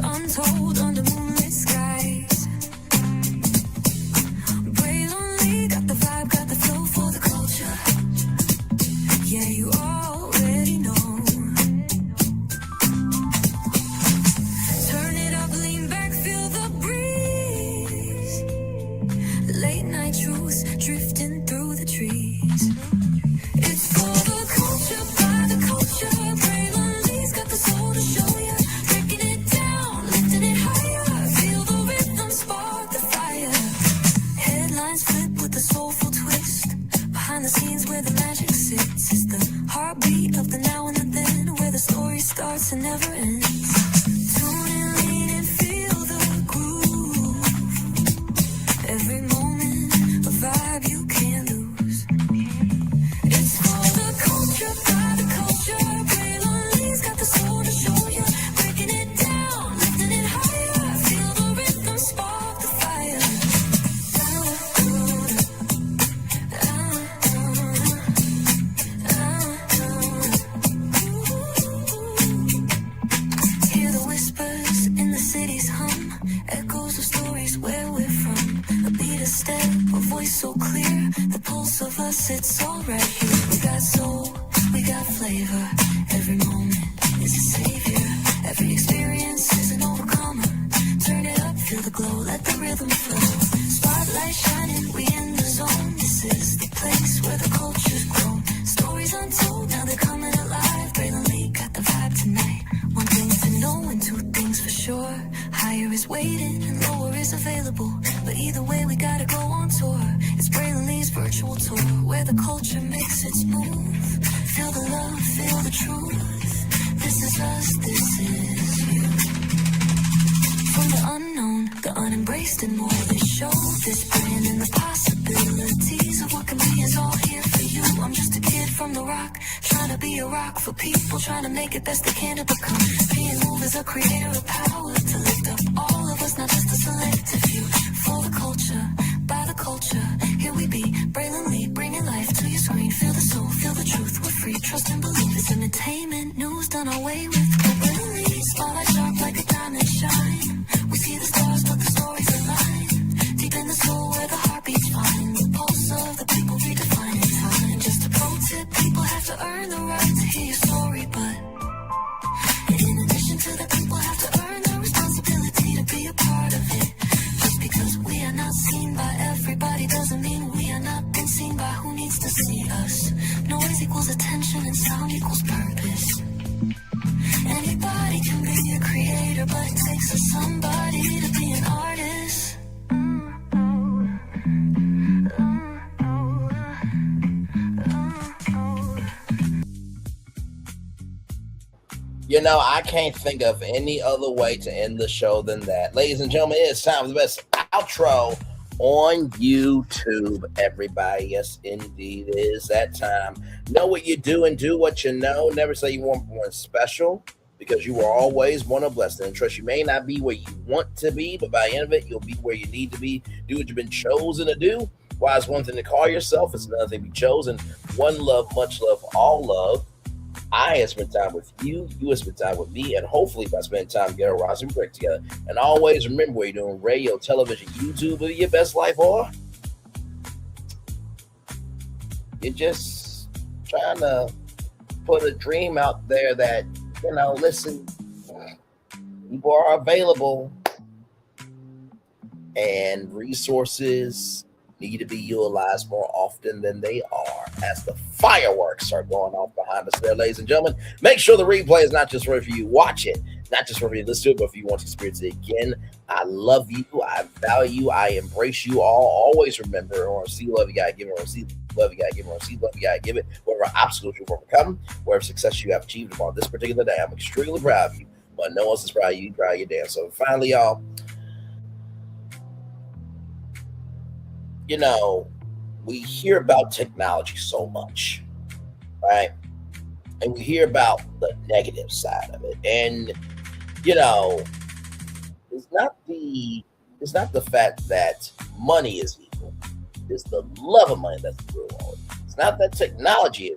untold under moonlit skies. Braylon got the vibe, got the flow for the culture. Yeah, you already know. Turn it up, lean back, feel the breeze. Late night truths drifting through the trees. It's for the culture, by the culture. Braylon got the soul to show ya. Breaking it down, lifting it higher. Feel the rhythm, spark the fire. Headlines flip with a soulful twist. Behind the scenes where the magic sits. It's the heartbeat of the now and the then. Where the story starts and never ends. Tune in, lean and feel the groove. Every moment, a vibe you can't lose. It's for the culture, by the culture. Braylon got the soul to show ya. Breaking it down, lifting it higher. Feel the rhythm, spark the fire. Hear the whispers in the city's hum. Echoes of stories where we're from. A beat, a step, a voice so clear. The pulse of us, it's all right here. We got soul, we got flavor. Every moment is a savior. Every experience is an overcomer. Turn it up, feel the glow, let the rhythm flow. Spotlight shining, we in the zone. This is the place where the culture's grown. Stories untold, now they're coming alive. Braylon got the vibe tonight. One thing to know and two things for sure. Higher is waiting and lower is available. But either way, we gotta go on tour. It's Braylon Lee's virtual tour, where the culture makes its move. Feel the love, feel the truth. This is us, this is you. From the unknown, the unembraced and more. This show, this brand and the possibilities of what can be is all here for you. I'm just a kid from the rock, trying to be a rock for people, trying to make it best they can to become. Being moved as a creator of power to lift up all of us, not just a selective few. For the culture, by the culture, here we be. Braylon Lee, bringing life to your screen. Feel the soul, feel the truth. We're free, trust and believe. It's entertainment, news done our way with. Braylon Lee, spotlight sharp like a diamond shine. We see the stars, but the stories align. Deep in the soul where the heartbeats find. The pulse of the people redefining time. Just a pro tip, people have to earn the right to hear your story, but in addition to that, people have to earn the responsibility to be a part of it. Just because we are not seen by everybody doesn't mean we are not been seen by who needs to see us. Noise equals attention and sound equals purpose. Anybody can be a creator, but it takes a somebody to be an artist. You know, I can't think of any other way to end the show than that. Ladies and gentlemen, it's time for the best outro on YouTube, everybody. Yes, indeed, it is that time. Know what you do and do what you know. Never say you want one special, because you are always one of blessed. And trust, you may not be where you want to be, but by the end of it, you'll be where you need to be. Do what you've been chosen to do. Why, it's one thing to call yourself, it's another thing to be chosen. One love, much love, all love. I have spent time with you. You have spent time with me. And hopefully, by spending time together, we're on some break together. And always remember, where you're doing radio, television, YouTube, or your best life, or you're just trying to put a dream out there that, you know, listen, people are available and resources need to be utilized more often than they are as the fireworks are going off behind us there, ladies and gentlemen. Make sure the replay is not just for you watch it, not just for you listen to it, but if you want to experience it again. I love you. I value you. I embrace you all. Always remember, or see love, you gotta give it, or see love, you gotta give it, or see love, you gotta give it. Whatever obstacles you've overcome, whatever success you have achieved upon this particular day, I'm extremely proud of you. But no one else is proud of you. Proud of your damn. So finally, y'all, you know, we hear about technology so much, right? And we hear about the negative side of it. And, you know, it's not the fact that money is evil. It's the love of money that's the real one. It's not that technology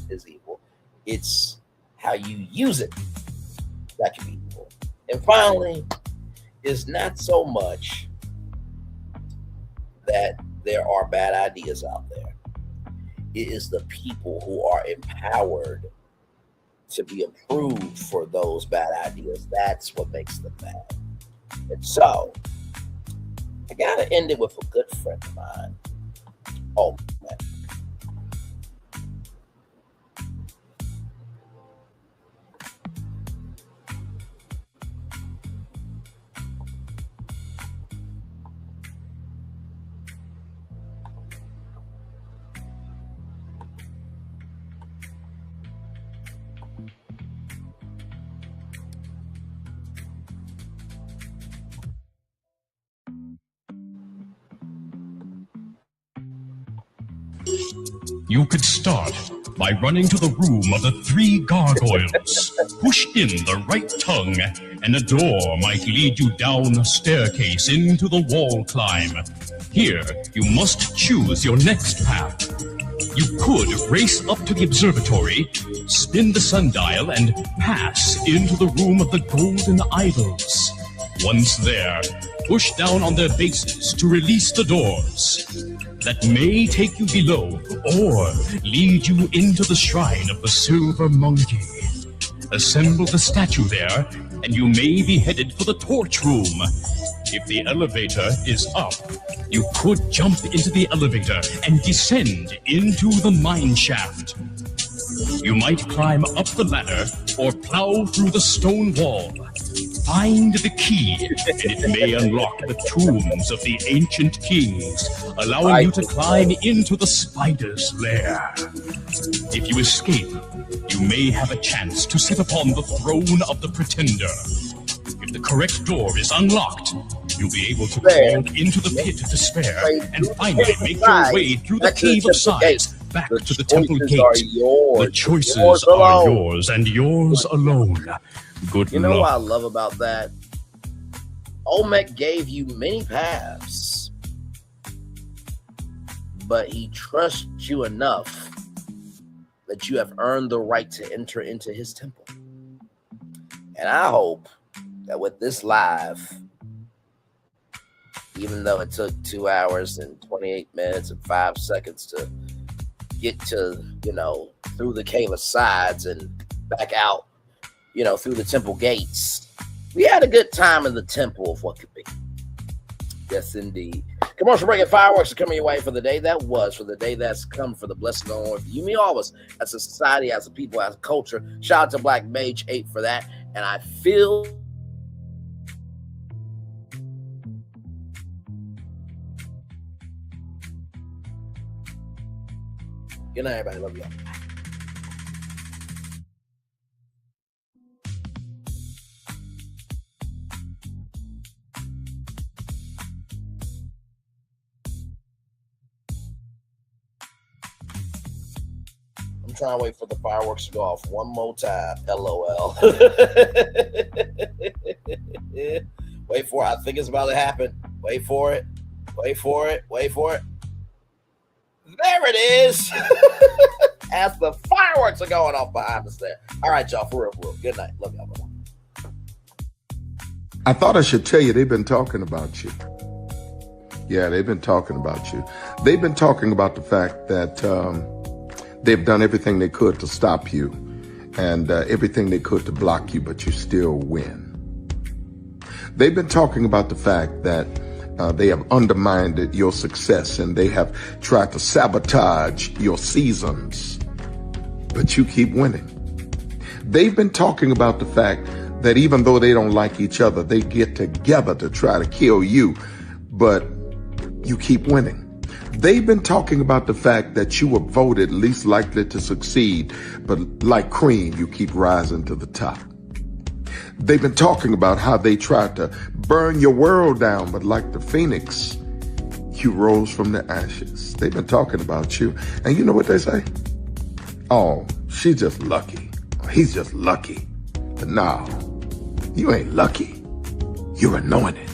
is evil. It's how you use it that can be evil. And finally, it's not so much that there are bad ideas out there. It is the people who are empowered to be approved for those bad ideas. That's what makes them bad. And so, I gotta end it with a good friend of mine. Oh, man. You could start by running to the room of the three gargoyles. Push in the right tongue, and a door might lead you down a staircase into the wall climb. Here, you must choose your next path. You could race up to the observatory, spin the sundial, and pass into the room of the golden idols. Once there, push down on their bases to release the doors that may take you below or lead you into the shrine of the silver monkey. Assemble the statue there, and you may be headed for the torch room. If the elevator is up, you could jump into the elevator and descend into the mine shaft. You might climb up the ladder or plow through the stone wall. Find the key, and it may unlock the tombs of the ancient kings, allowing you to climb into the spider's lair. If you escape, you may have a chance to sit upon the throne of the pretender. If the correct door is unlocked, you'll be able to crawl into the pit of despair and finally make your way through the cave of sighs back to the temple gate. The choices are yours and yours alone. Good luck. You know what I love about that? Olmec gave you many paths, but he trusts you enough that you have earned the right to enter into his temple. And I hope that with this live, even though it took 2 hours and 28 minutes and 5 seconds to get to, through the cave of sides and back out, through the temple gates, we had a good time in the temple of what could be. Yes, indeed. Commercial break and fireworks are coming your way for the day that was, for the day that's come, for the blessing on you, me, always, as a society, as a people, as a culture. Shout out to Black Mage 8 for that. And I feel good night, everybody. Love y'all. I'm trying to wait for the fireworks to go off one more time. LOL. Wait for it. I think it's about to happen. Wait for it. Wait for it. Wait for it. There it is. As the fireworks are going off behind us there. All right, y'all. For real. Good night. Love y'all. Bye-bye. I thought I should tell you they've been talking about you. Yeah, they've been talking about you. They've been talking about the fact that they've done everything they could to stop you and everything they could to block you, but you still win. They've been talking about the fact that they have undermined your success and they have tried to sabotage your seasons, but you keep winning. They've been talking about the fact that even though they don't like each other, they get together to try to kill you, but you keep winning. They've been talking about the fact that you were voted least likely to succeed, but like cream, you keep rising to the top. They've been talking about how they tried to burn your world down, but like the phoenix, you rose from the ashes. They've been talking about you. And you know what they say? Oh, she's just lucky. He's just lucky. But no, you ain't lucky. You're anointed.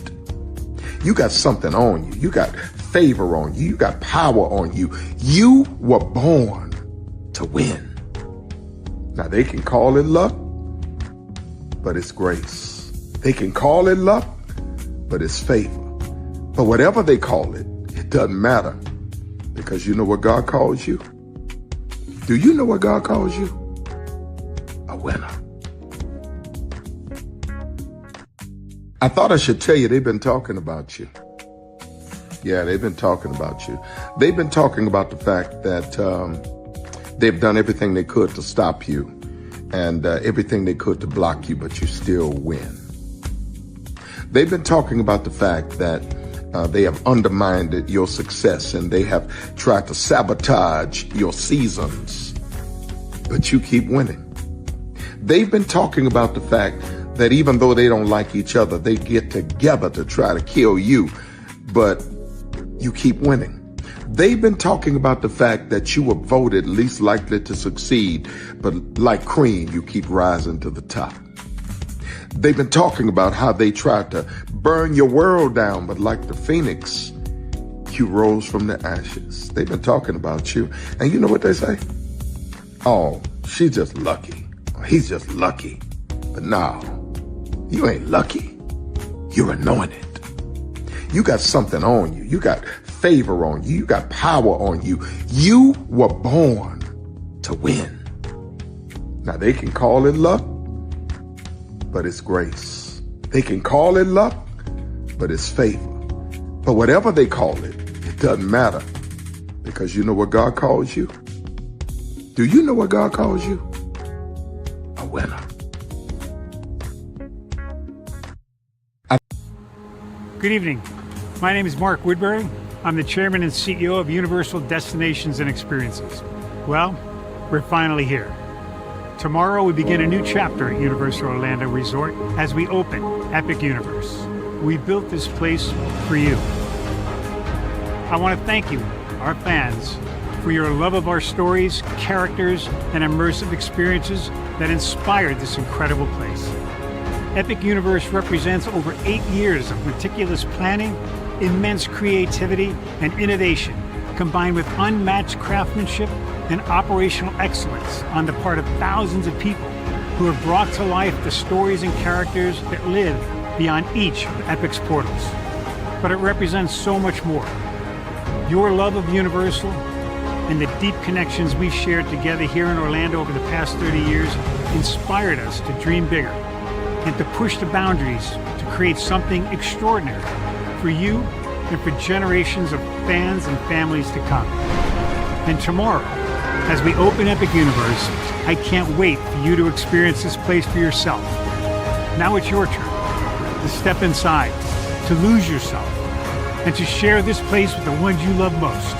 You got something on you. You got favor on you. You got power on you. You were born to win. Now they can call it luck, but it's grace. They can call it luck, but it's favor. But whatever they call it, it doesn't matter, because you know what God calls you? Do you know what God calls you? A winner. I thought I should tell you, they've been talking about you. Yeah, they've been talking about you. They've been talking about the fact that they've done everything they could to stop you and everything they could to block you, but you still win. They've been talking about the fact that they have undermined your success and they have tried to sabotage your seasons, but you keep winning. They've been talking about the fact that even though they don't like each other, they get together to try to kill you, but you keep winning. They've been talking about the fact that you were voted least likely to succeed, but like cream, you keep rising to the top. They've been talking about how they tried to burn your world down, but like the phoenix, you rose from the ashes. They've been talking about you. And you know what they say? Oh, she's just lucky. He's just lucky. But no, you ain't lucky. You're anointed. You got something on you. You got favor on you. You got power on you. You were born to win. Now they can call it luck, but it's grace. They can call it luck, but it's favor. But whatever they call it, it doesn't matter, because you know what God calls you? Do you know what God calls you? A winner. Good evening. My name is Mark Woodbury. I'm the chairman and CEO of Universal Destinations and Experiences. Well, we're finally here. Tomorrow we begin a new chapter at Universal Orlando Resort as we open Epic Universe. We built this place for you. I want to thank you, our fans, for your love of our stories, characters, and immersive experiences that inspired this incredible place. Epic Universe represents over 8 years of meticulous planning, immense creativity, and innovation, combined with unmatched craftsmanship and operational excellence on the part of thousands of people who have brought to life the stories and characters that live beyond each of Epic's portals. But it represents so much more. Your love of Universal and the deep connections we've shared together here in Orlando over the past 30 years inspired us to dream bigger and to push the boundaries to create something extraordinary for you and for generations of fans and families to come. And tomorrow, as we open Epic Universe, I can't wait for you to experience this place for yourself. Now it's your turn to step inside, to lose yourself, and to share this place with the ones you love most.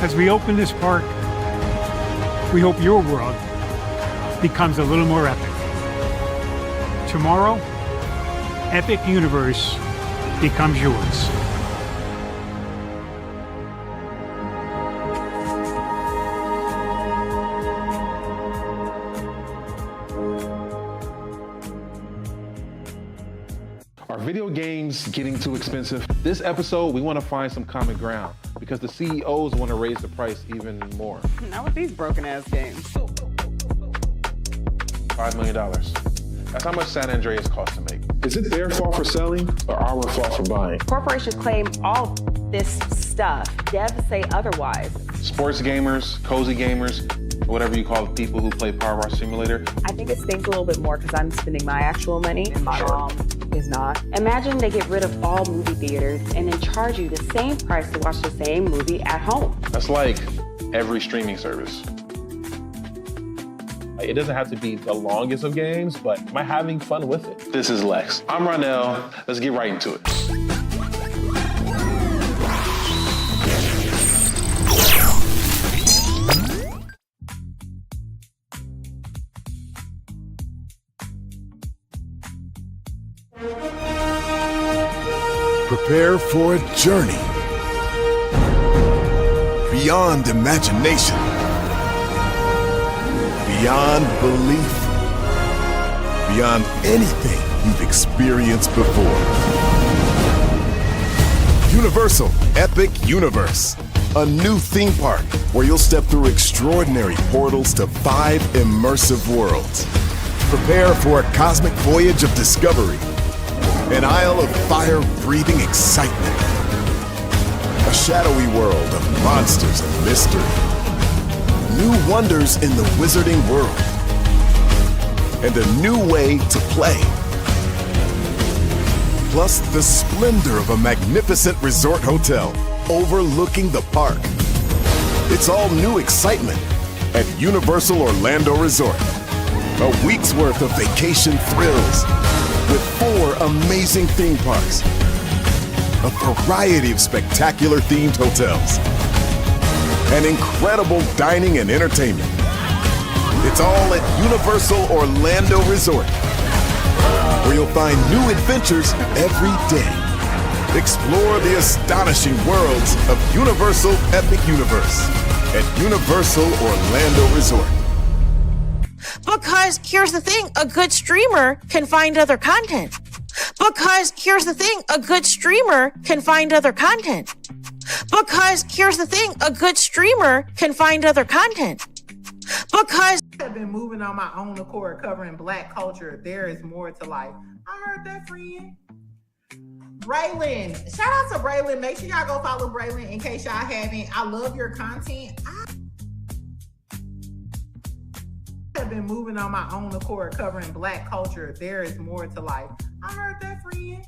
As we open this park, we hope your world becomes a little more epic. Tomorrow, Epic Universe becomes yours. Are video games getting too expensive? This episode, we want to find some common ground because the CEOs want to raise the price even more. Not with these broken ass games. $5 million. That's how much San Andreas costs to make. Is it their fault for selling or our fault for buying? Corporations claim all this stuff. Devs say otherwise. Sports gamers, cozy gamers, whatever you call the people who play Power Wash Simulator. I think it stings a little bit more because I'm spending my actual money and my mom is not. Imagine they get rid of all movie theaters and then charge you the same price to watch the same movie at home. That's like every streaming service. It doesn't have to be the longest of games, but am I having fun with it? This is Lex. I'm Ronell. Let's get right into it. Prepare for a journey beyond imagination, beyond belief, beyond anything you've experienced before. Universal Epic Universe, a new theme park where you'll step through extraordinary portals to 5 immersive worlds. Prepare for a cosmic voyage of discovery. An isle of fire-breathing excitement. A shadowy world of monsters and mystery. New wonders in the wizarding world. And a new way to play. Plus the splendor of a magnificent resort hotel overlooking the park. It's all new excitement at Universal Orlando Resort. A week's worth of vacation thrills with 4 amazing theme parks, a variety of spectacular themed hotels, and incredible dining and entertainment. It's all at Universal Orlando Resort, where you'll find new adventures every day. Explore the astonishing worlds of Universal Epic Universe at Universal Orlando Resort. Because here's the thing, a good streamer can find other content. Because here's the thing, a good streamer can find other content. Because here's the thing, a good streamer can find other content. Because I've been moving on my own accord, covering Black culture. There is more to life. I heard that, friend. Braylon, shout out to Braylon. Make sure y'all go follow Braylon in case y'all haven't. I love your content. I've been moving on my own accord, covering Black culture. There is more to life. I heard that, friend.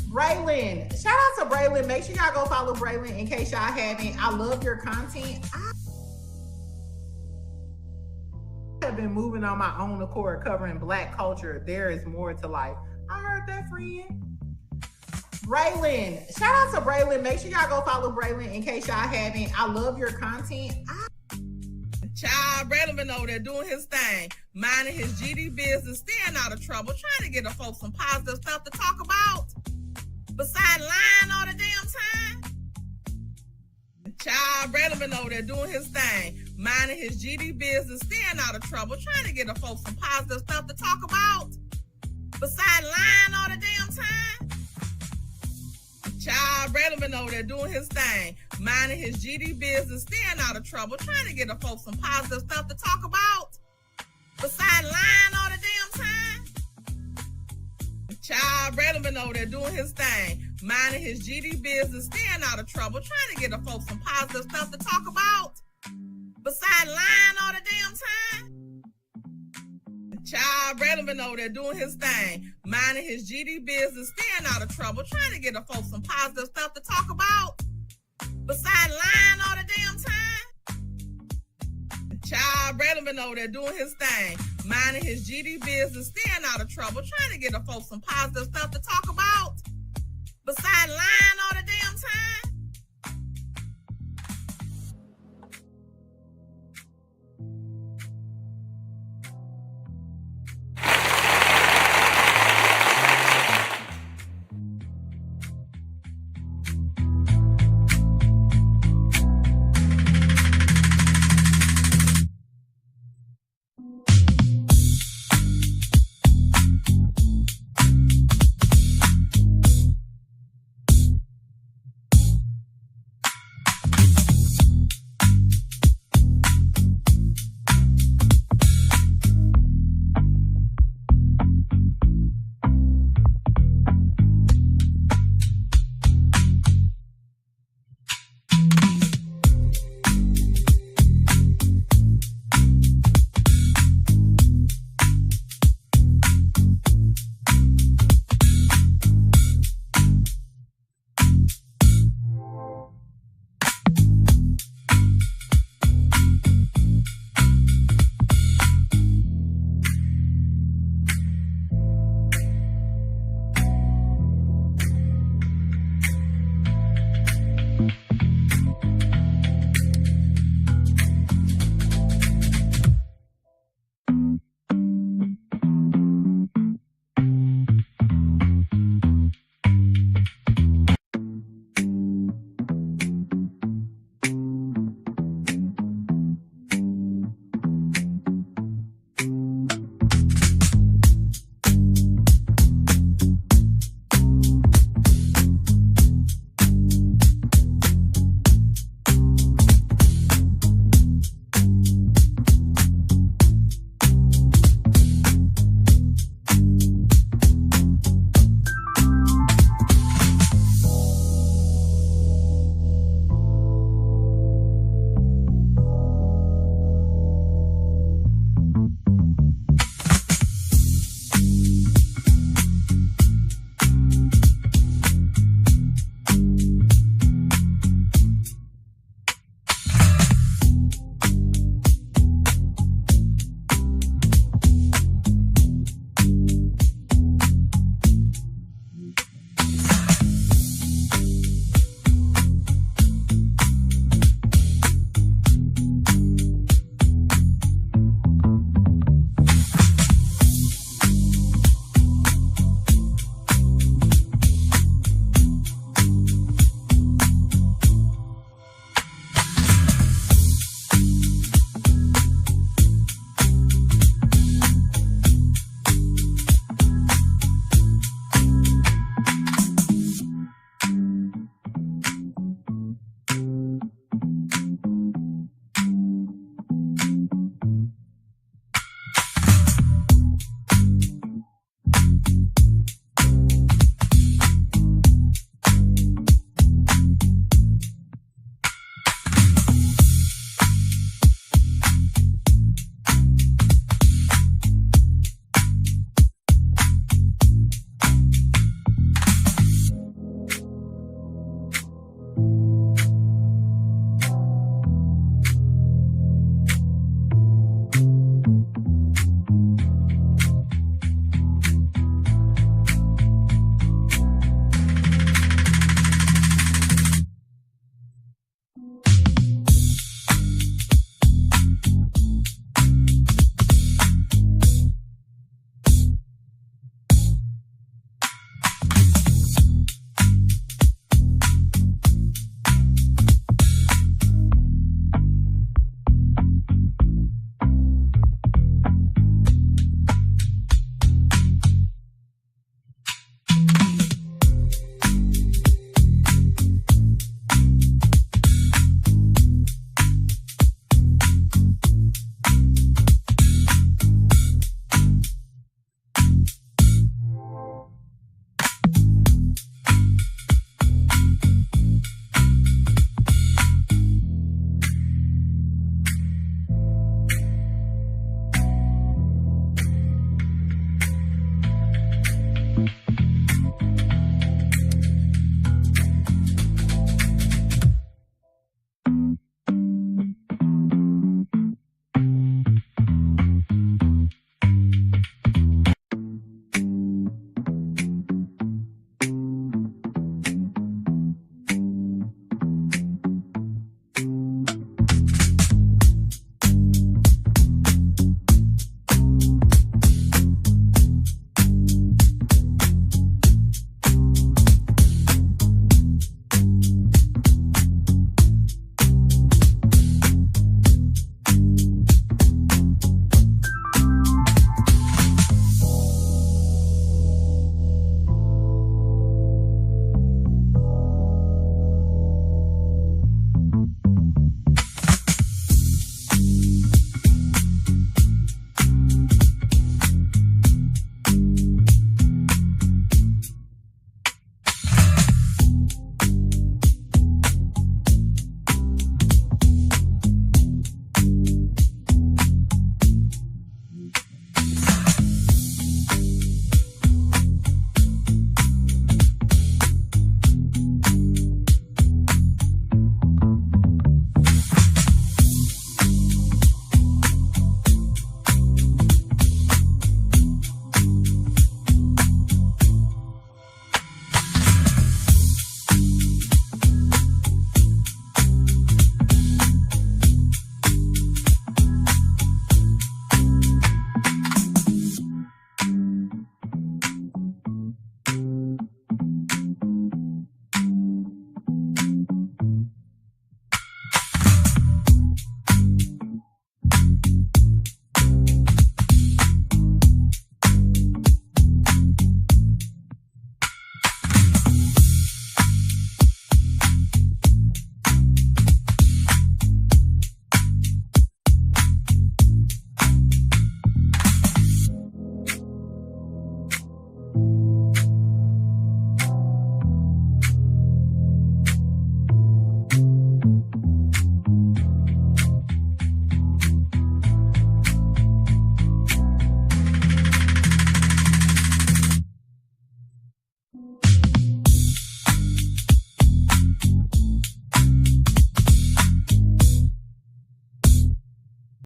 Braylon, shout out to Braylon. Make sure y'all go follow Braylon in case y'all haven't. I love your content. I've been moving on my own accord, covering Black culture. There is more to life. I heard that, friend. Braylon, shout out to Braylon. Make sure y'all go follow Braylon in case y'all haven't. I love your content. Child, Braylon been over there doing his thing, minding his GD business, staying out of trouble, trying to get the folks some positive stuff to talk about. Besides lying all the damn time. Child, Braylon been over there doing his thing, minding his GD business, staying out of trouble, trying to get the folks some positive stuff to talk about. Besides lying all the damn time. Child, Braylon been over there doing his thing, minding his GD business, staying out of trouble, trying to get the folks some positive stuff to talk about. Besides lying all the damn time. Child, Braylon been over there doing his thing, minding his GD business, staying out of trouble, trying to get the folks some positive stuff to talk about. Besides lying all the damn time. Child, Braylon been over there doing his thing, minding his GD business, staying out of trouble, trying to get the folks some positive stuff to talk about. Besides lying all the damn time. Child, Braylon been over there doing his thing, minding his GD business, staying out of trouble, trying to get the folks some positive stuff to talk about. Besides lying all the damn time.